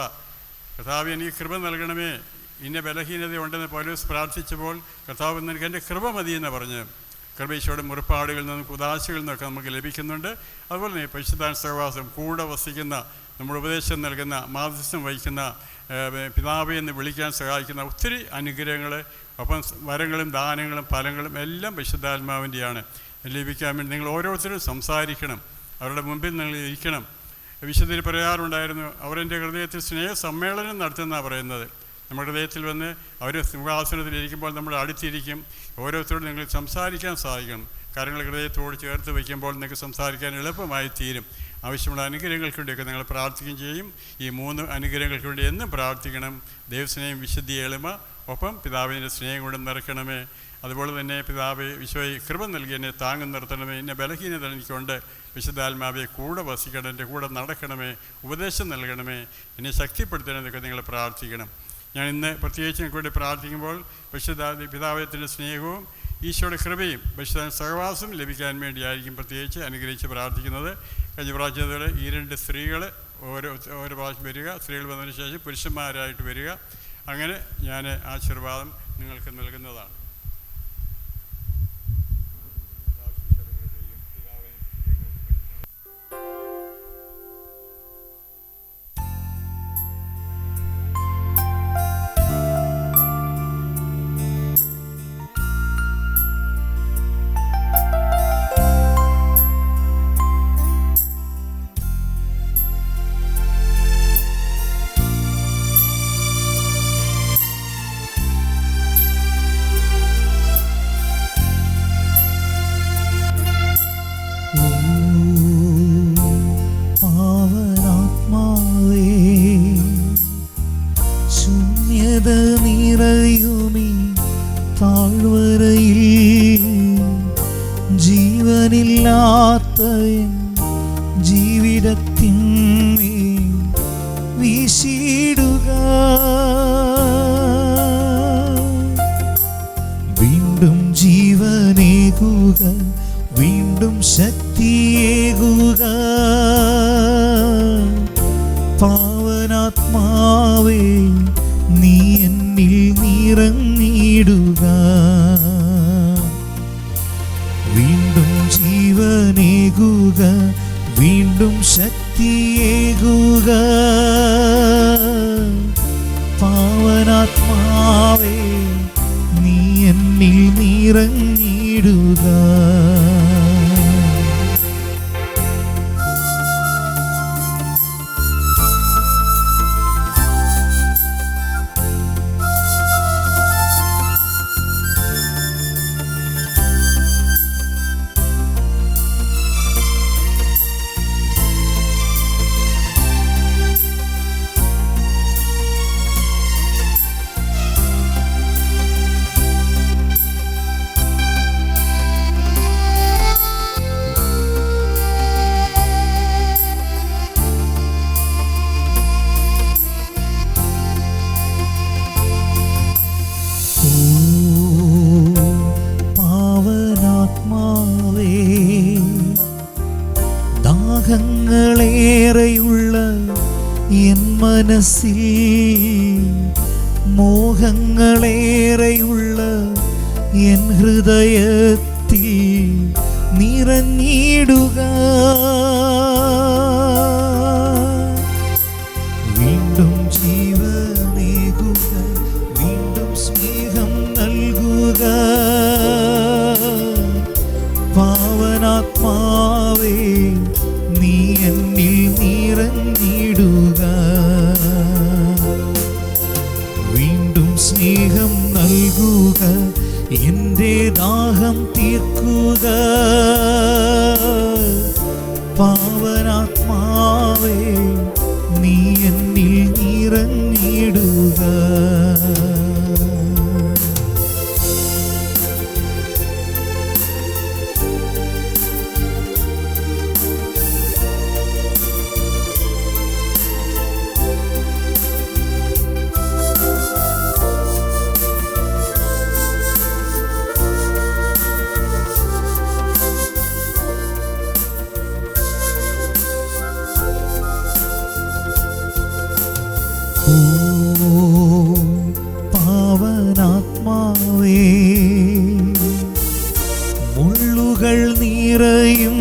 കർത്താവ് എനിക്ക് കൃപ നൽകണമേ, ഇന്ന ബലഹീനത ഉണ്ടെന്ന് പൗലോസ് പ്രാർത്ഥിച്ചപ്പോൾ കർത്താവ് നിനക്ക് എൻ്റെ കൃപ മതിയെന്ന് പറഞ്ഞ് കൃപ ഈശോയുടെ മുറിപ്പാടുകളിൽ നിന്നും കുദാശകളിൽ നിന്നൊക്കെ നമുക്ക് ലഭിക്കുന്നുണ്ട്. അതുപോലെ തന്നെ പരിശുദ്ധാത്മ സഹവാസം കൂടെ വസിക്കുന്ന, നമ്മുടെ ഉപദേശം നൽകുന്ന, മാധ്യസ്ഥം വഹിക്കുന്ന, പിതാവേ എന്ന് വിളിക്കാൻ സഹായിക്കുന്ന ഒത്തിരി അനുഗ്രഹങ്ങൾ, ഒപ്പം വരങ്ങളും ദാനങ്ങളും ഫലങ്ങളും എല്ലാം പരിശുദ്ധാത്മാവിൻ്റെയാണ്. ലഭിക്കാൻ വേണ്ടി നിങ്ങൾ ഓരോരുത്തരും സംസാരിക്കണം, അവരുടെ മുമ്പിൽ നിങ്ങൾ ഇരിക്കണം. വിശുദ്ധർ പറയാറുണ്ടായിരുന്നു, അവരെൻ്റെ ഹൃദയത്തിൽ സ്നേഹ സമ്മേളനം നടത്തുന്നതാണ് പറയുന്നത്. നമ്മുടെ ഹൃദയത്തിൽ വന്ന് അവർ സിംഹാസനത്തിലിരിക്കുമ്പോൾ നമ്മൾ അടുത്തിരിക്കും. ഓരോരുത്തരോടും നിങ്ങൾ സംസാരിക്കാൻ സാധിക്കണം. കാര്യങ്ങൾ ഹൃദയത്തോട് ചേർത്ത് വയ്ക്കുമ്പോൾ നിങ്ങൾക്ക് സംസാരിക്കാൻ എളുപ്പമായി തീരും. ആവശ്യമുള്ള അനുഗ്രഹങ്ങൾക്ക് വേണ്ടിയൊക്കെ നിങ്ങൾ പ്രാർത്ഥിക്കുകയും ചെയ്യും. ഈ 3 അനുഗ്രഹങ്ങൾക്ക് വേണ്ടി എന്നും പ്രാർത്ഥിക്കണം. ദൈവസ്നേഹം, വിശുദ്ധി, എളിമ, ഒപ്പം പിതാവിൻ്റെ സ്നേഹം കൊണ്ട് നിറയ്ക്കണമേ. അതുപോലെ തന്നെ പിതാവ് ഈശോയെ കൃപ നൽകി എന്നെ താങ്ങും നിർത്തണമേ. എന്നെ ബലഹീനത എനിക്കൊണ്ട് വിശുദ്ധാത്മാവെ കൂടെ വസിക്കണം, എൻ്റെ കൂടെ നടക്കണമേ, ഉപദേശം നൽകണമേ, എന്നെ ശക്തിപ്പെടുത്തണമെന്നൊക്കെ നിങ്ങൾ പ്രാർത്ഥിക്കണം. ഞാൻ ഇന്ന് പ്രത്യേകിച്ച് നിങ്ങൾക്ക് വേണ്ടി പ്രാർത്ഥിക്കുമ്പോൾ പിതാവിൻ്റെ സ്നേഹവും ഈശോയുടെ കൃപയും പരിശുദ്ധ സഹവാസം ലഭിക്കാൻ വേണ്ടിയായിരിക്കും പ്രത്യേകിച്ച് അനുഗ്രഹിച്ച് പ്രാർത്ഥിക്കുന്നത്. കഴിഞ്ഞ പ്രാവശ്യത്തോടെ ഈ 2 സ്ത്രീകൾ ഓരോ പ്രാവശ്യം വരിക, സ്ത്രീകൾ വന്നതിന് ശേഷം പുരുഷന്മാരായിട്ട് വരിക. അങ്ങനെ ഞാൻ ആശീർവാദം നിങ്ങൾക്ക് നൽകുന്നതാണ്. ജീവനില്ലാത്ത ജീവിതത്തിന്മേ വീശിടുക, വീണ്ടും ജീവനേകുക, വീണ്ടും ശക്തിയേകുക. പാവനാത്മാവേ നീ എന്നിൽ നിറഞ്ഞിടുക, വീണ്ടും ജീവനേകുക, വീണ്ടും ശക്തിയേകുക. പാവനാത്മാവേ നീ എന്നിൽ നിറഞ്ഞിടുക. ദാഹങ്ങളേറെയുള്ള എൻ മനസ്സിൽ, മോഹങ്ങളേറെയുള്ള എൻ ഹൃദയത്തിൽ നിറഞ്ഞിടുക, വീണ്ടും ജീവനേകുക, വീണ്ടും സ്നേഹം നൽകുക. പാവനാത്മാവേ നീ എന്നിൽ നിറഞ്ഞിടുക, വീണ്ടും സ്നേഹം നൽകുക, എൻ്റെ ദാഹം തീർക്കുക. പാവനാത്മാവേ നീ എന്നിൽ നിറഞ്ഞിടുക. പാവനാത്മാവേ മുള്ളുകൾ നിറയും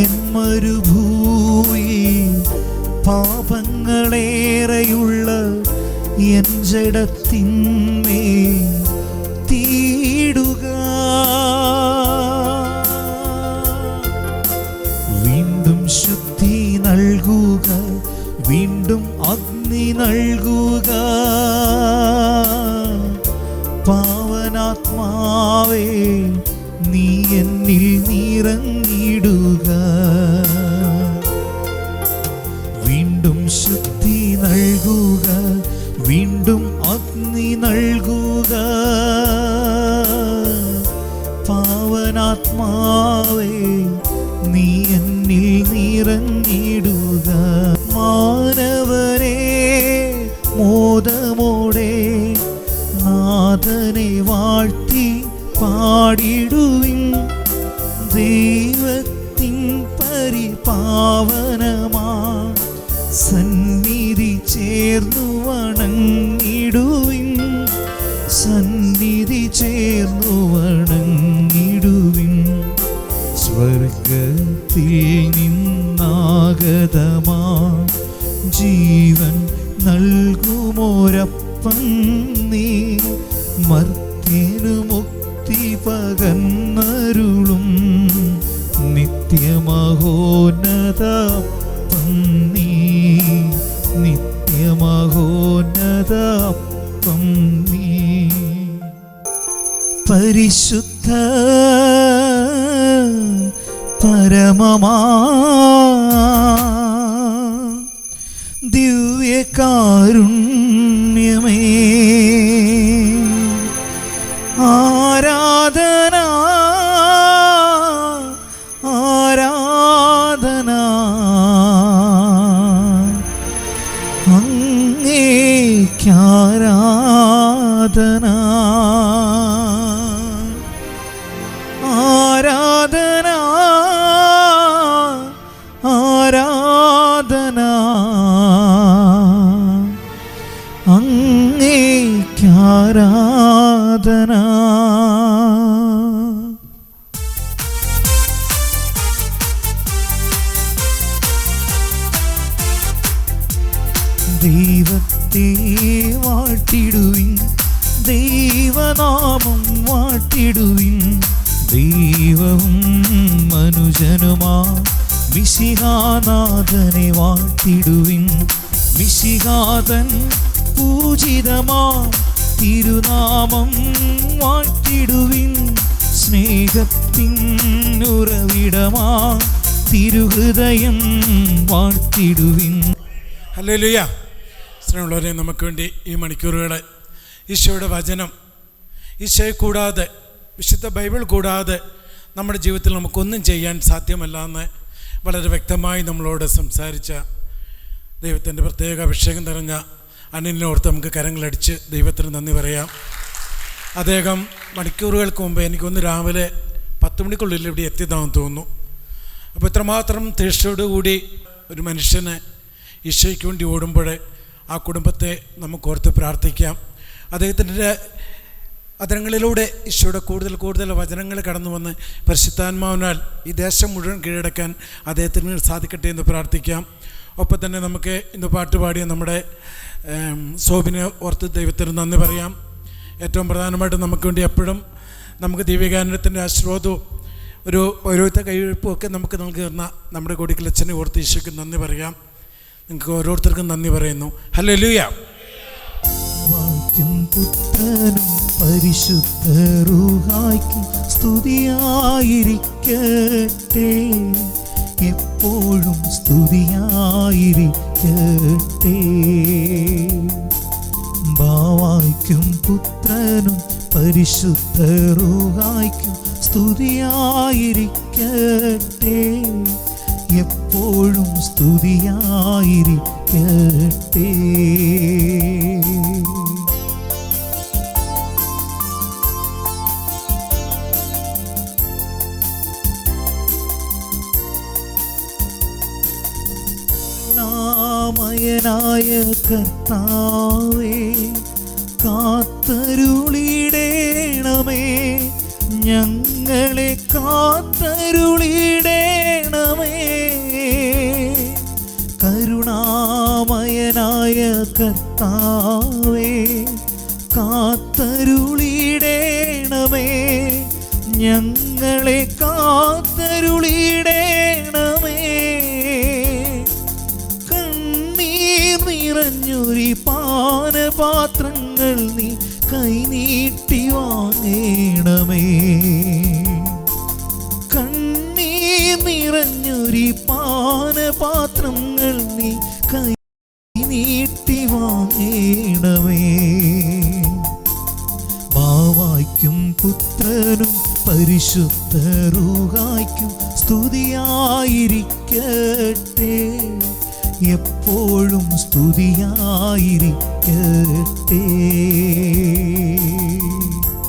എൻ മരുഭൂമിയിൽ, പാപങ്ങളേറെയുള്ള എൻ ജഡത്തിന്മേൽ തീടുക, വീണ്ടും ശുദ്ധി നൽകുക, വീണ്ടും അഗ്നി നൽകുക. പാവനാത്മാവേ നീ എന്നിൽ നിറഞ്ഞിടുക. ശുദ്ധി നൽകുക, വീണ്ടും അഗ്നി നൽകുക. പാവനാത്മാവേ നീ എന്നിൽ നിറഞ്ഞിടുക. മാനവരെ മോദമോടെ നാഥനെ വാഴ്ത്തി പാടിടുവിൻ. ദൈവത്തിൻ പരിപാവനമാ സന്നിധി ചേർന്നു വണങ്ങിടുവിൻ. സന്നിധി ചേർന്നു വണങ്ങിടുവിൻ. സ്വർഗത്തിൽ നിന്നാഗതമാ ജീവൻ നൽകുമോരപ്പം നീ. മർത്യനു മുക്തി പകർന്നരുളും നിത്യമഹോന്നതപ്പം നീ. നിത്യമഹോന്നതപ്പം നീ. പരിശുദ്ധ പരമമാ ദിവ്യകാരുണ്യമേ, ആരാധന ആരാധന അങ്ങേക്കാരാധന. ആരാധന ആരാധന അങ്ങേക്കാരാധന. ദൈവത്തെ വാഴ്ത്തിടുവിൻ, ദൈവനാമം വാഴ്ത്തിടുവിൻ. ദൈവവും മനുജനുമാ മിശിഹാനാഥനെ വാഴ്ത്തിടുവിൻ. മിശിഹാതൻ പൂജിതമാ തിരുനാമം വാഴ്ത്തിടുവിൻ. സ്നേഹത്തിൻ ഉറവിടമാ തിരുഹൃദയം വാഴ്ത്തിടുവിൻ. ഹല്ലേലൂയ. സ്നേഹമുള്ളവരെ, നമുക്ക് വേണ്ടി ഈ മണിക്കൂറുകൾ ഈശോയുടെ വചനം, ഈശോയെ കൂടാതെ, വിശുദ്ധ ബൈബിൾ കൂടാതെ നമ്മുടെ ജീവിതത്തിൽ നമുക്കൊന്നും ചെയ്യാൻ സാധ്യമല്ല എന്ന് വളരെ വ്യക്തമായി നമ്മളോട് സംസാരിച്ച ദൈവത്തിൻ്റെ പ്രത്യേക അഭിഷേകം നിറഞ്ഞ അനിലിനോർത്ത് നമുക്ക് കരങ്ങളടിച്ച് ദൈവത്തിന് നന്ദി പറയാം. അദ്ദേഹം മണിക്കൂറുകൾക്ക് മുമ്പ് എനിക്കൊന്ന് രാവിലെ 10 മണിക്കുള്ളിൽ ഇവിടെ എത്തിയതാണെന്ന് തോന്നുന്നു. അപ്പോൾ ഇത്രമാത്രം തീക്ഷയോടുകൂടി ഒരു മനുഷ്യന് ഈശോയ്ക്ക് വേണ്ടി ഓടുമ്പോൾ ആ കുടുംബത്തെ നമുക്ക് ഓർത്ത് പ്രാർത്ഥിക്കാം. അദ്ദേഹത്തിൻ്റെ അതരങ്ങളിലൂടെ ഈശോയുടെ കൂടുതൽ വചനങ്ങൾ കടന്നു വന്ന് പരിശുദ്ധാത്മാവിനാൽ ഈ ദേശം മുഴുവൻ കീഴടക്കാൻ അദ്ദേഹത്തിന് സാധിക്കട്ടെ എന്ന് പ്രാർത്ഥിക്കാം. ഒപ്പം തന്നെ നമുക്ക് ഇന്ന് പാട്ടുപാടിയ നമ്മുടെ സോബിനെ ഓർത്ത് ദൈവത്തിന് നന്ദി പറയാം. ഏറ്റവും പ്രധാനമായിട്ട് നമുക്ക് വേണ്ടി എപ്പോഴും നമുക്ക് ദിവ്യഗാനത്തിൻ്റെ ആശീർവാദവും ഒരു ഓരോരുത്തർ കൈവയ്പ്പും ഒക്കെ നമുക്ക് നൽകുന്ന നമ്മുടെ കൊടിക്കലച്ഛനെ ഓർത്ത് ഈശോയ്ക്ക് നന്ദി പറയാം. നിങ്ങൾക്ക് ഓരോരുത്തർക്കും നന്ദി പറയുന്നു. ഹല്ലേലൂയ. പുത്രനും പരിശുദ്ധ റൂഹായ്ക്കും സ്തുതിയായിരിക്കട്ടെ, എപ്പോഴും സ്തുതിയായിരിക്കട്ടെ. ബാവായ്ക്കും പുത്രനും പരിശുദ്ധ റൂഹായ്ക്കും സ്തുതിയായിരിക്കട്ടെ, എപ്പോഴും സ്തുതിയായിരിക്കട്ടെ. മയനായ കർത്താവേ, കാത്തരുളിടേണമേ, ഞങ്ങളെ കാത്തരുളിടേണമേ. കരുണാമയനായ കർത്താവേ, കാത്തരുളിടേണമേ, ഞങ്ങളെ കാത്തരുളിടേണമേ. നിറഞ്ഞൊരു പാനപാത്രങ്ങൾ നീ കൈനീട്ടി വാങ്ങേണമേ. കണ്ണീർ നിറഞ്ഞൊരു പാനപാത്രങ്ങൾ നീ കൈ പിതായ്ക്കും പുത്രനും പരിശുദ്ധ റൂഹായ്ക്കും സ്തുതിയായിരിക്കട്ടെ, എപ്പോഴും സ്തുതിയായിരിക്കട്ടെ.